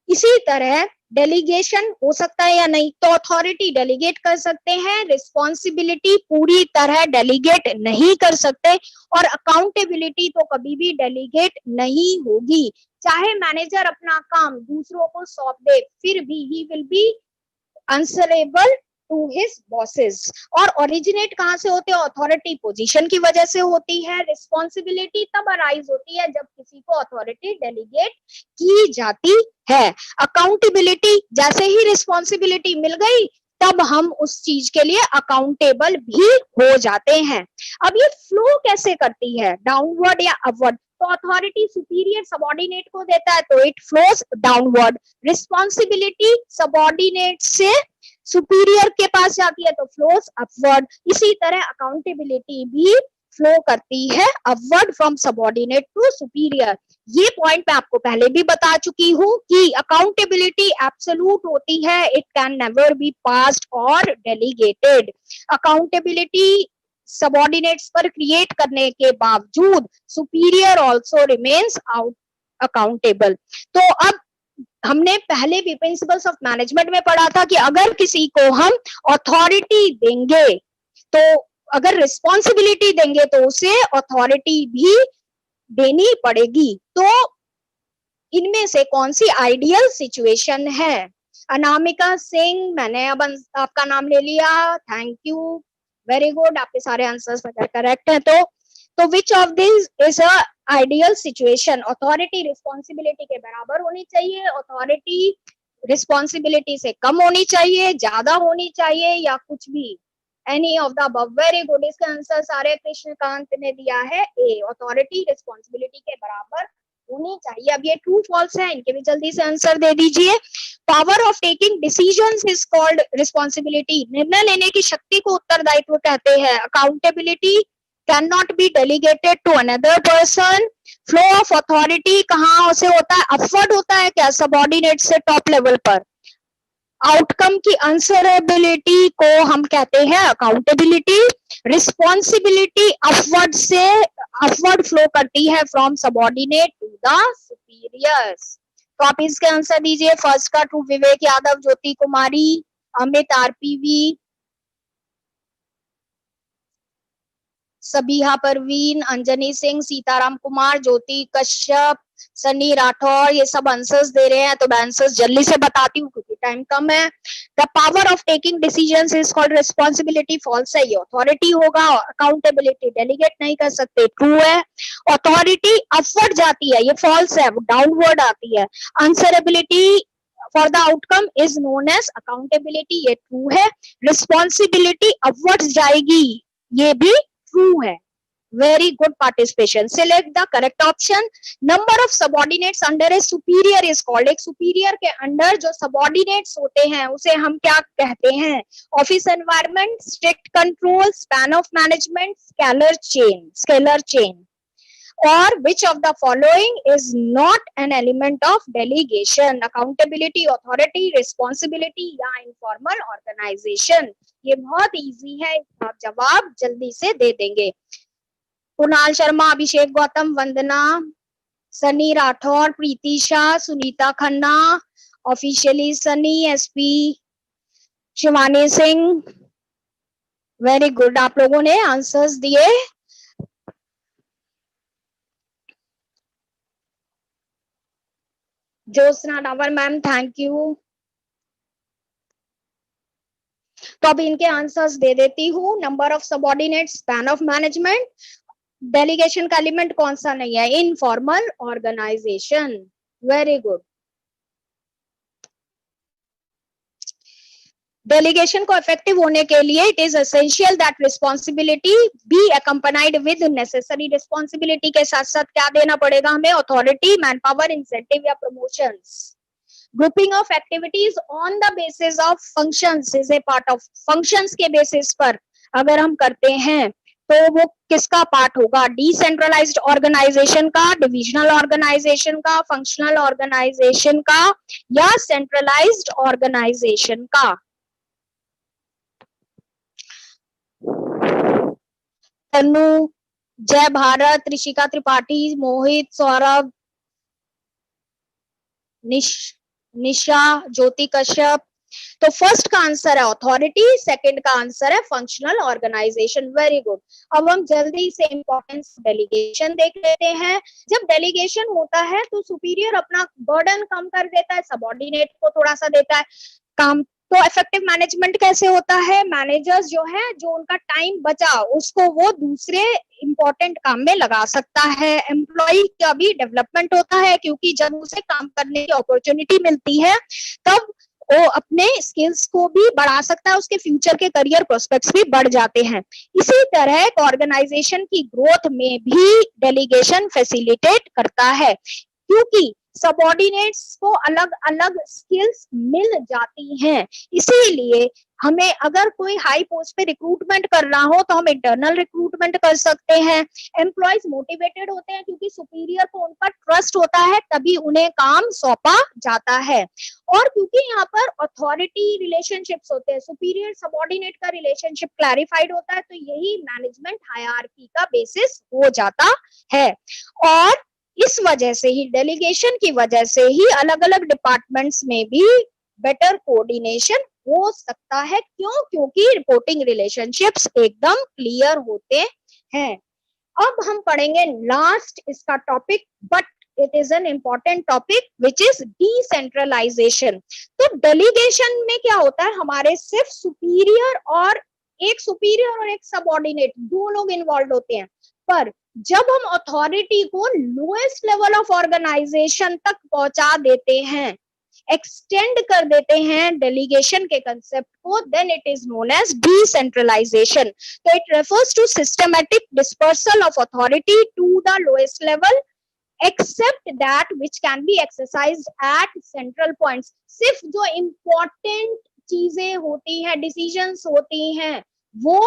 इसी तरह डेलीगेशन हो सकता है या नहीं, तो अथॉरिटी डेलीगेट कर सकते हैं, रिस्पॉन्सिबिलिटी पूरी तरह डेलीगेट नहीं कर सकते, और अकाउंटेबिलिटी तो कभी भी डेलीगेट नहीं होगी। चाहे मैनेजर अपना काम दूसरों को सौंप दे, फिर भी he will be answerable to his bosses. और ओरिजिनेट कहां से होते हैं? अथॉरिटी पोजीशन की वजह से होती है। रिस्पॉन्सिबिलिटी तब अराइज होती है जब किसी को अथॉरिटी डेलीगेट की जाती है। अकाउंटेबिलिटी, जैसे ही रिस्पॉन्सिबिलिटी मिल गई तब हम उस चीज के लिए अकाउंटेबल भी हो जाते हैं। अब ये फ्लो कैसे करती है, डाउनवर्ड या अपवर्ड? तो अथॉरिटी सुपीरियर सबऑर्डिनेट को देता है तो it flows downward. Responsibility subordinate से सुपीरियर के पास जाती है तो फ्लोज अपवर्ड। इसी तरह अकाउंटेबिलिटी भी फ्लो करती है upward from subordinate to superior. ये पॉइंट मैं आपको पहले भी बता चुकी हूं कि अकाउंटेबिलिटी एब्सोल्यूट होती है, it can never be passed और डेलीगेटेड। अकाउंटेबिलिटी सबऑर्डिनेट्स पर क्रिएट करने के बावजूद superior also remains out accountable. तो अब हमने पहले भी प्रिंसिपल्स ऑफ मैनेजमेंट में पढ़ा था कि अगर किसी को हम अथॉरिटी देंगे, तो अगर रिस्पॉन्सिबिलिटी देंगे तो उसे अथॉरिटी भी देनी पड़ेगी। तो इनमें से कौन सी आइडियल सिचुएशन है? अनामिका सिंह, मैंने अब आपका नाम ले लिया, थैंक यू, वेरी गुड, आपके सारे आंसर्स करेक्ट हैं। तो which of this is a ideal situation? Authority responsibility के बराबर होनी चाहिए, अथॉरिटी रिस्पॉन्सिबिलिटी से कम होनी चाहिए, ज्यादा होनी चाहिए, या कुछ भी? Any of the above. Very good, इसका आंसर सारे कृष्णकांत ने दिया है ए, अथॉरिटी रिस्पॉन्सिबिलिटी के बराबर होनी चाहिए। अब ये ट्रू फॉल्स है, इनके भी जल्दी से आंसर दे दीजिए। Power of taking decisions is called responsibility, निर्णय लेने की शक्ति को उत्तरदायित्व कहते हैं। Accountability can not be delegated to another person. Flow of authority कहाँ से होता है? अपवर्ड होता है क्या? सबऑर्डिनेट से टॉप लेवल पर। आउटकम की आंसरेबिलिटी को हम कहते हैं अकाउंटेबिलिटी। रिस्पॉन्सिबिलिटी अपवर्ड से अपवर्ड फ्लो करती है from subordinate to the superiors. तो आप इसके आंसर दीजिए। फर्स्ट का ट्रू, विवेक यादव, ज्योति कुमारी, अमित, आरपीवी, सबीहा परवीन, अंजनी सिंह, सीताराम कुमार, ज्योति कश्यप, सनी राठौर, ये सब आंसर्स दे रहे हैं। तो मैं आंसर्स जल्दी से बताती हूँ क्योंकि टाइम कम है। The power of taking decisions is called responsibility, false है, ये अथॉरिटी होगा। अकाउंटेबिलिटी डेलीगेट नहीं कर सकते, ट्रू है। अथॉरिटी अपवर्ड जाती है, ये फॉल्स है, वो डाउनवर्ड आती है। Answerability for the outcome is known as accountability, ये ट्रू है। रिस्पॉन्सिबिलिटी अपवर्ड जाएगी, ये भी ट्रू है। Very good participation. Select the correct option. Number of subordinates under a superior is called, एक superior के अंडर जो subordinates होते हैं उसे हम क्या कहते हैं? Office environment, strict control, span of management, scalar chain. Or which of the following is not an element of delegation? Accountability, authority, responsibility या informal organization? ये बहुत easy है, आप जवाब जल्दी से दे देंगे। Kunal Sharma, Abhishek Gautam, Vandana, Sunny Rathore, Preeti Shah, Sunita Khanna, officially Sunny, SP, Shivani Singh, very good, आप लोगों ने आंसर्स दिए। Jyotsna Dawar ma'am, thank you. तो अब इनके आंसर्स दे देती हूँ। Number of subordinate, span of management, delegation का एलिमेंट कौन सा नहीं है? Informal organisation, very good. Delegation को इफेक्टिव होने के लिए it is essential that responsibility be accompanied with necessary, responsibility के साथ साथ क्या देना पड़ेगा हमें? अथॉरिटी, मैन पावर, इंसेंटिव या promotions. Grouping of activities on the basis of functions is a part of, functions के बेसिस पर अगर हम करते हैं तो वो किसका पार्ट होगा? डिसेंट्रलाइज्ड ऑर्गेनाइजेशन का, डिविजनल ऑर्गेनाइजेशन का, फंक्शनल ऑर्गेनाइजेशन का या सेंट्रलाइज्ड ऑर्गेनाइजेशन का? तनु, जय भारत, ऋषिका त्रिपाठी, मोहित, सौरभ, निशा, ज्योति कश्यप। तो फर्स्ट का आंसर है अथॉरिटी, सेकंड का आंसर है फंक्शनल ऑर्गेनाइजेशन, वेरी गुड। अब हम जल्दी से इंपॉर्टेंस डेलीगेशन देख लेते हैं। जब डेलीगेशन होता है तो सुपीरियर अपना बर्डन कम कर देता है, सबऑर्डिनेट को थोड़ा सा देता है काम। तो इफेक्टिव मैनेजमेंट कैसे होता है? मैनेजर्स जो है, जो उनका टाइम बचा उसको वो दूसरे इंपॉर्टेंट काम में लगा सकता है। एम्प्लॉय का भी डेवलपमेंट होता है क्योंकि जब उसे काम करने की अपॉर्चुनिटी मिलती है तब वो अपने स्किल्स को भी बढ़ा सकता है, उसके फ्यूचर के करियर प्रोस्पेक्ट्स भी बढ़ जाते हैं। इसी तरह एक ऑर्गेनाइजेशन की ग्रोथ में भी डेलीगेशन फैसिलिटेट करता है क्योंकि सबऑर्डिनेट्स को अलग अलग स्किल्स मिल जाती हैं। इसीलिए हमें अगर कोई हाई पोस्ट पे रिक्रूटमेंट करना हो तो हम इंटरनल रिक्रूटमेंट कर सकते हैं। एम्प्लॉयज मोटिवेटेड होते हैं क्योंकि सुपीरियर को उनका ट्रस्ट होता है, तभी उन्हें काम सौंपा जाता है। और क्योंकि यहाँ पर अथॉरिटी रिलेशनशिप्स होते हैं, सुपीरियर सबऑर्डिनेट का रिलेशनशिप क्लैरिफाइड होता है, तो यही मैनेजमेंट हायरार्की का बेसिस हो जाता है। और इस वजह से ही, डेलीगेशन की वजह से ही अलग अलग डिपार्टमेंट्स में भी बेटर कोऑर्डिनेशन हो सकता है। क्यों? क्योंकि रिपोर्टिंग रिलेशनशिप्स एकदम क्लियर होते हैं। अब हम पढ़ेंगे लास्ट इसका topic, but it is an important topic which is decentralization. तो डेलीगेशन में क्या होता है, हमारे सिर्फ सुपीरियर और एक सबऑर्डिनेट दो लोग इन्वॉल्व होते हैं, पर जब हम अथॉरिटी को लोएस्ट लेवल ऑफ ऑर्गेनाइजेशन तक पहुंचा देते हैं, एक्सटेंड कर देते हैं डेलीगेशन के कंसेप्ट को, then it is known as decentralisation. So it refers to systematic dispersal of authority to the lowest level except that which can be exercised at central points. सिर्फ जो important चीजें होती हैं, डिसीजंस होती हैं, वो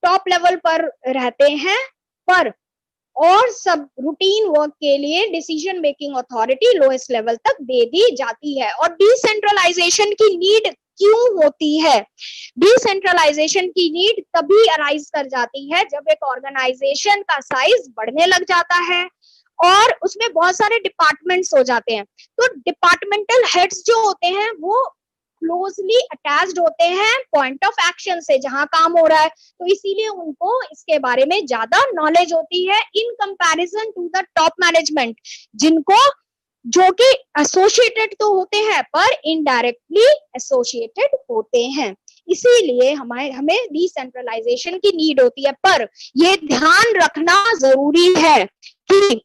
टॉप लेवल पर रहते हैं, पर और सब रूटीन वर्क के लिए decision making authority lowest level तक दे दी जाती है. और डिसेंट्रलाइजेशन की नीड क्यों होती है? डिसेंट्रलाइजेशन की नीड तभी अराइज कर जाती है जब एक ऑर्गेनाइजेशन का साइज बढ़ने लग जाता है और उसमें बहुत सारे डिपार्टमेंट्स हो जाते हैं. तो डिपार्टमेंटल हेड्स जो होते हैं वो क्लोजली अटैच्ड होते हैं पॉइंट ऑफ एक्शन से, जहां काम हो रहा है, तो इसीलिए उनको इसके बारे में ज्यादा नॉलेज होती है in comparison to the top management, जिनको जो कि एसोसिएटेड तो होते हैं पर इनडायरेक्टली एसोसिएटेड होते हैं. इसीलिए हमें डिसेंट्रलाइजेशन की नीड होती है. पर यह ध्यान रखना जरूरी है कि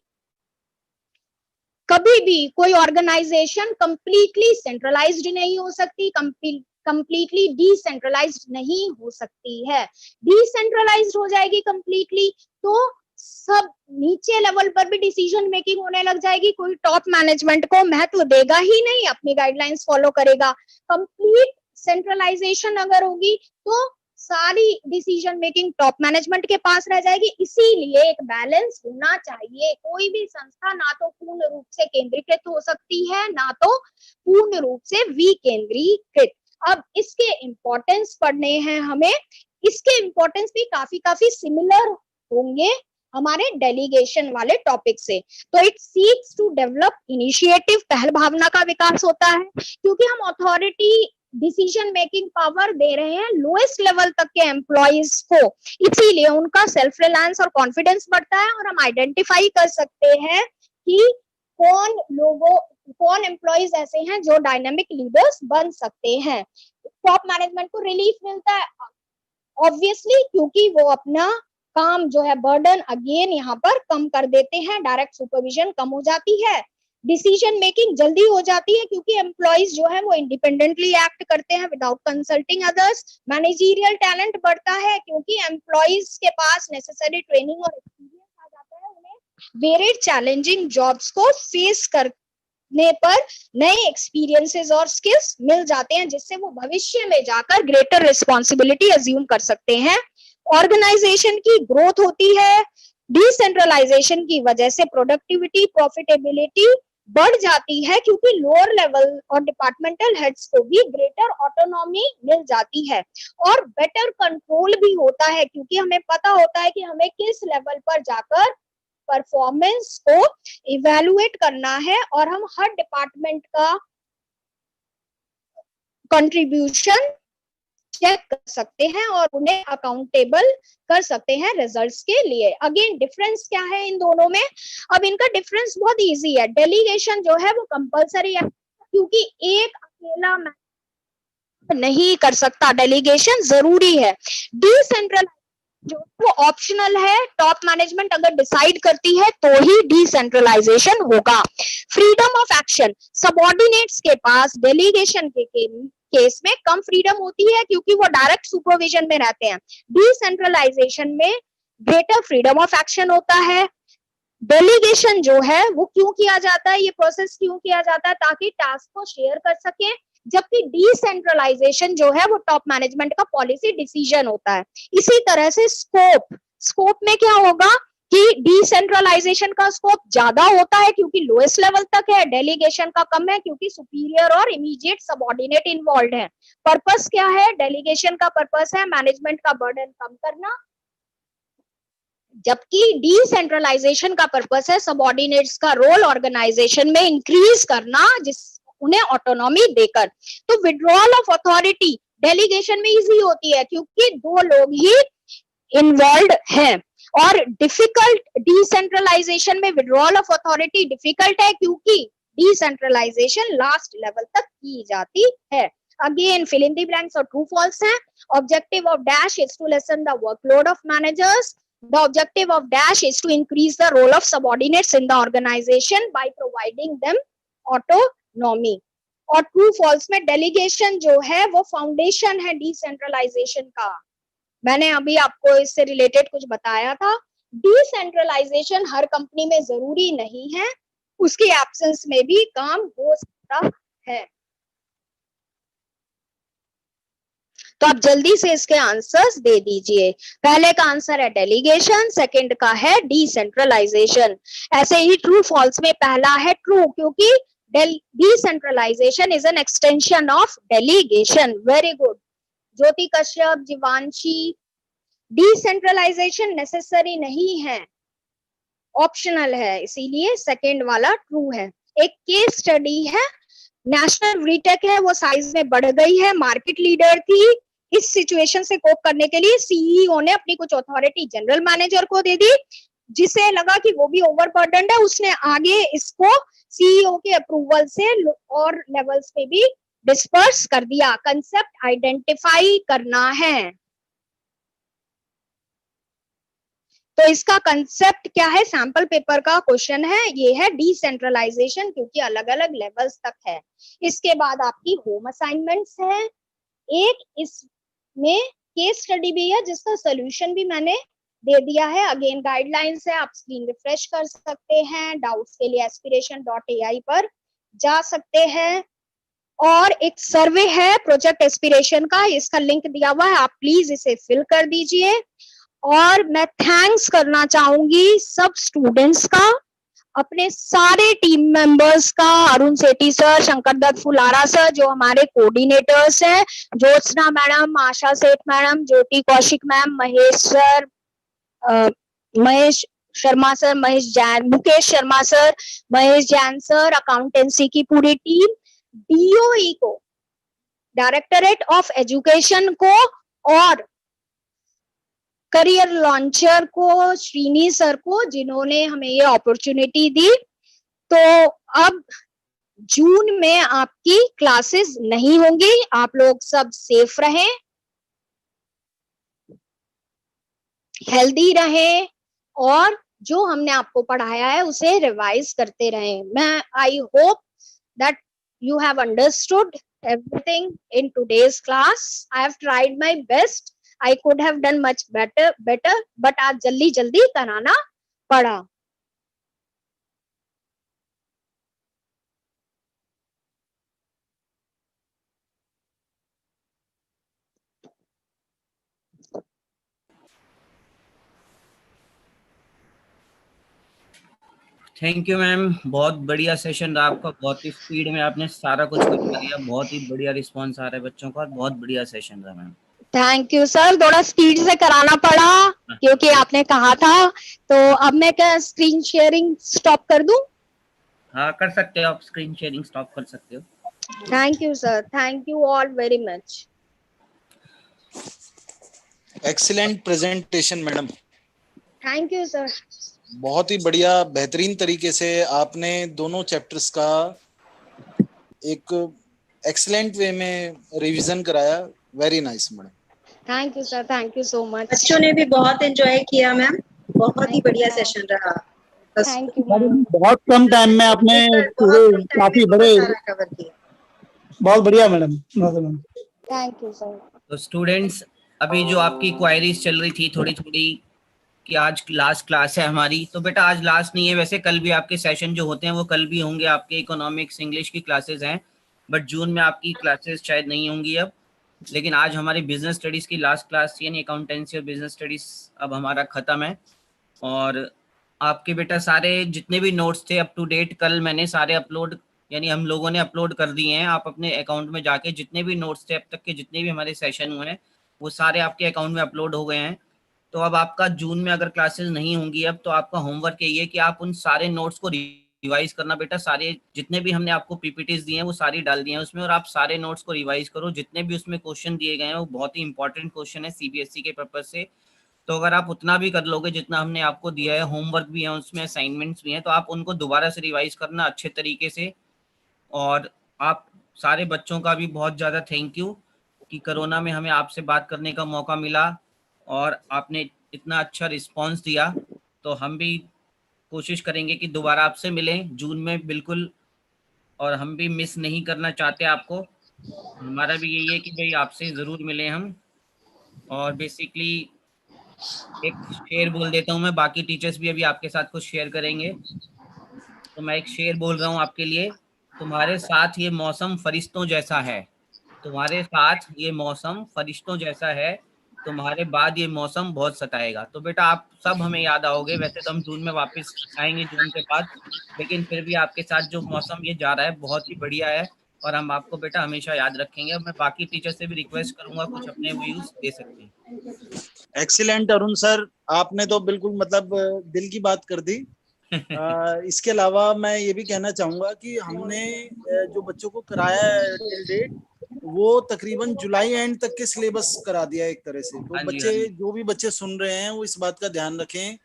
कभी भी कोई ऑर्गेनाइजेशन कंप्लीटली सेंट्रलाइज्ड नहीं हो सकती, कंप्लीटली डिसेंट्रलाइज्ड नहीं हो सकती है. डिसेंट्रलाइज्ड हो जाएगी कंप्लीटली तो सब नीचे लेवल पर भी डिसीजन मेकिंग होने लग जाएगी, कोई टॉप मैनेजमेंट को महत्व देगा ही नहीं, अपनी गाइडलाइंस फॉलो करेगा. कंप्लीट सेंट्रलाइजेशन अगर होगी तो सारी डिसीजन मेकिंग टॉप मैनेजमेंट के पास रह जाएगी. इसीलिए एक बैलेंस होना चाहिए. कोई भी संस्था ना तो पूर्ण रूप से केंद्रीकृत हो सकती है, ना तो पूर्ण रूप से विकेंद्रीकृत. अब इसके इम्पोर्टेंस पढ़ने हैं हमें. इसके इम्पोर्टेंस भी काफी सिमिलर होंगे हमारे डेलीगेशन वाले टॉपिक से. तो it seeks to develop initiative, पहल भावना का विकास होता है, क्योंकि हम अथॉरिटी डिसीजन मेकिंग पावर दे रहे हैं लोएस्ट लेवल तक के एम्प्लॉइज को, इसीलिए उनका सेल्फ रिलायंस और कॉन्फिडेंस बढ़ता है और हम आइडेंटिफाई कर सकते हैं कि कौन एम्प्लॉइज ऐसे हैं जो डायनामिक लीडर्स बन सकते हैं. टॉप मैनेजमेंट को रिलीफ मिलता है ऑब्वियसली, क्योंकि वो अपना काम जो है बर्डन अगेन यहाँ पर कम कर देते हैं, डायरेक्ट सुपरविजन कम हो जाती है, डिसीजन मेकिंग जल्दी हो जाती है क्योंकि एम्प्लॉइज जो है वो इंडिपेंडेंटली एक्ट करते हैं without consulting others. Managerial talent बढ़ता है क्योंकि एम्प्लॉइज के पास नेसेसरी ट्रेनिंग और एक्सपीरियंस आ जाता है. उन्हें वेरिड चैलेंजिंग जॉब्स को फेस करने पर नए एक्सपीरियंसेस और स्किल्स मिल जाते हैं, जिससे वो भविष्य में जाकर ग्रेटर रिस्पॉन्सिबिलिटी अज्यूम कर सकते हैं. ऑर्गेनाइजेशन की ग्रोथ होती है. डिसेंट्रलाइजेशन की वजह से प्रोडक्टिविटी, प्रॉफिटेबिलिटी बढ़ जाती है क्योंकि लोअर लेवल और डिपार्टमेंटल हेड्स को भी ग्रेटर ऑटोनॉमी मिल जाती है. और बेटर कंट्रोल भी होता है क्योंकि हमें पता होता है कि हमें किस लेवल पर जाकर परफॉर्मेंस को इवैल्यूएट करना है और हम हर डिपार्टमेंट का कंट्रीब्यूशन चेक कर सकते हैं और उन्हें अकाउंटेबल कर सकते हैं रिजल्ट्स के लिए. अगेन डिफरेंस क्या है इन दोनों में? अब इनका डिफरेंस बहुत इजी है. डेलीगेशन जो है वो कंपलसरी है क्योंकि एक अकेला नहीं कर सकता, डेलीगेशन जरूरी है. डिसेंट्रलाइजेशन जो वो ऑप्शनल है, टॉप मैनेजमेंट अगर डिसाइड करती है तो ही डिसेंट्रलाइजेशन होगा. फ्रीडम ऑफ एक्शन, सबऑर्डिनेट्स के पास डेलीगेशन के केस में कम फ्रीडम होती है क्योंकि वो डायरेक्ट सुपरविजन में रहते हैं. डिसेंट्रलाइजेशन में ग्रेटर फ्रीडम ऑफ एक्शन होता है. डेलीगेशन जो है वो क्यों किया जाता है, ये प्रोसेस क्यों किया जाता है? ताकि टास्क को शेयर कर सके, जबकि डिसेंट्रलाइजेशन जो है वो टॉप मैनेजमेंट का पॉलिसी डिसीजन होता है. इसी तरह से स्कोप में क्या होगा कि डिसेंट्रलाइजेशन का स्कोप ज्यादा होता है क्योंकि लोएस्ट लेवल तक है, डेलीगेशन का कम है क्योंकि सुपीरियर और इमीडिएट सबऑर्डिनेट इन्वॉल्व है. पर्पस क्या है? डेलीगेशन का पर्पस है मैनेजमेंट का बर्डन कम करना, जबकि डिसेंट्रलाइजेशन का पर्पस है सबऑर्डिनेट्स का रोल ऑर्गेनाइजेशन में इंक्रीज करना, जिस उन्हें ऑटोनॉमी देकर. तो विड्रॉल ऑफ अथॉरिटी डेलीगेशन में इजी होती है क्योंकि दो लोग ही इन्वॉल्व हैं. और डिफिकल्ट, डिसेंट्रलाइजेशन में विड्रॉल ऑफ अथॉरिटी डिफिकल्ट है क्योंकि डिसेंट्रलाइजेशन लास्ट लेवल तक की जाती है। Again fill in the blanks और ट्रू फॉल्स है। Objective of dash is to lessen the workload of managers. The objective of dash is to increase the role of subordinates in the organization by providing them autonomy। और true false में delegation जो है वो foundation है decentralisation का। मैंने अभी आपको इससे रिलेटेड कुछ बताया था। डिसेंट्रलाइजेशन हर कंपनी में जरूरी नहीं है, उसकी एब्सेंस में भी काम हो सकता है। तो आप जल्दी से इसके आंसर्स दे दीजिए। पहले का आंसर है डेलीगेशन, सेकंड का है डिसेंट्रलाइजेशन। ऐसे ही ट्रू फॉल्स में पहला है ट्रू, क्योंकि decentralisation is an extension of delegation. Very good Jyoti Kashyap, Jivanshi. Decentralisation necessary नहीं है, ऑप्शनल है, इसीलिए सेकंड वाला ट्रू है। एक केस स्टडी है, नेशनल व्रीटेक है, वो साइज में बढ़ गई है, मार्केट लीडर थी। इस सिचुएशन से कोप करने के लिए सीईओ ने अपनी कुछ अथॉरिटी जनरल मैनेजर को दे दी, जिसे लगा कि वो भी ओवरबर्डन्ड है। उसने आगे इसको सीईओ के अप्रूवल से और लेवल्स पे भी डिस्पर्स कर दिया। कंसेप्ट आइडेंटिफाई करना है। तो इसका कंसेप्ट क्या है, सैंपल पेपर का क्वेश्चन है, ये है डिसेंट्रलाइजेशन, क्योंकि अलग अलग लेवल्स तक है। इसके बाद आपकी होम असाइनमेंट्स है। एक इसमें केस स्टडी भी है जिसका सोल्यूशन भी मैंने दे दिया है। अगेन गाइडलाइंस है, आप स्क्रीन रिफ्रेश कर सकते हैं। डाउट्स के लिए aspiration.ai पर जा सकते हैं। और एक सर्वे है प्रोजेक्ट एस्पिरेशन का, इसका लिंक दिया हुआ है, आप प्लीज इसे फिल कर दीजिए। और मैं थैंक्स करना चाहूंगी सब स्टूडेंट्स का, अपने सारे टीम मेंबर्स का, अरुण सेठी सर, शंकर दत्त फुलारा सर जो हमारे कोऑर्डिनेटर्स हैं, Jyotsna madam, Asha Seth madam, Jyoti Kaushik ma'am, Mahesh sir, Mahesh Sharma sir, Mahesh Jain, Mukesh Sharma sir, Mahesh Jain sir, accountancy की पूरी टीम, डीओई को, डायरेक्टरेट ऑफ एजुकेशन को, और करियर लॉन्चर को, श्रीनी सर को, जिन्होंने हमें ये अपॉर्चुनिटी दी। तो अब जून में आपकी क्लासेस नहीं होंगी, आप लोग सब सेफ रहें, हेल्दी रहें, और जो हमने आपको पढ़ाया है उसे रिवाइज करते रहें। मैं I hope that you have understood everything in today's class. I have tried my best. I could have done much better, but आज जल्दी जल्दी कराना पड़ा। थैंक यू मैम, बहुत बढ़िया सेशन रहा आपका, बहुत ही स्पीड में आपने सारा कुछ बता दिया, बहुत ही बढ़िया रिस्पॉन्स आ रहा है बच्चों का, बहुत बढ़िया सेशन रहा मैम। थैंक यू सर, थोड़ा स्पीड से कराना पड़ा क्योंकि आपने कहा था। तो अब मैं क्या स्क्रीन शेयरिंग स्टॉप कर दूं? हाँ कर सकते हो, आप स्क्रीन शेयरिंग स्टॉप कर सकते हो। Thank you sir, thank you all very much. Excellent presentation madam. Thank you sir. बहुत ही बढ़िया, बेहतरीन तरीके से आपने दोनों चैप्टर्स का एक एक्सीलेंट वे में रिवीजन कराया। Very nice madam. Thank you sir, thank you so much. बच्चों ने भी बहुत एंजॉय किया मैम, बहुत ही बढ़िया सेशन रहा। Thank you ma'am. बहुत कम टाइम में आपने काफी बड़े, कवर किया, बहुत बढ़िया मैडम। Thank you sir. तो स्टूडेंट्स, अभी जो आपकी क्वायरीज चल रही थी थोड़ी थोड़ी कि आज लास्ट क्लास है हमारी, तो बेटा आज लास्ट नहीं है, वैसे कल भी आपके सेशन जो होते हैं वो कल भी होंगे, आपके इकोनॉमिक्स इंग्लिश की क्लासेस हैं, बट जून में आपकी क्लासेस शायद नहीं होंगी अब। लेकिन आज हमारी बिजनेस स्टडीज़ की लास्ट क्लास थी, यानी अकाउंटेंसी और बिजनेस स्टडीज़ अब हमारा ख़त्म है। और आपके बेटा सारे जितने भी नोट्स थे अप टू डेट कल मैंने सारे अपलोड, यानी हम लोगों ने अपलोड कर दिए हैं। आप अपने अकाउंट में जाके जितने भी नोट्स थे अब तक के, जितने भी हमारे सेशन हुए हैं, वो सारे आपके अकाउंट में अपलोड हो गए हैं। तो अब आपका जून में अगर क्लासेस नहीं होंगी अब, तो आपका होमवर्क यही है कि आप उन सारे नोट्स को रिवाइज करना बेटा। सारे जितने भी हमने आपको पीपीटीज दिए हैं वो सारी डाल दिए हैं उसमें, और आप सारे नोट्स को रिवाइज करो। जितने भी उसमें क्वेश्चन दिए गए हैं वो बहुत ही इंपॉर्टेंट क्वेश्चन है सीबीएसई के पर्पज से, तो अगर आप उतना भी कर लोगे जितना हमने आपको दिया है, होमवर्क भी है उसमें, असाइनमेंट्स भी हैं, तो आप उनको दोबारा से रिवाइज करना अच्छे तरीके से। और आप सारे बच्चों का भी बहुत ज़्यादा थैंक यू कि कोरोना में हमें आपसे बात करने का मौका मिला और आपने इतना अच्छा रिस्पांस दिया। तो हम भी कोशिश करेंगे कि दोबारा आपसे मिलें जून में बिल्कुल, और हम भी मिस नहीं करना चाहते आपको। हमारा भी यही है कि भाई आपसे ज़रूर मिलें हम। और बेसिकली एक शेर बोल देता हूँ मैं, बाकी टीचर्स भी अभी आपके साथ कुछ शेयर करेंगे। तो मैं एक शेर बोल रहा हूँ आपके लिए। तुम्हारे साथ ये मौसम फरिश्तों जैसा है, तुम्हारे साथ ये मौसम फरिश्तों जैसा है, तुम्हारे बाद ये मौसम बहुत सताएगा। तो बेटा आप सब हमें याद आओगे, वैसे तो हम जून में वापस आएंगे जून के बाद, लेकिन फिर भी आपके साथ जो मौसम ये जा रहा है बहुत ही बढ़िया है, और हम आपको बेटा हमेशा याद रखेंगे। और मैं बाकी टीचर से भी रिक्वेस्ट करूंगा, कुछ अपने व्यूज दे सकते हैं। एक्सीलेंट अरुण सर, आपने तो बिल्कुल मतलब दिल की बात कर दी। इसके अलावा मैं ये भी कहना चाहूंगा कि हमने जो बच्चों को कराया है टिल डेट, वो तकरीबन जुलाई एंड तक के सिलेबस करा दिया है एक तरह से। तो हाँ जी, हाँ बच्चे, जी। जो भी बच्चे सुन रहे हैं, वो इस बात का ध्यान रखें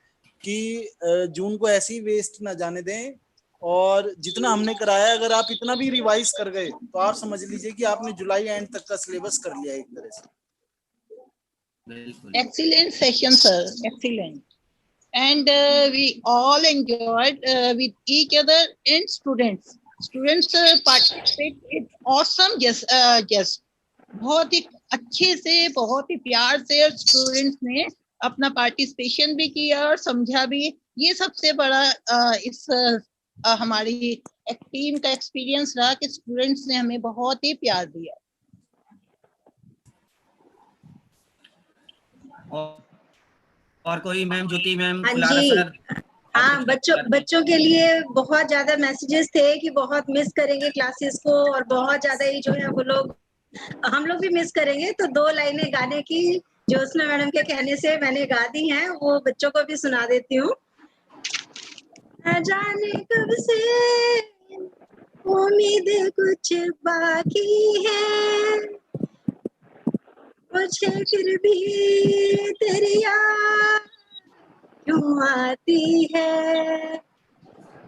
कि जून को ऐसे ही वेस्ट ना जाने दें। और जितना हमने कराया है, अगर आप इतना भी रिवाइज कर गए तो आप समझ लीजिए कि आपने जुलाई एंड तक का सिलेबस कर लिया है एक तरह से। बिल्कुल। Excellent session, sir. Excellent. And we all enjoyed with each other and students. Students participate. It's awesome. Yes, yes. बहुत ही अच्छे से, बहुत ही प्यार से स्टूडेंट्स ने अपना पार्टिसिपेशन भी किया और समझा भी। ये सबसे बड़ा इस हमारी एक टीम का एक्सपीरियंस रहा कि स्टूडेंट्स ने हमें बहुत ही प्यार दिया। और कोई मैम, ज्योति मैम, हाँ फुलारा जी। सर, आप हाँ, कुछ कहना चाहते हैं? बच्चों के लिए बहुत ज्यादा मैसेजेस थे कि बहुत मिस करेंगे क्लासेस को, और बहुत ज्यादा ही जो है वो लोग, हम लोग भी मिस करेंगे। तो 2 लाइनें गाने की ज्योत्सना मैडम के कहने से मैंने गा दी हैं, वो बच्चों को भी सुना देती हूँ। न जाने कब से उम्मीद कुछ बाकी है, मुझे फिर भी तेरी याद क्यों आती है,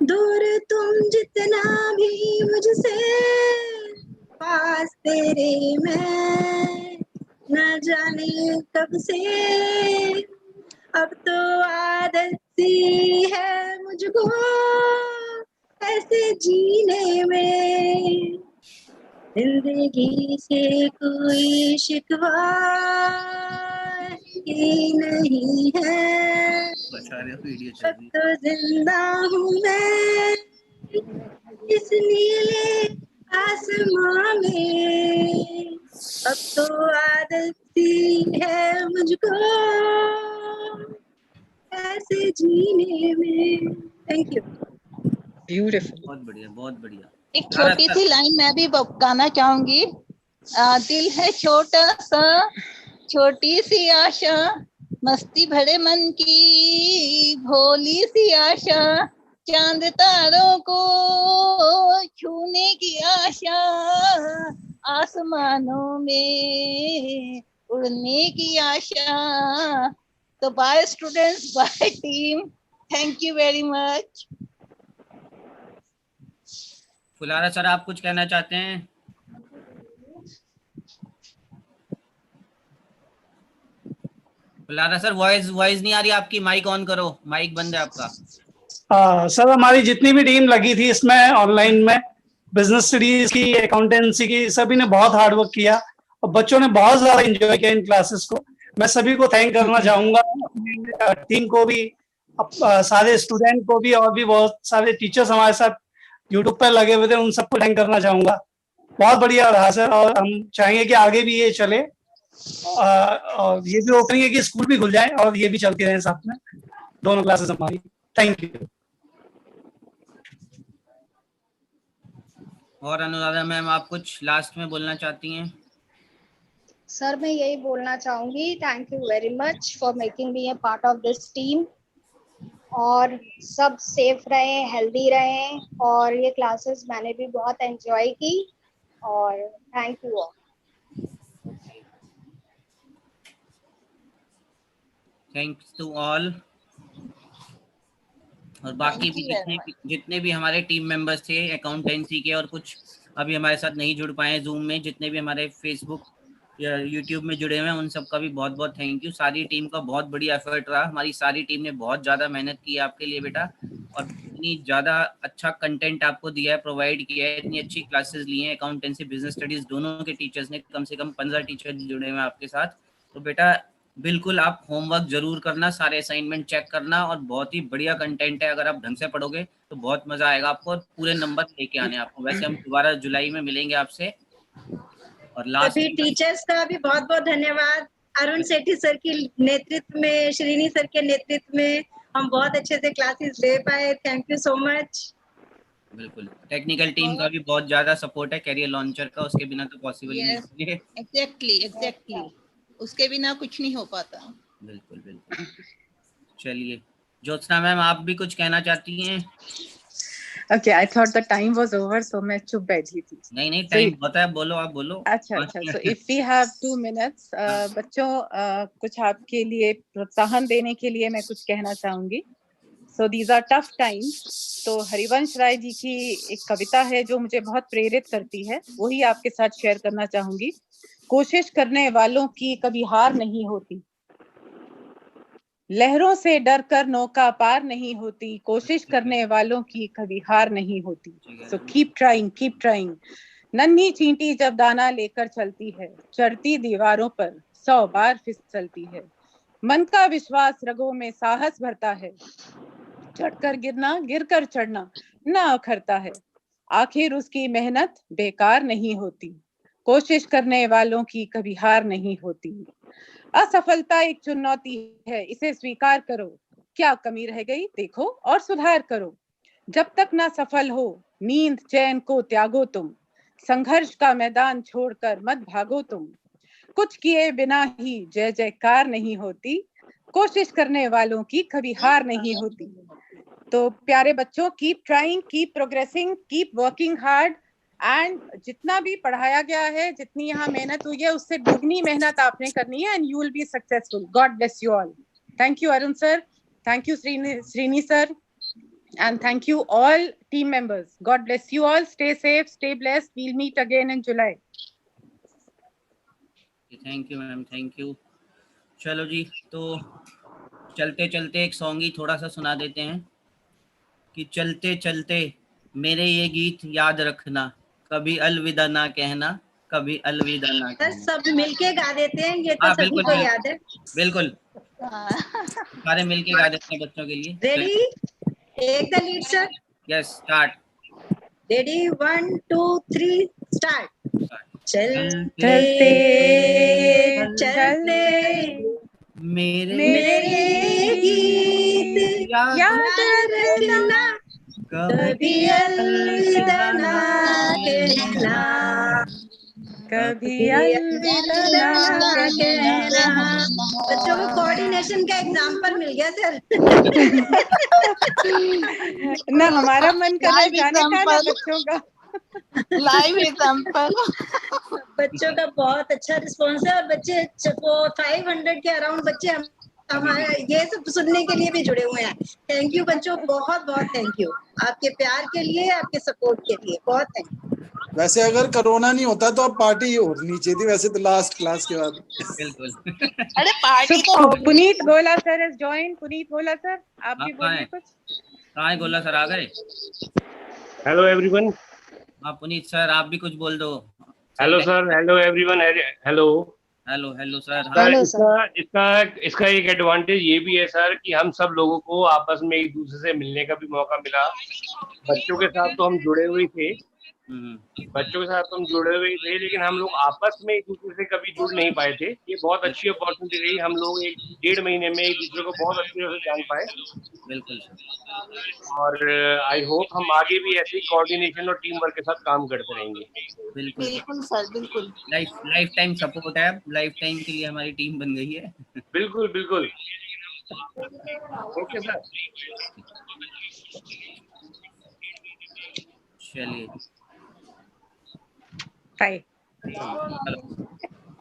दूर तुम जितना भी मुझसे, पास तेरे मैं, न जाने कब से अब तो आदत सी है मुझको ऐसे जीने में, जिंदगी से कोई शिकवा ही नहीं है, बचा रहे हो, वीडियो चल अब रही तो जिंदा हूँ मैं इस नीले आसमां में, अब तो आदत सी है मुझको ऐसे जीने में। Thank you. ब्यूटीफुल। बहुत बढ़िया, बहुत बढ़िया। एक छोटी सी लाइन मैं भी गाना चाहूंगी। दिल है छोटा सा, छोटी सी आशा, मस्ती भरे मन की भोली सी आशा, चांद तारों को छूने की आशा, आसमानों में उड़ने की आशा। तो bye students, bye team, thank you very much. Fulara sir, आप कुछ कहना चाहते हैं? फुलारा सर, वॉइस वॉइस नहीं आ रही आपकी, माइक ऑन करो, माइक बंद है आपका। सर हमारी जितनी भी टीम लगी थी इसमें ऑनलाइन में, बिजनेस स्टडीज की, अकाउंटेंसी की, सभी ने बहुत हार्ड वर्क किया और बच्चों ने बहुत ज्यादा एंजॉय किया इन क्लासेस को। मैं सभी को थैंक करना चाहूंगा, अपनी टीम को भी, सारे स्टूडेंट को भी, और भी बहुत सारे टीचर्स हमारे साथ यूट्यूब पर लगे हुए थे, उन सबको थैंक करना चाहूंगा। बहुत बढ़िया रहा सर, और हम चाहेंगे कि आगे भी ये चले, और ये भी ओपनिंग है कि स्कूल भी खुल जाए और ये भी चलती रहे साथ में, दोनों क्लासेस हमारी। Thank you. और अनुराधा मैम, आप कुछ लास्ट में बोलना चाहती हैं? सर मैं यही बोलना चाहूंगी, thank you very much for making me a part of this team. और सब सेफ रहे, हेल्दी रहे, और ये क्लासेस मैंने भी बहुत एंजॉय की, और thank you all. Thanks to all. और बाकी भी जितने भी हमारे टीम मेंबर्स थे अकाउंटेंसी के, और कुछ अभी हमारे साथ नहीं जुड़ पाए जूम में, जितने भी हमारे फेसबुक या यूट्यूब में जुड़े हुए हैं, उन सबका भी बहुत बहुत थैंक यू। सारी टीम का बहुत बढ़िया एफर्ट रहा, हमारी सारी टीम ने बहुत ज़्यादा मेहनत की है आपके लिए बेटा, और इतनी ज़्यादा अच्छा कंटेंट आपको दिया है, प्रोवाइड किया है, इतनी अच्छी क्लासेस ली हैं। अकाउंटेंसी बिजनेस स्टडीज़ दोनों के टीचर्स ने, कम से कम 15 टीचर जुड़े हुए हैं आपके साथ। तो बेटा बिल्कुल आप होमवर्क जरूर करना, सारे असाइनमेंट चेक करना, और बहुत ही बढ़िया कंटेंट है, अगर आप ढंग से पढ़ोगे तो बहुत मजा आएगा आपको, और पूरे नंबर लेके आने आपको। वैसे हम दोबारा जुलाई में मिलेंगे आपसे। और लास्ट सभी टीचर्स का भी बहुत बहुत धन्यवाद। अरुण सेठी सर की नेतृत्व में, श्रीनी सर के नेतृत्व में हम बहुत अच्छे से क्लासेस ले पाए। Thank you so much. बिल्कुल, टेक्निकल टीम का भी बहुत ज्यादा सपोर्ट है कैरियर लॉन्चर का, उसके बिना तो पॉसिबल ही Yes, नहीं है। एग्जैक्टली उसके बिना कुछ नहीं हो पाता। बिल्कुल बिल्कुल। चलिए ज्योत्सना मैम, आप भी कुछ कहना चाहती हैं? Okay, I thought the time was over, so मैं चुप बैठी थी। नहीं नहीं, टाइम होता है, बोलो, आप बोलो। अच्छा, so if we have 2 minutes, बच्चों कुछ आपके लिए प्रोत्साहन देने के लिए मैं कुछ कहना चाहूंगी। So these are tough times. तो हरिवंश राय जी की एक कविता है जो मुझे बहुत प्रेरित करती है, वही आपके साथ शेयर करना चाहूंगी। कोशिश करने वालों की कभी हार नहीं होती, लहरों से डरकर नौका पार नहीं होती, कोशिश करने वालों की कभी हार नहीं होती। So keep trying, keep trying. नन्ही चींटी जब दाना लेकर चलती है, चढ़ती दीवारों पर 100 बार फिसलती है। मन का विश्वास रगों में साहस भरता है, चढ़कर गिरना गिरकर चढ़ना ना अखरता है। आखिर उसकी मेहनत बेकार नहीं होती, कोशिश करने वालों की कभी हार नहीं होती। असफलता एक चुनौती है, इसे स्वीकार करो, क्या कमी रह गई देखो और सुधार करो। जब तक ना सफल हो नींद चैन को त्यागो तुम, संघर्ष का मैदान छोड़कर मत भागो तुम। कुछ किए बिना ही जय जयकार नहीं होती, कोशिश करने वालों की कभी हार नहीं होती। तो प्यारे बच्चों, keep trying, keep progressing, keep working hard, and जितना भी पढ़ाया गया है, जितनी यहाँ मेहनत हुई है, उससे दुगनी मेहनत आपने करनी है, and you will be successful. God bless you all. Thank you Arun sir, thank you Srini sir, and thank you all team members. God bless you all. Stay safe, stay blessed. We'll meet again in July. Thank you ma'am, thank you. चलो जी, तो चलते चलते एक song ही थोड़ा सा सुना देते हैं कि चलते चलते मेरे ये गीत याद रखना, कभी अलविदा ना कहना, कभी अलविदा ना सर कहना। सब मिलके गा देते हैं, ये तो हाँ, सभी बिल्कुल, को याद है। बिल्कुल सारे मिलके गा देते हैं बच्चों के लिए। Ready, take the lead sir. Yes, start. Ready, 1 2 3 start. चलते चलते चलते मेरे मेरे गीत याद रखना, कभी अलविदा ना कहना, कभी अलविदा ना कहना। बच्चों को कोऑर्डिनेशन का एग्जाम्पल मिल गया सर। ना हमारा मन कर रहा है Live गाने का, ना example. बच्चों का। Live example. बच्चों का बहुत अच्छा रिस्पॉन्स है, और बच्चे 500 के अराउंड बच्चे हमारे ये सब सुनने के लिए भी जुड़े हुए हैं। थैंक यू बच्चों, बहुत बहुत थैंक यू आपके प्यार के लिए, आपके सपोर्ट के लिए, बहुत थैंक यू। वैसे अगर कोरोना नहीं होता तो अब पार्टी होनी चाहिए थी वैसे तो, लास्ट क्लास के बाद। बिल्कुल। अरे पार्टी तो So, पुनीत गोला सर has joined. पुनीत गोला सर, आप भी कहाँ बोलिए है? कुछ। कहाँ है गोला सर, आ गए? Hello everyone. हाँ पुनीत सर, आप भी कुछ बोल दो। Hello sir, hello everyone, hello. Hello hello sir. Sir इसका एक एडवांटेज ये भी है सर कि हम सब लोगों को आपस में एक दूसरे से मिलने का भी मौका मिला। बच्चों के साथ तो हम जुड़े हुए थे, लेकिन हम लोग आपस में एक दूसरे से कभी जुड़ नहीं पाए थे। ये बहुत अच्छी अपॉर्चुनिटी रही, हम लोग 1-1.5 महीने में एक दूसरे को बहुत अच्छी तरह से जान पाए। बिल्कुल सर। और आई होप हम आगे भी ऐसे ही कोऑर्डिनेशन और टीम वर्क के साथ काम करते रहेंगे। बिल्कुल बिल्कुल सर, बिल्कुल। लाइफ टाइम सपोर्ट है, लाइफ टाइम के लिए हमारी टीम बन गई है। बिल्कुल बिल्कुल। ओके सर, चलिए Bye.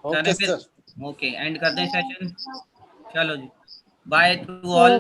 Okay sir. Okay, and करते हैं सेशन। चलो जी। By two all.